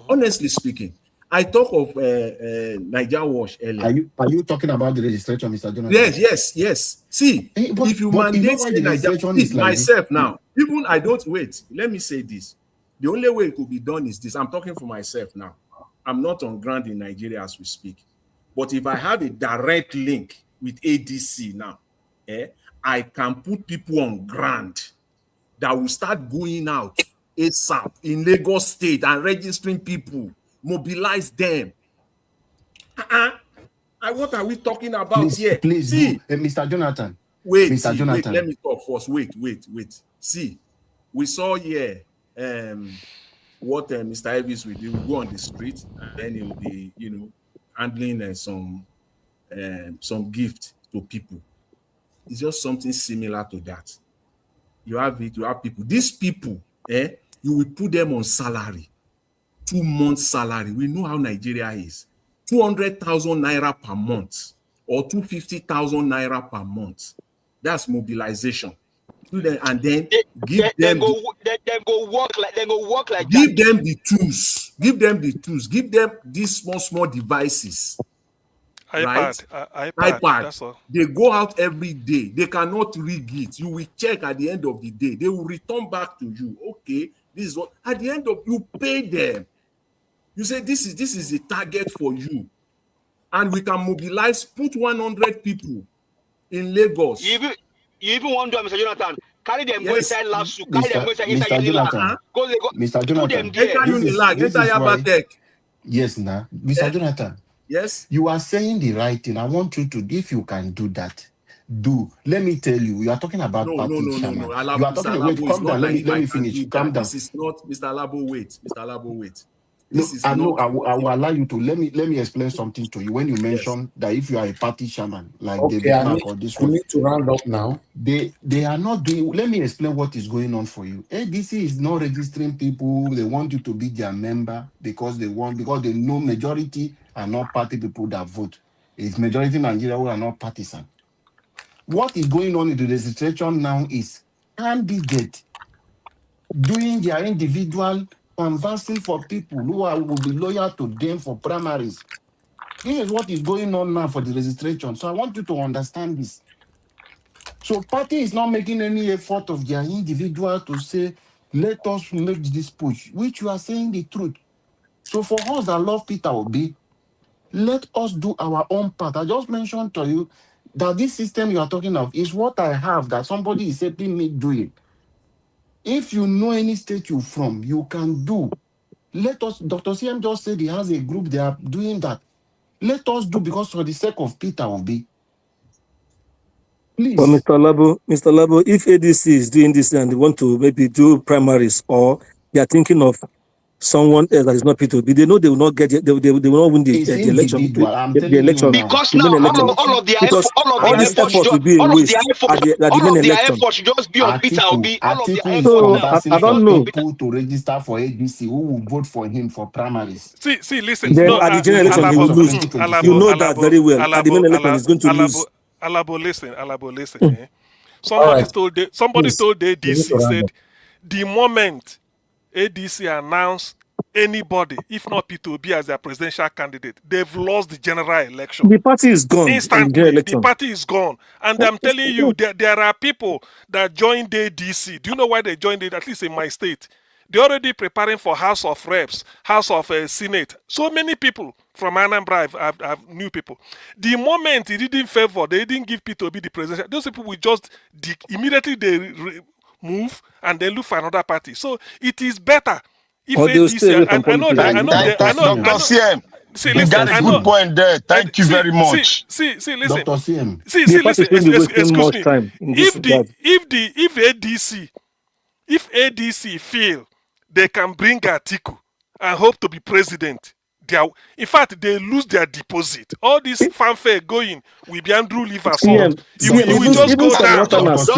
Honestly speaking, I talk of Niger Wash earlier. Are you talking about the registration, Mr. Jonathan? Yes. See, if you But you know mandate why say the Niger, registration see is like this? myself now, even I don't wait. Let me say this. The only way it could be done is this. I'm talking for myself now. I'm not on ground in Nigeria as we speak. But if I have a direct link with ADC now, I can put people on ground that will start going out ASAP in Lagos State and registering people, mobilize them. What are we talking about here? Please do. See, Mr. Jonathan. wait, Mr. Jonathan. let me talk first. Wait. See, we saw here what Mr. Elvis will do. He will go on the street and then he will be, handling some gift to people. It's just something similar to that. You have people. These people, you will put them on salary, 2 months salary. We know how Nigeria is. 200,000 naira per month or 250,000 naira per month. That's mobilization. And then give them go work like give that. them the tools. Give them the tools. Give them these small devices. iPad. That's all. They go out every day. They cannot rig it. You will check at the end of the day. They will return back to you. Okay, this is what at the end of you pay them. You say this is a target for you, and we can mobilize. Put 100 people in Lagos. You even want to do, Mr. Jonathan, carry them go inside LASU, carry them go inside Mr. Unilag. Mr. Put Jonathan, them there. Enter Unilag, enter Yabatech. Yes, now, Mr. Jonathan. Yes. You are saying the right thing. I want you to, if you can do that, do. Let me tell you, you are talking about party chairman. No. You are talking. Wait, calm down. Let me finish. Calm down. This is not Mr. Alabo. Wait, Mr. Alabo. Wait. I will allow you to let me explain something to you. When you mention that if you are a party chairman like David Mark or this one, need to round up now. They are not doing. Let me explain what is going on for you. ADC is not registering people. They want you to be their member because they know majority are not party people that vote. It's majority Nigeria who are not partisan. What is going on in the registration now is candidate doing their individual canvassing for people who will be loyal to them for primaries. This is what is going on now for the registration. So I want you to understand this. So party is not making any effort of their individual to say, let us make this push, which you are saying the truth. So for us that love Peter Obi, let us do our own part. I just mentioned to you that this system you are talking of is what I have, that somebody is helping me do it. If you know any state you're from, you can do. Let us, Dr. CM just said he has a group, they are doing that. Let us do, because for the sake of Peter Obi. Please. But Mr. Labo, if ADC is doing this and they want to maybe do primaries, or they are thinking of someone else that is not P2B, they know they will not get it, they will not win the election. The election. Because the now main election. all of their because all this effort effort will be a waste at the main election. should just be on Peter Obi. All of their Atiku effort is now. I don't know. people to register for ADC who will vote for him for primaries. See, listen. Then at the general election he will lose. You know that very well. At the main election he's going to lose. Alabo, listen. Somebody told the ADC, said, the moment ADC announced anybody, if not P2B, as their presidential candidate, they've lost the general election. The party is gone. Instantly, the party is gone. And I'm telling you, there are people that joined the ADC. Do you know why they joined it? At least in my state. They're already preparing for House of Reps, House of Senate. So many people from Anambra have new people. The moment he didn't favor, they didn't give Peter to be the president. Those people will just immediately move and then look for another party. So it is better if Or they'll stay away from politics. Dr. CM, See, you listen, got a good point there. Thank you very much. See, listen. Dr. CM. See, The party listen. is going to be wasting Excuse much me. time in this regard. If ADC fail, they can bring Atiku and hope to be president. In fact, they lose their deposit. All this fanfare going will be Andrew Liverpool. He will just go down. So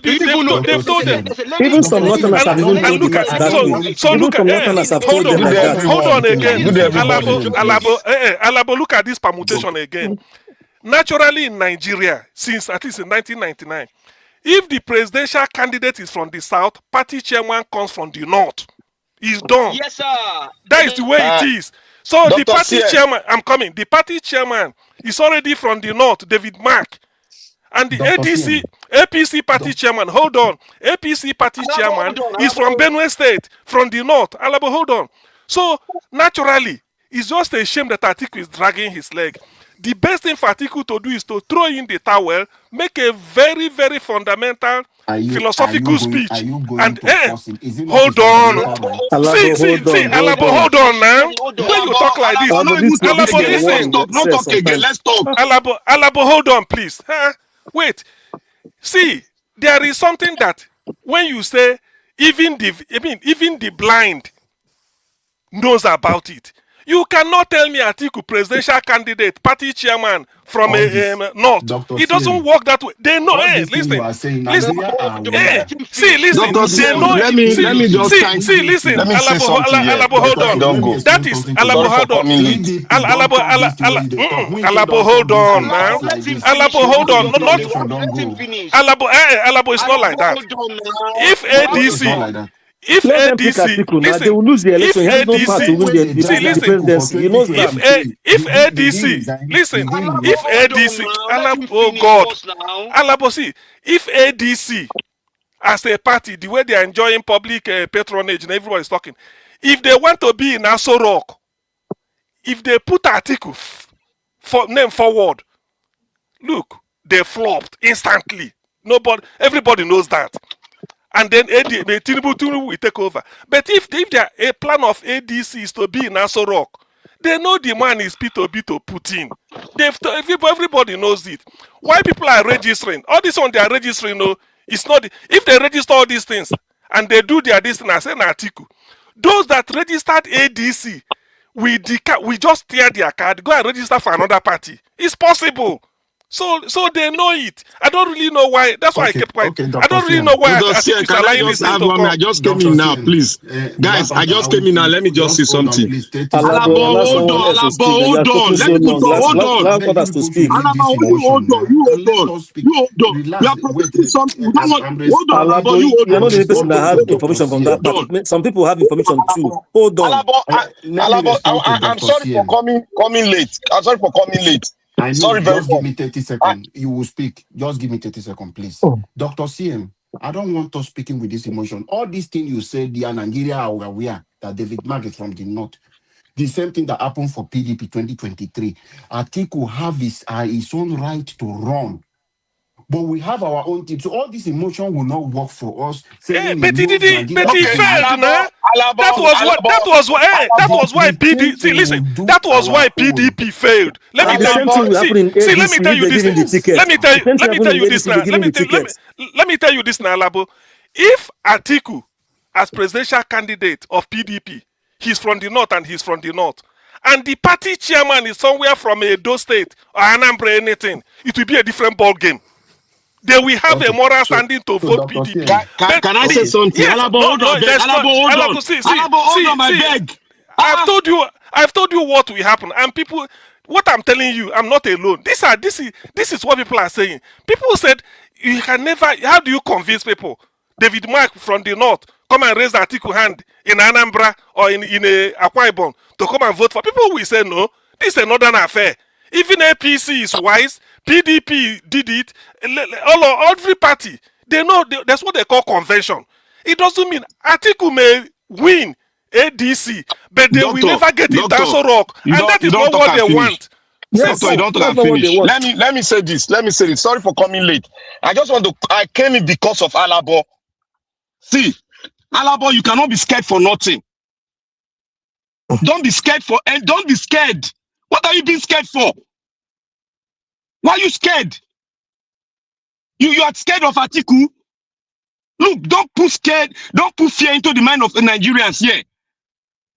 they've told them. Even some Northerners have even told them that way. So Even look some at Northerners have told them like that. hold on again. Alabo, look at this permutation again. Naturally in Nigeria, since at least in 1999, if the presidential candidate is from the south, party chairman comes from the north. He's done. Yes, sir. That is the way it is. So the Dr. party Sien. chairman, I'm coming. The party chairman is already from the north, David Mark. And the APC party chairman, hold on. APC party chairman is from Benue State, from the north. Alabo, hold on. So naturally, it's just a shame that Atiku is dragging his leg. The best thing for Atiku to do is to throw in the towel, make a very, very fundamental philosophical speech. And hold on. See, Alabo, hold on now. When you talk like this, Alabo, listen. Don't talk again. Let's talk. Alabo, hold on, please. Wait. See, there is something that when you say even the blind knows about it. You cannot tell me Atiku, presidential candidate, party chairman from north. It doesn't work that way. They know. Listen. Dr. Let me just thank you. Listen. Let me say something here. Alabo, hold on. Don't go. That is Alabo, hold on. Alabo, hold on, man. Alabo, hold on. Alabo, it's not like that. If ADC. If ADC, they will lose the election. He has no power to win the presidency. You know that. If ADC, listen, if ADC, Alabo, see, if ADC, as a party, the way they are enjoying public patronage and everybody's talking, if they want to be in Aso Rock, if they put Atiku name forward, look, they flopped instantly. Everybody knows that. And then Tinubu will take over. But if a plan of ADC is to be in Aso Rock, they know the man is P2B to put in. Everybody knows it. Why people are registering? All this one they are registering, no, it's not. If they register all these things and they do this thing, I say Atiku. Those that registered ADC, we just tear their card, go and register for another party. It's possible. So they know it. I don't really know why. That's why I kept quiet. I don't really know why. I just came in now, please. Guys, I just came in now. Let me just say something. Alabo, hold on. Let me hold on. You are protecting something. Hold on. Alabo, you're not the only person that has information from that part. Some people have information too. Hold on. Alabo, I'm sorry for coming late. I'm sorry for coming late. Sorry, just give me 30 seconds. You will speak. Just give me 30 seconds, please. Dr. CM, I don't want us speaking with this emotion. All these things you said, the Nigeria are aware that David Mark is from the north. The same thing that happened for PDP 2023. Atiku have his own right to run. But we have our own team. So all this emotion will not work for us. But he failed, man. That was why PDP. Listen, that was why PDP failed. Let me tell you this. Let me tell you this now. Let me tell you this now, Labo. If Atiku, as presidential candidate of PDP, he's from the north and he's from the north, and the party chairman is somewhere from Edo State or Anambra, anything, it will be a different ball game. They will have a moral standing to vote PDP. Can I say something? Yes, Hold on, my beg. I've told you what will happen, and people. What I'm telling you, I'm not alone. This is what people are saying. People said you can never. How do you convince people? David Mark from the north come and raise the Atiku hand in Anambra or in Akwa Ibom to come and vote for. People will say no. This is a northern affair. Even APC is wise. PDP did it. Every party, they know that's what they call convention. It doesn't mean Atiku may win ADC, but they will Doctor, never get into doctor, Aso Rock, and that you is don't not talk what and they finish. want. Doctor, you Simple. don't talk That's and not what they finish. want. Let me say this. Let me say this. Sorry for coming late. I came in because of Alabo. See, Alabo, you cannot be scared for nothing. Don't be scared for, and don't be scared. What are you being scared for? Why are you scared? You are scared of Atiku? Look, don't put fear into the mind of the Nigerians here.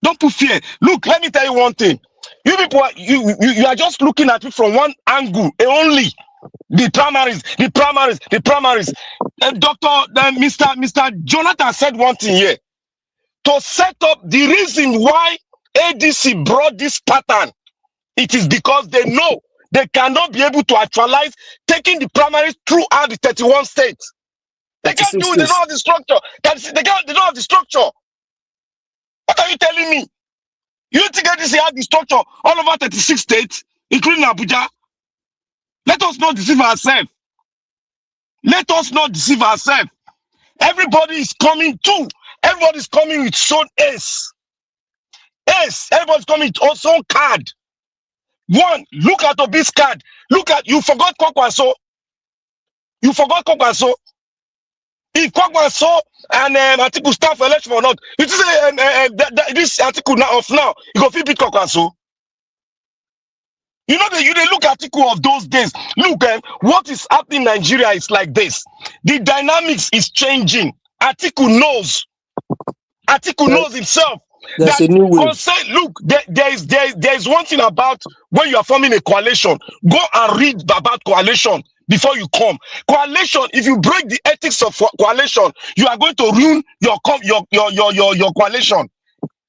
Don't put fear. Look, let me tell you one thing. You people you are just looking at it from one angle only. The primaries. Mr. Jonathan said one thing here. To set up the reason why ADC brought this pattern, it is because they know they cannot be able to actualize taking the primaries throughout the 31 states. They can't do it. They don't have the structure. They don't have the structure. What are you telling me? You think ADC have the structure all over 36 states, including Abuja? Let us not deceive ourselves. Let us not deceive ourselves. Everybody is coming too. Everybody's coming with its own ace. Everybody's coming with its own card. One, look at Obi's card. You forgot Kwakwaso. You forgot Kwakwaso. If Kwakwaso and Atiku stand for election or not, it is this article now you go fit beat Kwakwaso. You know that you look at Atiku of those days. Look, what is happening in Nigeria is like this. The dynamics is changing. Atiku knows. Atiku knows himself. There's a new wave. Look, there is one thing about when you are forming a coalition. Go and read about coalition before you come. Coalition, if you break the ethics of coalition, you are going to ruin your coalition.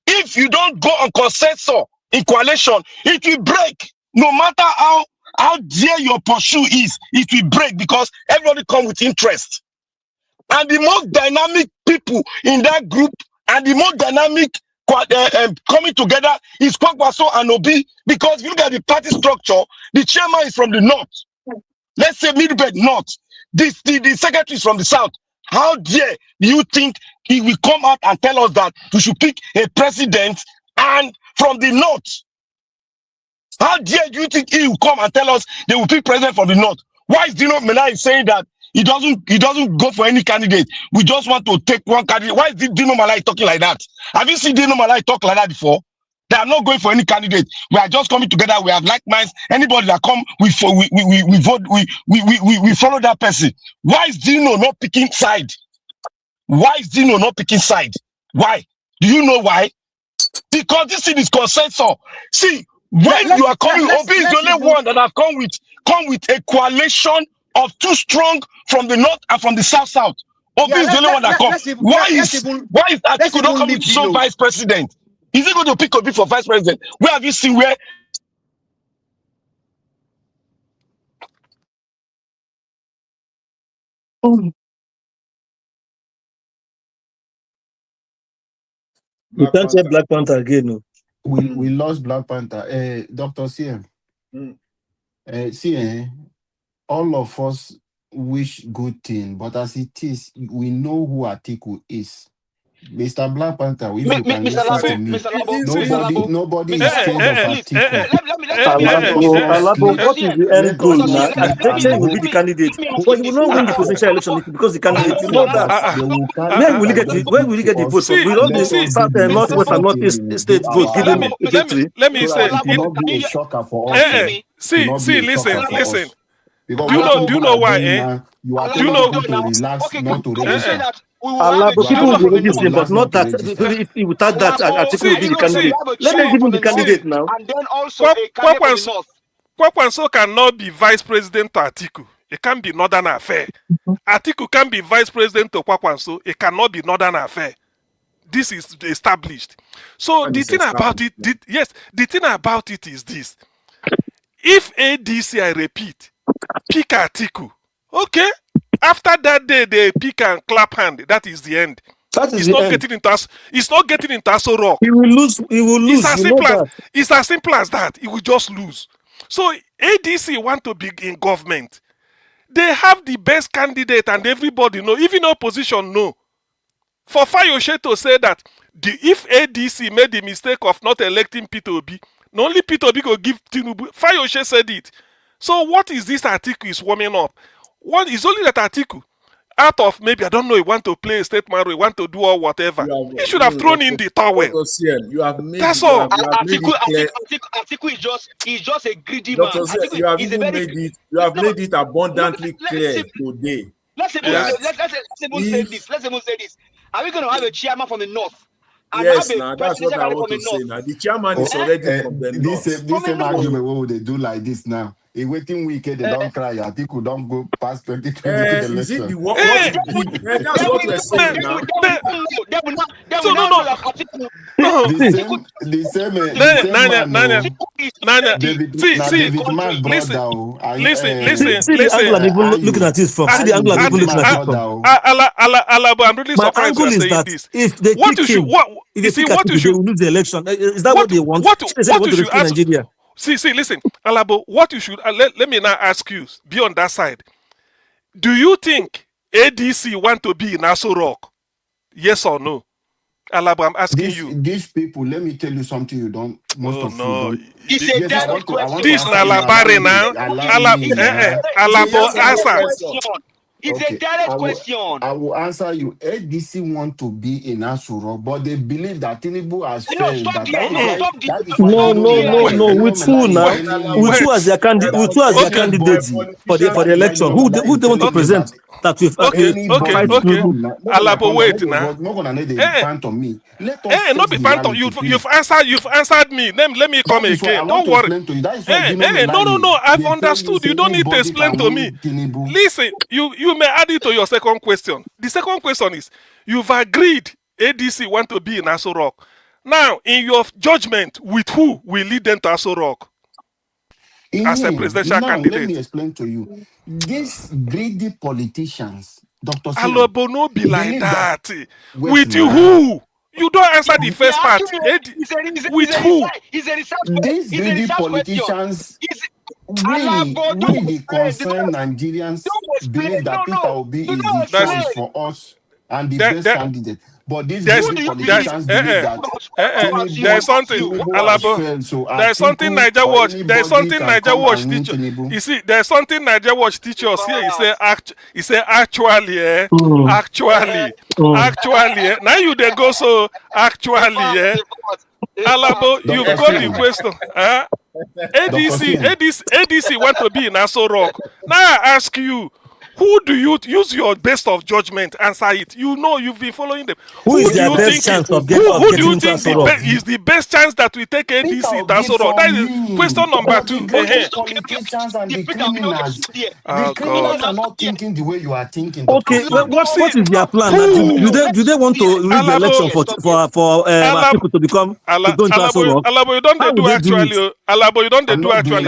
If you don't go on consensus in coalition, it will break. No matter how dear your pursuit is, it will break because everybody come with interest. And the most dynamic people in that group and the most dynamic coming together is Kwakwaso and Obi, because if you look at the party structure, the chairman is from the north. Let's say Middlebelt North. The secretary is from the south. How dare you think he will come out and tell us that we should pick a president and from the north? How dare you think he will come and tell us they will pick president from the north? Why is Dino Melai saying that he doesn't go for any candidate? We just want to take one candidate. Why is Dino Melai talking like that? Have you seen Dino Melai talk like that before? They are not going for any candidate. We are just coming together. We have like minds. Anybody that come, we vote. We follow that person. Why is Dino not picking side? Why is Dino not picking side? Why? Do you know why? Because this thing is consensus. See, when you are coming, Obi is the only one that have come with a coalition of too strong from the north and from the south. Obi is the only one that comes. Why is Atiku not come with some vice president? Is he going to pick Obi for vice president? Where have you seen where? You can't say Black Panther again, no. We lost Black Panther. Dr. CM. All of us wish good thing, but as it is, we know who Atiku is. Mr. Black Panther, if you can listen to me, nobody is scared of Atiku. Alabo, what is the end goal now? He will be the candidate, but he will not win the presidential election because the candidate. You know that. Where will he get the vote from? Will all the northwest and northeast state vote give him victory? Let me say, it will not be a shocker for us. Listen. Because do you know why? You are telling people to relax, not to register. Alabo, people will be registering, but not that. Without that, Atiku will be the candidate. Let them give him the candidate now. And then also a candidate for the north. Kwakwanso cannot be vice president to Atiku. It can be northern affair. Atiku can be vice president to Kwakwanso. It cannot be northern affair. This is established. So the thing about it, the thing about it is this: if ADC, I repeat, pick Atiku, okay. After that day, they pick and clap hand. That is the end. It's not getting into Aso Rock. He will lose. It's as simple as that. He will just lose. So ADC want to be in government. They have the best candidate, and everybody know. Even opposition know For Fayoshe to say that if ADC made the mistake of not electing P2B, not only P2B could give Tinubu, Fayoshe said it. So what is this article is warming up? What is only that article? Out of maybe, I don't know, he want to play a statement or he want to do or whatever. He should have thrown in the towel. You have made That's it, all. you have made it clear. Article is just a greedy Dr. man. Ziel, you have even made it abundantly clear today. Let's even say this. Let's even say this. Are we going to have a chairman from the north? Yes, now that's what I want to say. Now the chairman is already from the north. This same argument what would they do like this now? A waiting weekend, they don't cry. I think we don't go past 2022 election. Is it the what? That's what we're saying now. See the angle I'm even looking at it from. See the angle I'm even looking at it from. I'm really surprised you're saying this. If they kick him, if they will lose the election. Is that what they want? They want to destroy Nigeria. See, listen, Alabo, what you should let me now ask you, be on that side. Do you think ADC want to be in Aso Rock? Yes or no? Alabo, I'm asking you. These people, let me tell you something you don't. Most of you don't. It's a direct question. This is Alabari now. Alabo, answer. It's a direct question. I will answer you. ADC want to be in Asuro, but they believe that Tinubu has failed. No. With who now? With who as their candidate? With who as their candidate for the election? Who they want to present? That with okay. Alabo, wait now. Not be panto. You've answered me. Let me come again. Don't worry. No. I've understood. You don't need to explain to me. Listen, you may add it to your second question. The second question is, you've agreed ADC want to be in Aso Rock. Now, in your judgment, with who will lead them to Aso Rock as a presidential candidate? Let me explain to you. These greedy politicians, Dr. Alabo, no be like that. With who? You don't answer the first part. With who? These greedy politicians really concern Nigerians believe that Peter Obi is the choice for us and the best candidate. But these politicians believe that there's something Alabo. There's something Niger Watch. There's something Niger Watch teach. You see, there's something Niger Watch teach us here. He say actually. Now you they go so actually. Alabo, you've got the question. ADC want to be in Aso Rock. Now I ask you, who do you use your best of judgment? Answer it. You know you've been following them. Who is their best chance of getting Who do you think is the best chance that we take ADC to Aso Rock? That is question number 2. Politicians and the criminals. The criminals are not thinking the way you are thinking. Okay, what is their plan? Do they want to rig the election for people to become to go into Aso Rock? Alabo, you don't do actually. Alabo, you don't do actually.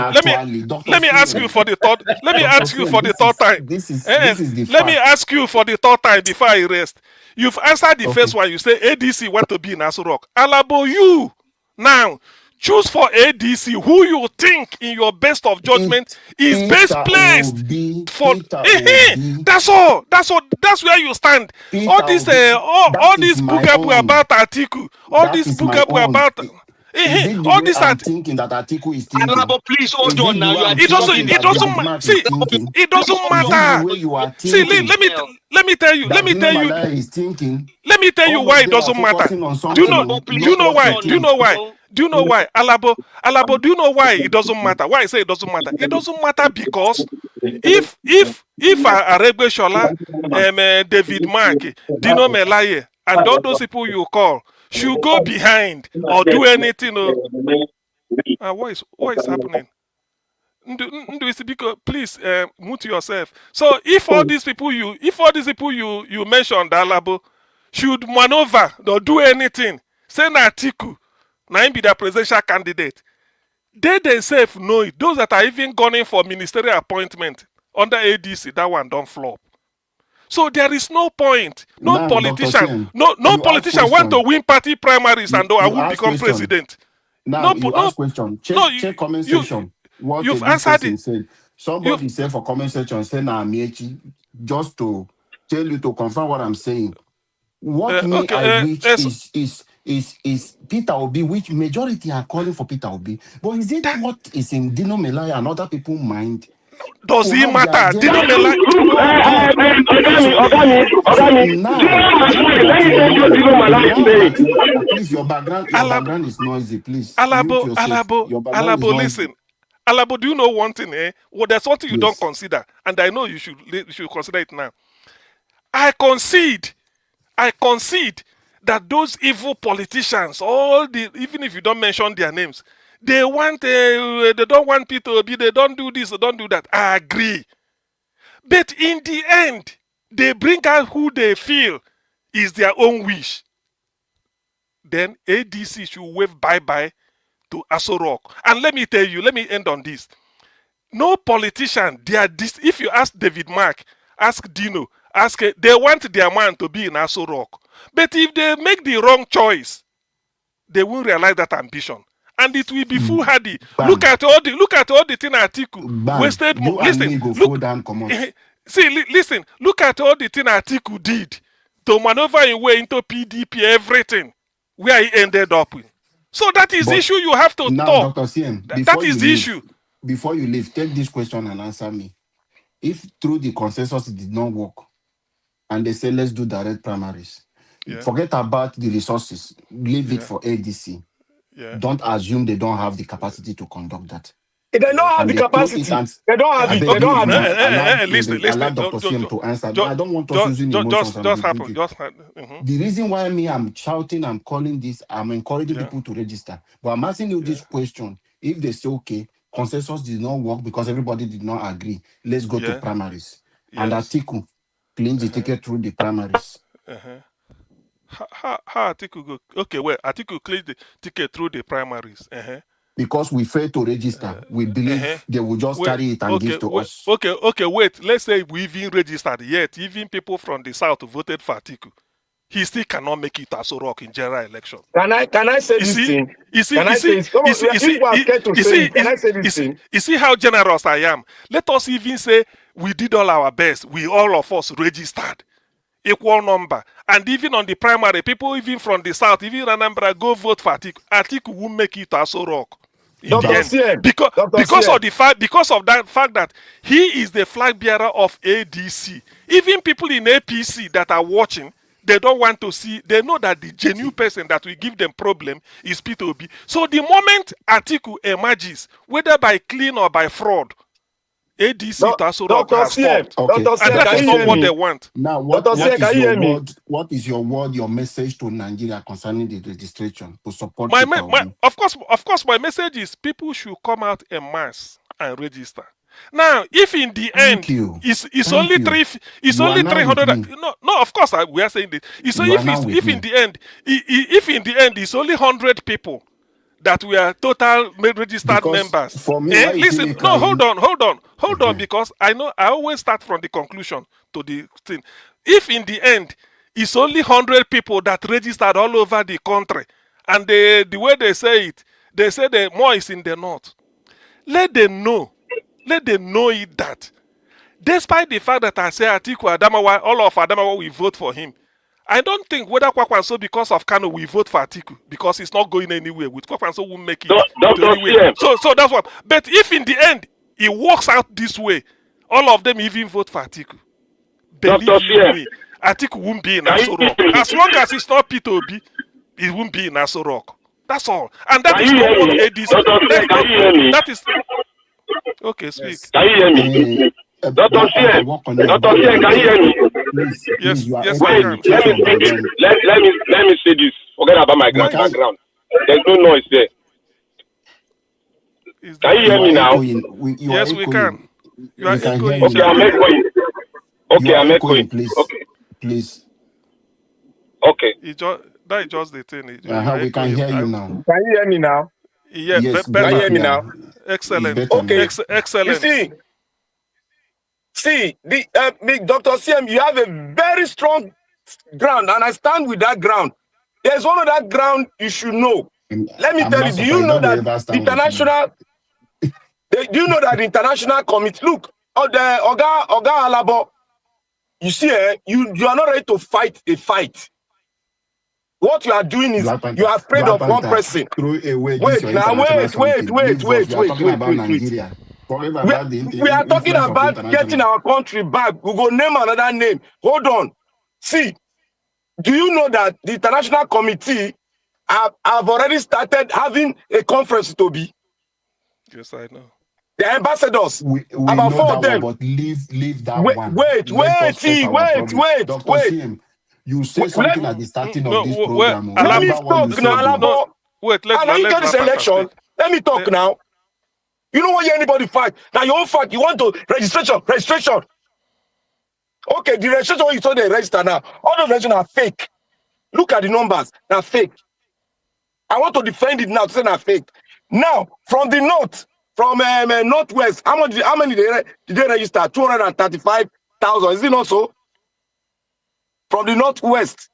Let me ask you for the third. Let me ask you for the third time. Let me ask you for the third time before I rest. You've answered the first one. You say ADC want to be in Aso Rock. Alabo, you now choose for ADC who you think in your best of judgment is best placed for. That's all. That's where you stand. All this bugaboo about Atiku. All this bugaboo about. All this thinking that Atiku is thinking. Alabo, please hold on now. It doesn't matter. See, let me tell you why it doesn't matter. Do you know why? Alabo, do you know why it doesn't matter? Why I say it doesn't matter? It doesn't matter because if Aregbe Shola, David Mark, Dino Melaye, and all those people you call should go behind or do anything. What is happening? Please mute yourself. So if all these people you mentioned, Alabo, should maneuver or do anything, say Atiku, now be the presidential candidate. They themselves know it. Those that are even gunning for ministerial appointment under ADC, that one don't flop. So there is no point. No politician want to win party primaries and will become president. Ask question. Check comment section. What you've answered it. Said. Somebody said for comment section, say Amiechi, just to tell you to confirm what I'm saying. What I reach is Peter Obi, which majority are calling for Peter Obi. But is it what is in Dino Melaya and other people's mind? Does it matter? Dino Melaya. Please, your background is noisy. Please, Alabo, listen. Alabo, do you know one thing? Well, there's something you don't consider, and I know you should consider it now. I concede that those evil politicians, even if you don't mention their names, they don't want Peter Obi, they don't do this, they don't do that. I agree. But in the end, they bring out who they feel is their own wish. Then ADC should wave bye-bye to Aso Rock. And let me tell you, let me end on this. No politician, if you ask David Mark, ask Dino, they want their man to be in Aso Rock. But if they make the wrong choice, they won't realize that ambition. And it will be foolhardy. Look at all the thing Atiku wasted. Listen. Look at all the thing Atiku did to maneuver his way into PDP, everything, where he ended up with. So that is the issue you have to talk. Dr. CM, that is the issue. Before you leave, take this question and answer me. If through the consensus it did not work, and they say let's do direct primaries, forget about the resources, leave it for ADC. Don't assume they don't have the capacity to conduct that. They don't have the capacity. They don't have it. They don't have it. Listen. Allow Dr. CM to answer. I don't want us using emotions. The reason why I'm shouting, I'm calling this, I'm encouraging people to register. But I'm asking you this question. If they say, okay, consensus did not work because everybody did not agree, let's go to primaries. And Atiku cleans the ticket through the primaries. How Atiku go? Okay, well, Atiku cleans the ticket through the primaries. Because we fail to register, we believe they will just carry it and give to us. Okay, wait. Let's say we even registered yet. Even people from the south voted for Atiku. He still cannot make it as a rock in general election. Can I say this thing? You see how generous I am? Let us even say we did all our best. We all of us registered. Equal number. And even on the primary, people even from the south, even Anambra, go vote for Atiku. Atiku won't make it as a rock. Because of that fact that he is the flag bearer of ADC. Even people in APC that are watching, they don't want to see, they know that the genuine person that will give them problem is Peter Obi. So the moment Atiku emerges, whether by clean or by fraud, ADC to Aso Rock has stopped. Okay. And that is not what they want. Now, what is your word, your message to Nigeria concerning the registration to support of course, my message is people should come out en masse and register. Now, if in the end it's only 300, no, of course we are saying this. So if in the end it's only 100 people that we are total registered members. For me, listen, no, hold on, because I always start from the conclusion to the thing. If in the end it's only 100 people that registered all over the country, and the way they say it, they say the more is in the north. Let them know it that despite the fact that I say Atiku Adamawa, all of Adamawa will vote for him, I don't think whether Kwakwanso because of Kano we vote for Atiku because it's not going anywhere. With Kwakwanso won't make it anywhere. So that's what. But if in the end it works out this way, all of them even vote for Atiku. Believe me, Atiku won't be in Aso Rock. As long as it's not Peter Obi, it won't be in Aso Rock. That's all. And that is not what ADC. That is. Okay, speak. Can you hear me? Dr. CM, can you hear me? Yes, Wait, let me say this. Forget about my background. There's no noise there. Can you hear me now? Yes, we can. You are echoing. Okay, I'm echoing. Okay, I'm echoing. Please. Okay. That is just the thing. We can hear you now. Can you hear me now? Yes, can you hear me now? Excellent. Okay. Excellent. You see, the Dr. CM, you have a very strong ground, and I stand with that ground. There's one of that ground you should know. Let me tell you, do you know that the international committee, look, Oga Alabo, you see, you are not ready to fight a fight. What you are doing is you are afraid Black of one Panther, person. throw away this Wait your now, international wait. something. Leave us. We are talking about Nigeria. Forget We, about the we are talking influence of about getting international. our country back. We go name another name. Hold on. See, do you know that the international committee have already started having a conference to be? Yes, I know. The ambassadors, We about know 4 of that one, them. but leave that Wait, one. wait, Let us wait, face our problem. wait. Dr. CM, you say Let, something at the starting of No, this well, program. let me Remember what you talk now, said, though. no, Alabo. wait, And now you let get this Black Panther election. speak. Let me talk now. You don't want to hear anybody fight. Now your own fight, you want to registration. Okay, the registration you saw they register now. All those registrations are fake. Look at the numbers. They're fake. I want to defend it now to say they're fake. Now, from the north, from northwest, how many did they register? 235,000. Is it not so? From the northwest.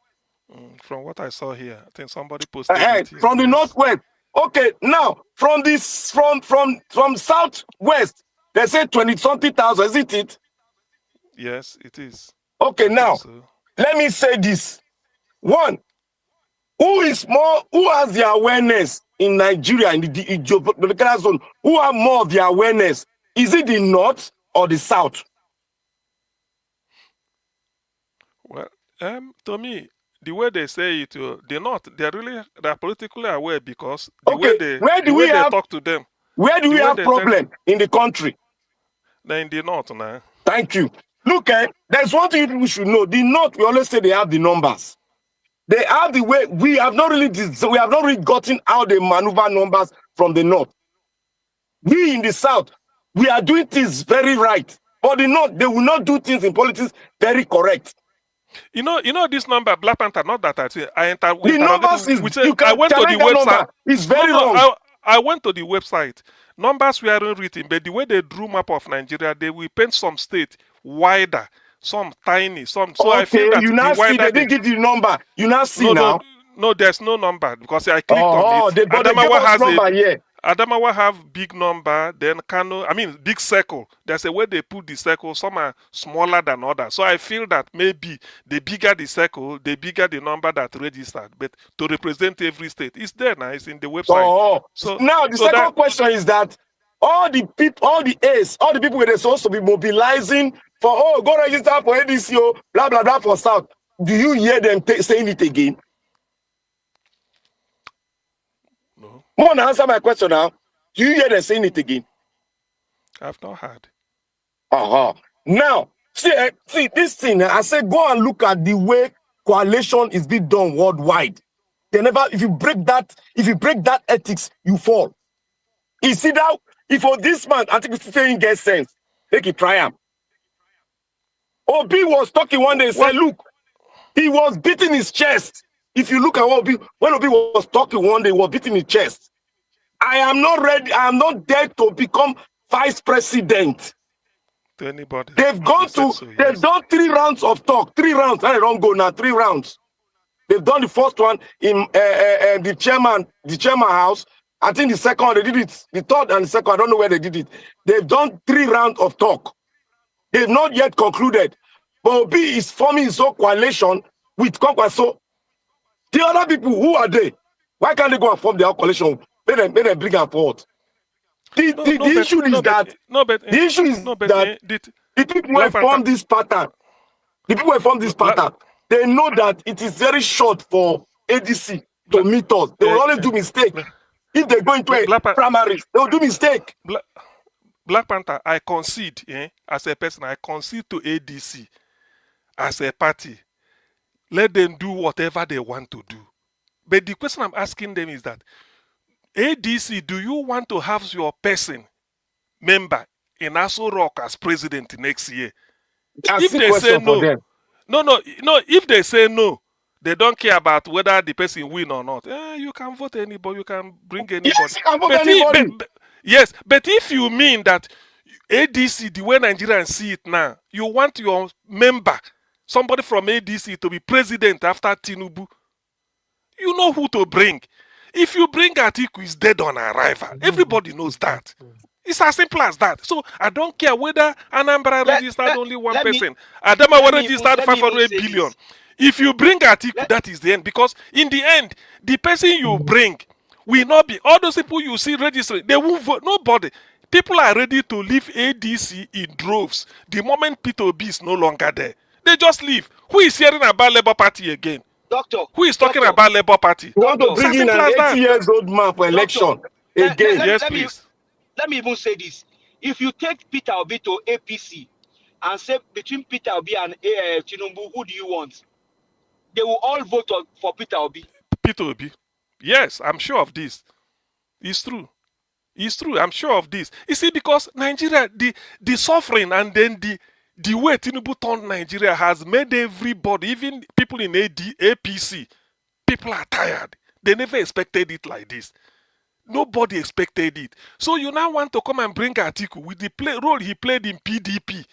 From what I saw here, I think somebody posted it here. From the Yes. northwest. Okay, now from this from southwest, they say 20-something thousand. Is it? Yes, it is. Okay, I now think so. let me say this. One, who has the awareness in Nigeria in the geopolitical zone? Who have more of the awareness? Is it the north or the south? Well, to me, the way they say it, they're politically aware because the way they talk to them. Where do we have problem in the country? They're in the north now. Thank you. Look, there's one thing people should know. The north, we always say they have the numbers. They have the way. We have not really gotten how they maneuver numbers from the north. We in the south, we are doing things very right. But the north, they will not do things in politics very correct. You know this number, Black Panther, not that I say the numbers is I went to the website. Number. It's very wrong. I went to the website. Numbers weren't written, but the way they drew map of Nigeria, they will paint some state wider, some tiny, some. So okay, I feel that you now see they didn't give you the number. You now see now. No, there's no number because I clicked on it. But Adamawa has number here. Adamawa have big number, then Kano, big circle. There's a way they put the circle. Some are smaller than others. So I feel that maybe the bigger the circle, the bigger the number that registered. But to represent every state, it's there now. It's in the website. So now the second question is that all the people, all the people were supposed to be mobilizing for go register for ADCO, blah blah blah for South. Do you hear them saying it again? No. Want to answer my question now? Do you hear them saying it again? I've not heard. Now, see this thing. I say go and look at the way coalition is being done worldwide. They never. If you break that ethics, you fall. You see that if for this man, I think it's saying get sense. Make it try him. Obi was talking one day and said, look, he was beating his chest. If you look at when Obi was talking one day, he was beating his chest. I am not ready. I am not there to become vice president. To anybody. They've gone they've done 3 rounds of talk. 3 rounds. I don't go now. 3 rounds. They've done the first one in the chairman house. I think the second one, they did it. The third and the second, I don't know where they did it. They've done 3 rounds of talk. They've not yet concluded. But Obi is forming his own coalition with Congress. So the other people, who are they? Why can't they go and form their own coalition? Make them bring them forward. The issue is that the people who have formed this pattern, they know that it is very short for ADC to meet us. They will always do mistake. If they go into a primary, they will do mistake. Black Panther, I concede, as a person, I concede to ADC as a party. Let them do whatever they want to do. But the question I'm asking them is that, ADC, do you want to have your person member in Aso Rock as president next year? If they say no, if they say no, they don't care about whether the person win or not. You can vote anybody, you can bring anybody. Yes, you can vote anybody. But if you mean that ADC, the way Nigerians see it now, you want your member, somebody from ADC, to be president after Tinubu, you know who to bring. If you bring Atiku, is dead on arrival. Everybody knows that. It's as simple as that. So I don't care whether Anambra registered only one person. Adamawa registered 500 billion. If you bring Atiku, that is the end. Because in the end, the person you bring will not be. All those people you see registering, they won't vote. Nobody. People are ready to leave ADC in droves the moment P2B is no longer there. They just leave. Who is hearing about Labour Party again? Doctor. Who is talking about Labour Party? You want to It's bring as in simple an as that. 80 years old man for election again? Yes, please. Let me even say this. If you take Peter Obi to APC and say between Peter Obi and Tinubu, who do you want? They will all vote for Peter Obi. Peter Obi. Yes, I'm sure of this. It's true. It's true. I'm sure of this. You see, because Nigeria, the suffering and then the way Tinubu turned Nigeria has made everybody, even people in APC, people are tired. They never expected it like this. Nobody expected it. So you now want to come and bring Atiku with the role he played in PDP.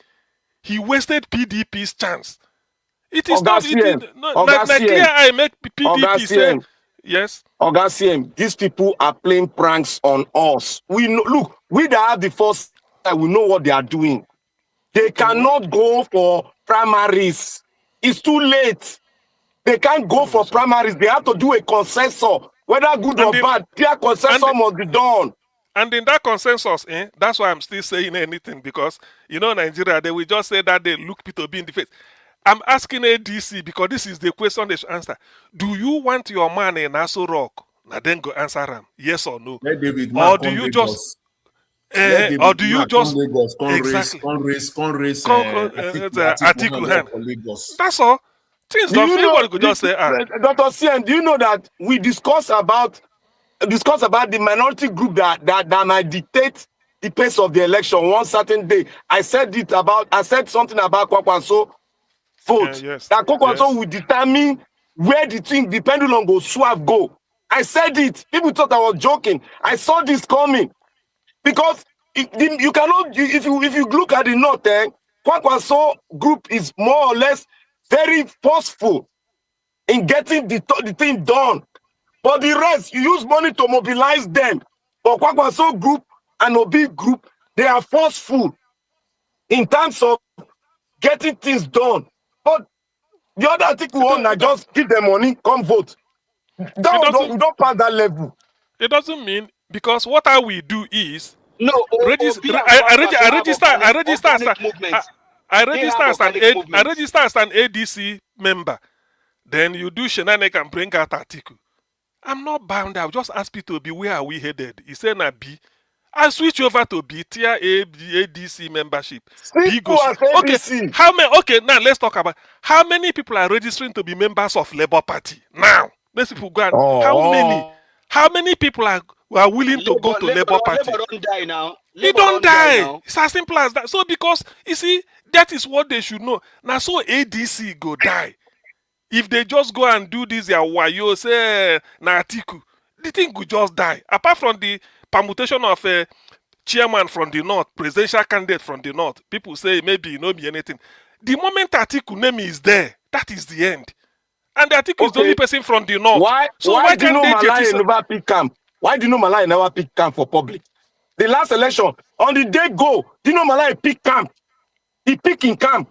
He wasted PDP's chance. It is not. Nigeria, I make PDP say yes. Augustine, these people are playing pranks on us. We know, look, we that have the first side, we know what they are doing. They cannot go for primaries. It's too late. They can't go for primaries. They have to do a consensus, whether good or bad. Their consensus must be done. And in that consensus, that's why I'm still saying anything, because Nigeria, they will just say that they look P2B in the face. I'm asking ADC because this is the question they should answer. Do you want your man in Aso Rock? Now then go answer him. Yes or no? Or do you just exactly Atiku hand? That's all. Things don't anybody could just say Dr. CN, do you know that we discuss about the minority group that might dictate the pace of the election one certain day? I said something about Kwakwanso vote. That Kwakwanso will determine where the pendulum will swerve go. I said it. People thought I was joking. I saw this coming. Because you cannot, if you look at the north, Kwakwanso group is more or less very forceful in getting the thing done. But the rest, you use money to mobilize them. But Kwakwanso group and Obi group, they are forceful in terms of getting things done. But the other article one, I just give them money, come vote. We don't pass that level. It doesn't mean, because what I will do is I register as an ADC member. Then you do shenanigan and bring out article. I'm not bound. I'll just ask people to be, where are we headed? He said, B. I switch over to B, tier A, ADC membership. B goes, okay, okay, now let's talk about how many people are registering to be members of Labour Party. Now, let's people go and how many people are willing to go to Labour Party? Labour don't die now. He don't die. It's as simple as that. So because, you see, that is what they should know. Now, so ADC go die. If they just go and do this, wayo say na Atiku, the thing could just die. Apart from the permutation of a chairman from the north, presidential candidate from the north, people say maybe it not be anything. The moment Atiku name is there, that is the end. And Atiku is the only person from the north. Why do you know Malaya never pick camp? Why do you know Malaya never pick camp for public? The last election, on the day go, do you know Malaya pick camp? He pick in camp.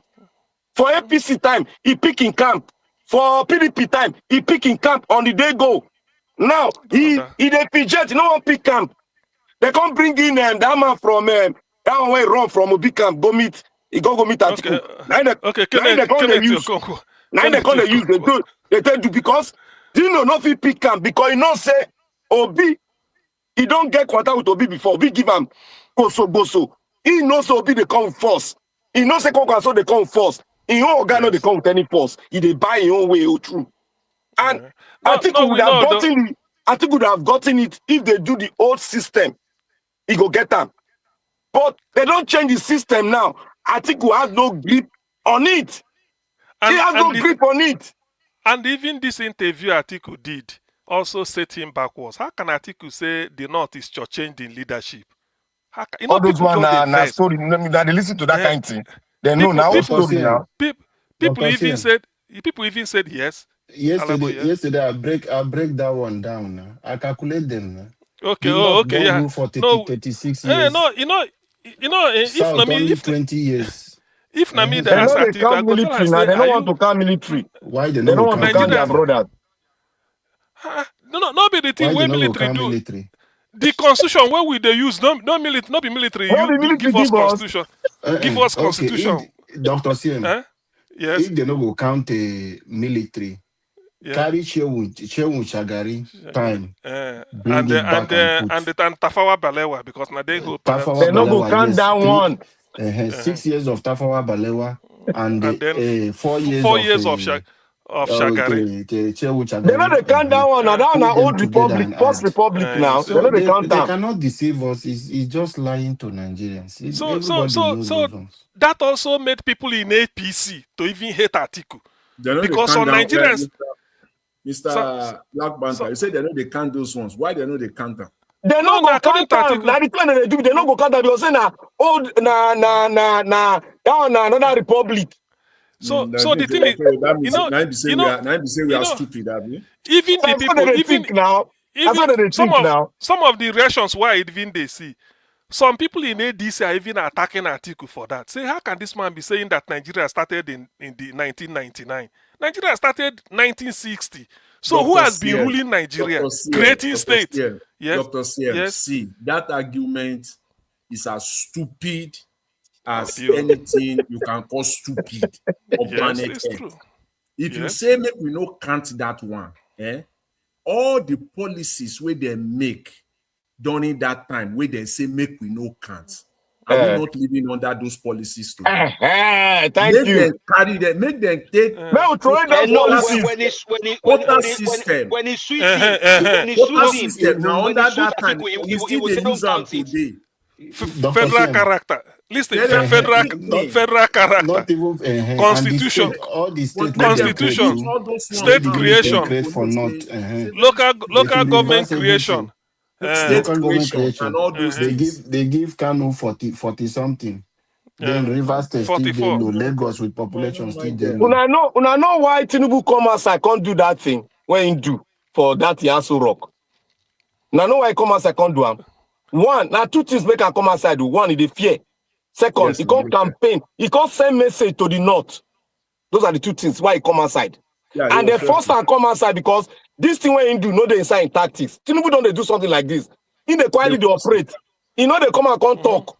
For APC time, he pick in camp. For PDP time, he pick in camp on the day go. Now, he dey PJ, no one pick camp. They can't bring in that man from that one way run from Obi camp, go meet Atiku. Now they can't use they tell you because you know nothing pick camp because you know say Obi, he don't get quarter with Obi before. Obi give him boso. He knows Obi they come first. He knows say so they come first. In own organ, they come with any force. He they buy his own way through. And I think we would have gotten it if they do the old system. He go get them. But they don't change the system now. I think we have no grip on it. He has no grip on it. And even this interview Atiku did also set him backwards. How can Atiku say the North is changed in leadership? All those one na story. They listen to that kind of thing. They know now. People even said yes. Yesterday I break that one down. I calculate them. Okay, okay, yeah. For 36 years. No, if South only 20 years. If na me, They they ask know they Atiku, I count go tell military am now. say, They are don't want you to count military. Why they They no don't go want to count count their military? brothers. no be the thing Why they where no go military count do. military? The constitution where we they use no be military. No, You the do military give us give us. constitution. Give us Okay, constitution. Dr. CM, Eh? Yes. if they no go count a military, Yeah. carry Shehu Shagari time, bring And it back and put. and Tafawa Balewa because now they hold parental. Tafawa They no go Balewa, count yes, that one. 6 years of Tafawa Balewa and And then 4 years 4 years of Shagari. Shehu They know they Shagari. count that one. Now that one Put na them old together republic, and post add. republic You now. They see. know So they count they them. cannot deceive us. It's just lying to Nigerians. So Everybody knows those ones. that also made people in APC to even hate Atiku. They know they Because count some down. Nigerians Mr. Black Banker, you say they know they count those ones. Why they know they count them? They No, no go according count to them. Atiku. Now the plan they do, they no go count them because say na old that one na another republic. So the thing is, that means now we are stupid, Abi. even the That's what people, they think now. That's what they some think of now. some of the reactions why even they see, some people in ADC are even attacking Atiku for that. Say, how can this man be saying that Nigeria started in the 1999? Nigeria started 1960. So Dr. who has been Siem, ruling Nigeria, Dr. Siem, creating Dr. state? Siem, Yes, Dr. Siem, yes. see, that argument is as stupid as Pure. anything you can call stupid on Yes, planet it's Earth. true. If you Yes. say make we no count that one, all the policies where they make during that time where they say make we no count, are we not living under those policies today? Thank you. Them carry them, make them take May we throw in those No, policies. when he suit him, now when under he suit that time, Atiku, we he still will dey say don't use am count it. today. Dr. Federal Siem, character. Listen, Federal- federal character. not even Constitution. and the state, all the state But wey dem create Constitution. too, all those State ones the now, unit dem creation. create for They- not Local they government reverse creation. state local government creation and all those they things. give Kano 40 something. Then Rivers State still dey 44. low. Lagos with population still dey low. Una know why Tinubu come outside can't do that thing when he do for that Yasu Rock. Now know why he come outside can't do am. One, now two things make him come outside. One, he dey fear. Second, Yes, he can't he dey campaign. He can't send message to the north. Those are the two things why he come outside. Yeah, And he the was first time come outside because this thing when he do, no they inside in tactics. Tinubu don't they do something like this. In the quietly they operate. You know they come and can't talk.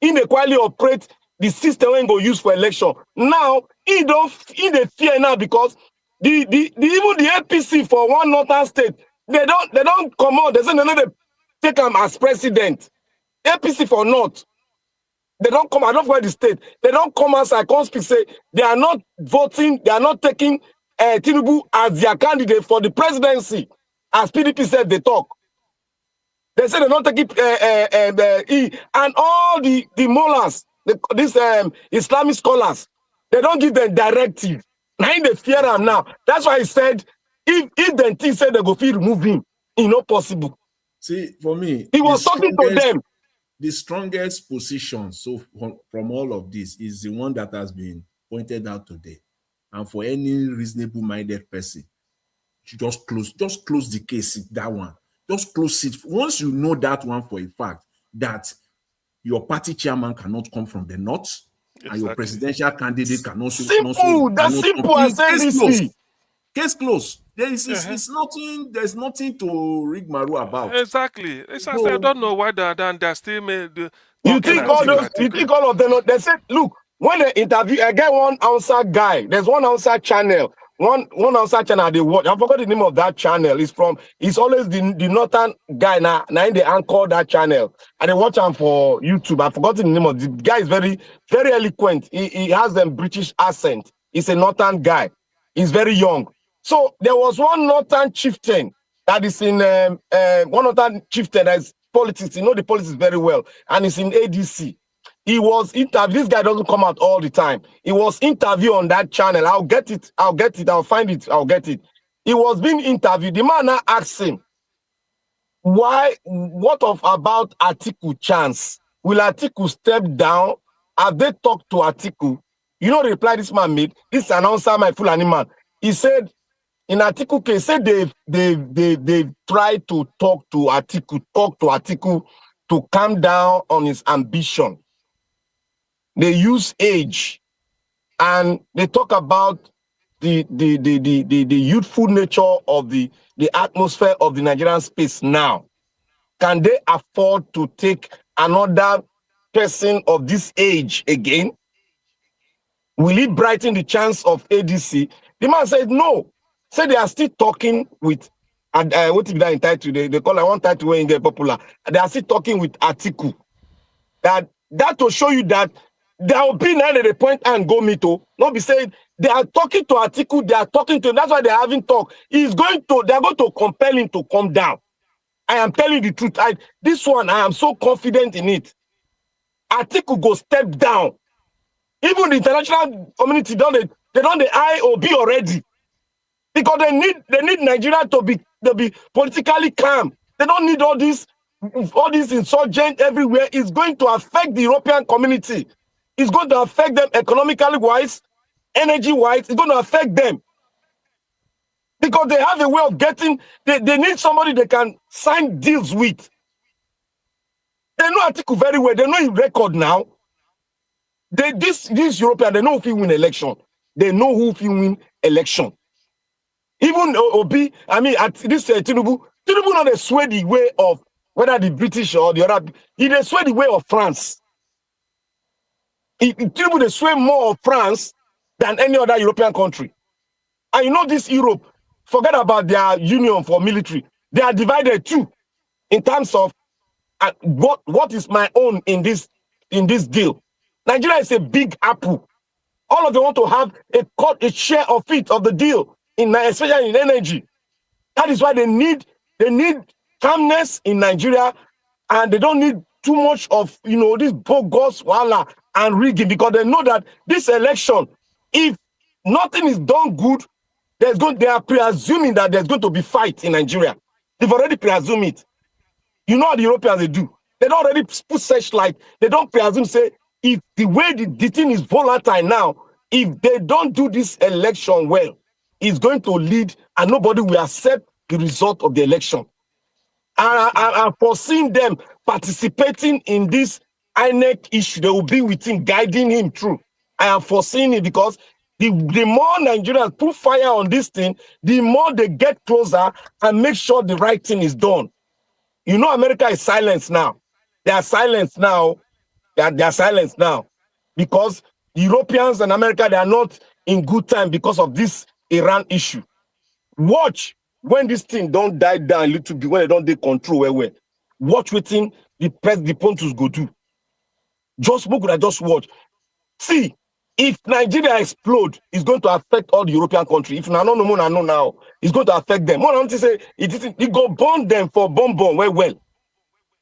In the quietly operate the system when go use for election. Now he they fear now because the even the APC for one northern state they don't come out. They say they know they take him as president. APC for North. They don't come, I don't know where the state. They don't come outside, can't speak, say they are not voting, they are not taking Tinubu as their candidate for the presidency. As PDP said, they talk. They say they're not taking and all the mullahs, these Islamic scholars, they don't give them directive. Now they fear them now. That's why he said, if the team said they go feel remove him, it's not possible. See, for me, He was talking to them. The strongest position from all of this is the one that has been pointed out today. And for any reasonable minded person, you just close the case, that one. Just close it. Once you know that one for a fact, that your party chairman cannot come from the north, and your presidential candidate cannot. Simple. That's simple as ABC. Case closed. It's nothing. There's nothing to rigmarole about. Exactly. I don't know why they're still made. You think all of them? They said, look, when they interview, I get one outside guy. There's one outside channel. One outside channel they watch. I forgot the name of that channel. It's always the northern guy now they anchor that channel. And they watch him for YouTube. I forgot the name of the guy. Is very, very eloquent. He has a British accent. He's a northern guy. He's very young. So there was one northern chieftain that is in one northern chieftain that is politics. You know the politics very well, and it's in ADC. He was interviewed. This guy doesn't come out all the time. He was interviewed on that channel. I'll get it. I'll find it. I'll get it. He was being interviewed. The man now asked him, "Why? What about Atiku chance? Will Atiku step down? Have they talked to Atiku?" You know the reply this man made. This announcer, my full animal. He said, in Atiku case, said they've tried to talk to Atiku to calm down on his ambition. They use age and they talk about the youthful nature of the atmosphere of the Nigerian space now. Can they afford to take another person of this age again? Will it brighten the chance of ADC? The man said no. Said they are still talking with, and what is that entitled? They call it one title when they popular. They are still talking with Atiku. That to show you that there will be now at the point and go mito. Not be saying they are talking to Atiku, they are talking to him. That's why they're having talk. They are going to compel him to come down. I am telling you the truth. This one, I am so confident in it. Atiku go step down. Even the international community they don't the IOB already. Because they need Nigeria to be politically calm. They don't need all this insurgent everywhere. It's going to affect the European community. It's going to affect them economically wise, energy wise. It's going to affect them. Because they have a way of getting, they need somebody they can sign deals with. They know Atiku very well. They know his record now. This European, they know if he win election. They know who if he win election. Even Obi, I mean, at this Tinubu not they sway the way of whether the British or the other. He they sway the way of France. Tinubu they sway more of France than any other European country. And you know this Europe, forget about their union for military. They are divided too in terms of what is my own in this deal. Nigeria is a big apple. All of them want to have a share of it, of the deal, especially in energy. That is why they need calmness in Nigeria, and they don't need too much of this bogus wala and rigging, because they know that this election, if nothing is done good, they are presuming that there's going to be fight in Nigeria. They've already presumed it. You know how the Europeans they do. They don't already put such like they don't presume say if the way the thing is volatile now, if they don't do this election well, it's going to lead and nobody will accept the result of the election. I'm foreseeing them participating in this INEC issue. They will be with him, guiding him through. I am foreseeing it because the more Nigerians put fire on this thing, the more they get closer and make sure the right thing is done. You know, America is silenced now. They are silenced now. They are silenced now because Europeans and America, they are not in good time because of this Iran issue. Watch when this thing don't die down a little bit, when they don't take control where. Watch waiting the Pontus go do. Just watch. See, if Nigeria explode, it's going to affect all the European countries. If I don't know now, it's going to affect them. More to say it go burn them for bomb well.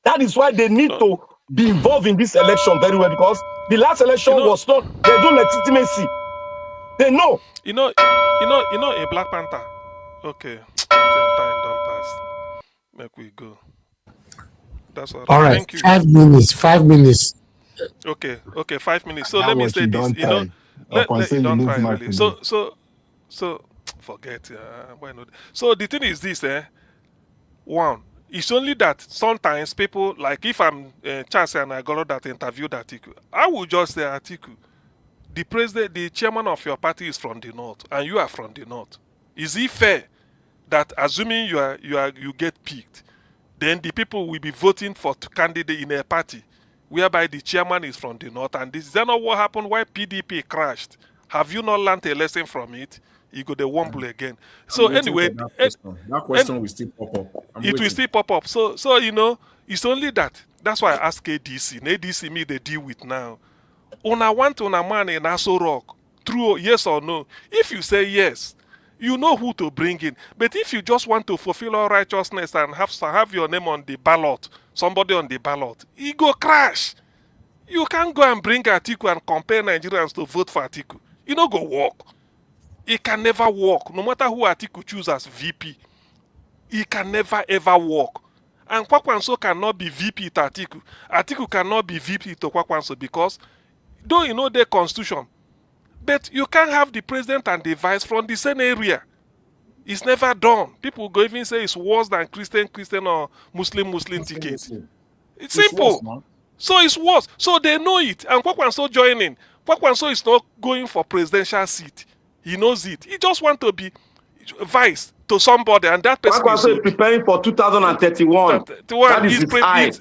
That is why they need to be involved in this election very well, because the last election was not, there's no legitimacy. They know. You know, a Black Panther. Okay, I think time don't pass. Make we go. That's all right. All right, Thank you. 5 minutes. 5 minutes. Okay, 5 minutes. So That let me was say you this. don't You know, try. let Upon you saying you don't lose try mark really. today. So forget. Why not? So the thing is this, one. It's only that sometimes people, like if I'm Chance and I got that interviewed Atiku, I would just say, Atiku, the president, the chairman of your party is from the north, and you are from the north. Is it fair that assuming you get picked, then the people will be voting for candidate in a party whereby the chairman is from the north? And this is that not what happened why PDP crashed? Have you not learned a lesson from it? You go the wumble again. So I'm waiting anyway, for that question will still pop up. it will still pop up. So you know, it's only that. That's why I ask ADC. And ADC me they deal with now. Una want una man in Aso Rock. True, yes or no? If you say yes, you know who to bring in. But if you just want to fulfill all righteousness and have your name on the ballot, somebody on the ballot, it go crash. You can't go and bring Atiku and compare Nigerians to vote for Atiku. You know go work. It can never work. No matter who Atiku choose as VP, it can never ever work. And Kwakwanso cannot be VP to Atiku. Atiku cannot be VP to Kwakwanso because, though you know the constitution, but you can't have the president and the vice from the same area. It's never done. People go even say it's worse than Christian or Muslim ticket. It's simple. Worse, so it's worse. So they know it. And Kwakwanso joining. Kwakwanso is not going for presidential seat. He knows it. He just want to be vice to somebody, and that person is Kwakwanso is preparing for 2031. That is his eye.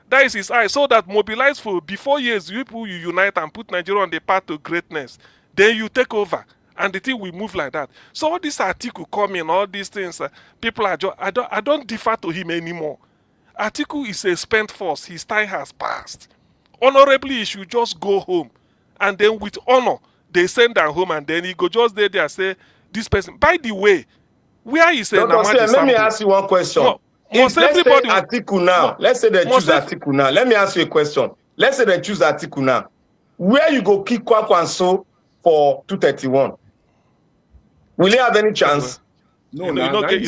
That is his eye. So that mobilize for before years, you people you unite and put Nigeria on the path to greatness. Then you take over, and the thing will move like that. So all this article coming, all these things, people are just, I don't defer to him anymore. Atiku is a spent force. His time has passed. Honorably, he should just go home, and then with honor, they send them home, and then he go just there and say, this person. By the way, where is a Namadi let me ask you one question. If let's say Atiku now, let's say they choose Atiku now. Let me ask you a question. Let's say they choose Atiku now. Where you go kick Kwakwanso for 231? Will he have any chance? No, he will not have any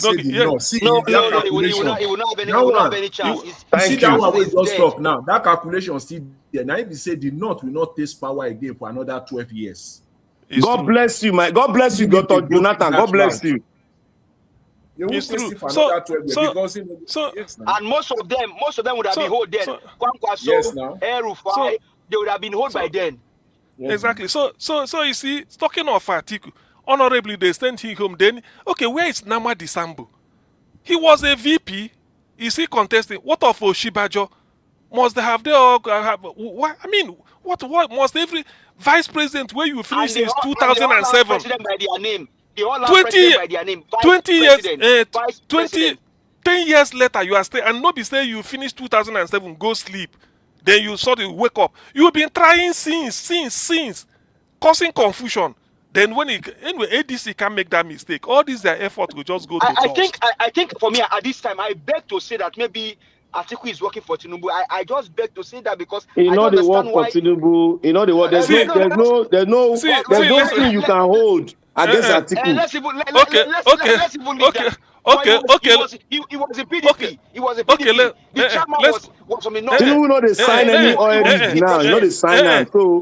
chance. See that one will just stop now. That calculation still there. Now if you say the North will not taste power again for another 12 years. God bless you, my God bless you, Dr. Jonathan. God bless you. It's true. And most of them would have been hold then. Kwankwaso, Erufai, they would have been hold by then. Exactly. So you see, talking of Atiku, honorably they sent him home. Then okay, where is Namadi Sambo? He was a VP. Is he contesting? What of Oshibajo? Must they have what? I mean, what must every vice president where you finish since 2007? 10 years later, you are still, and nobody say you finish 2007, go sleep. Then you sort of wake up. You've been trying since, causing confusion. Then when anyway, ADC can make that mistake. All these their effort will just go to I think for me at this time, I beg to say that maybe Atiku is working for Tinubu. I just beg to say that because you know they work for Tinubu. You know they work. There's no thing you can hold against Atiku. Let's even leave that. He was a PDP. He was a PDP. The chairman was from the North. Tinubu know they sign any oil rig now. You know they sign am. So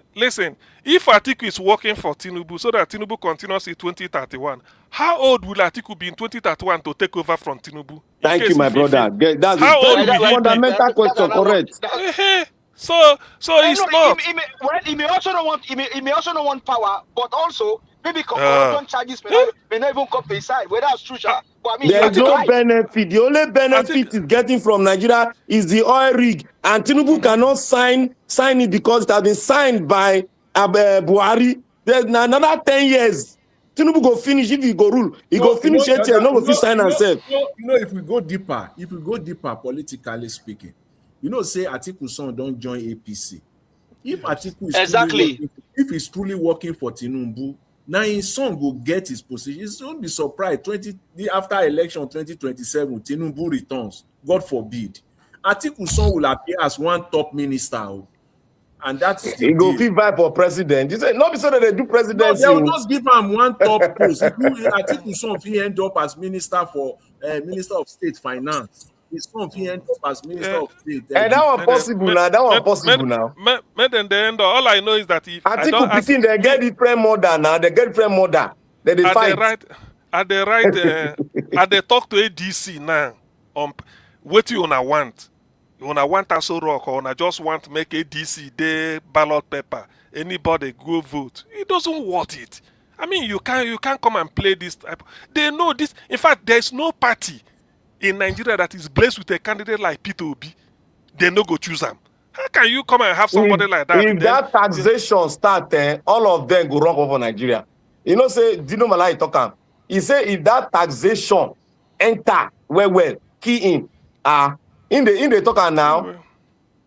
listen. If Atiku is working for Tinubu so that Tinubu continues in 2031, how old will Atiku be in 2031 to take over from Tinubu? Thank you, my brother. That's a fundamental question, correct? So it's not. He may also not want power, but also maybe corruption charges may not even come to his side. Whether that's true, but I mean, there is no benefit. The only benefit is getting from Nigeria is the oil rig, and Tinubu cannot sign it because it has been signed by Buhari. There's another 10 years. Tinubu go finish if he go rule. He go finish 8 years. No go sign himself. If we go deeper, politically speaking, say Atiku son don't join APC. If Atiku is if he's truly working for Tinubu, now his son will get his position. He won't be surprised. After election 2027, Tinubu returns. God forbid. Atiku son will appear as one top minister. And that's he go fit vie for president. You say not be so that they do presidency. No, they will just give him one top post. Atiku son he end up as minister for Minister of State Finance. His son he end up as Minister of State. And that one possible now. That one possible now. Then the end. All I know is that if Atiku picking they get different mother now. They get different mother. They fight. At the talk to ADC now. What you wanna want? You wanna want Aso Rock or wanna just want to make ADC the ballot paper? Anybody go vote? It doesn't want it. I mean, you can't come and play this type. They know this. In fact, there's no party in Nigeria that is blessed with a candidate like Peter Obi. They no go choose them. How can you come and have somebody like that? If that taxation start, all of them go wrong over Nigeria. Say Dino Malai talk. He say if that taxation enter well, key in in the talk now,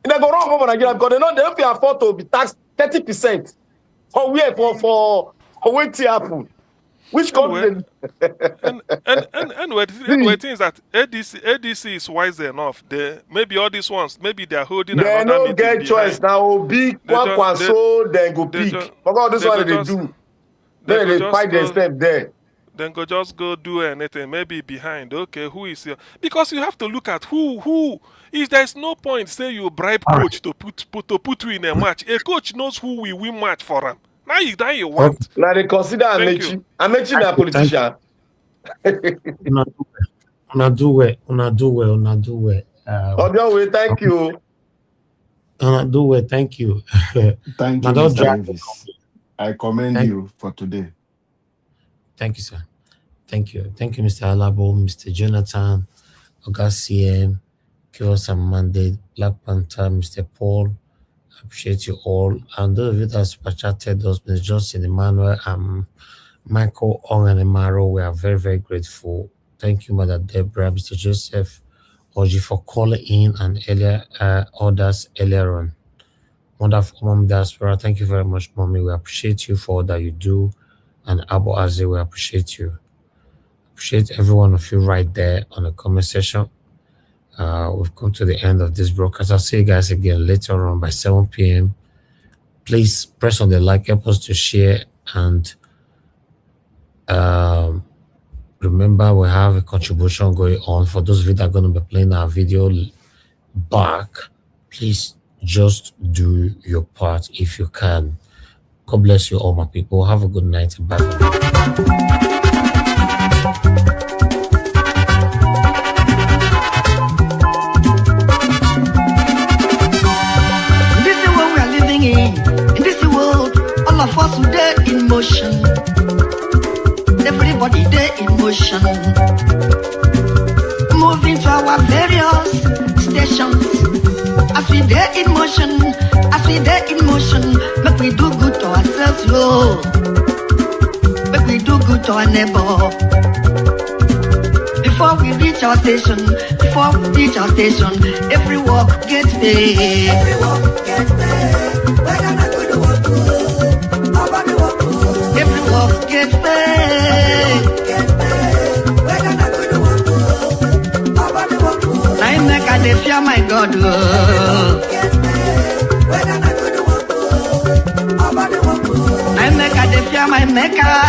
they go wrong over Nigeria because they don't feel afford to be taxed 30%. For where for waiting happen. Which country? Anyway, the thing is that ADC is wise enough. Maybe all these ones, maybe they are holding. They don't get choice now. Big Kwakwanso, then go pick. Forgot all this one they do. Then they fight themselves there. Then go just go do anything. Maybe behind. Okay, who is here? Because you have to look at who. If there's no point, say you bribe coach to put you in a match. A coach knows who will win match for him. Now you want. Now they consider Amechi. Amechi a politician. Una do well. Thank you. Do well, thank you. Thank you, Mr. Davis. I commend you for today. Thank you, sir. Thank you. Thank you, Mr. Alabo, Mr. Jonathan, August CM, Chaos and Mandate, Black Panther, Mr. Paul. I appreciate you all. And those of you that super chatted us, Mr. Johnson, Emmanuel, Michael Ong and Emaro, we are very, very grateful. Thank you, Mother Deborah, Mr. Joseph, Oji, for calling in and earlier orders earlier on. Wonderful, Mom Diaspora. Thank you very much, Mommy. We appreciate you for all that you do. And Abu Aze, we appreciate you. Appreciate every one of you right there on the comment section. We've come to the end of this broadcast. I'll see you guys again later on by 7 p.m. Please press on the like, help us to share, and remember we have a contribution going on. For those of you that are going to be playing our video back, please just do your part if you can. God bless you all, my people. Have a good night. Bye for now. In this world, all of us today in motion. Everybody there in motion. Moving to our various stations. As we there in motion, make we do good to ourselves, yo. Make we do good to our neighbor. Before we reach our station, every walk gets paid. Every walk gets paid. Every walk gets paid. I make a dey fear my God. I make a dey fear my Maker.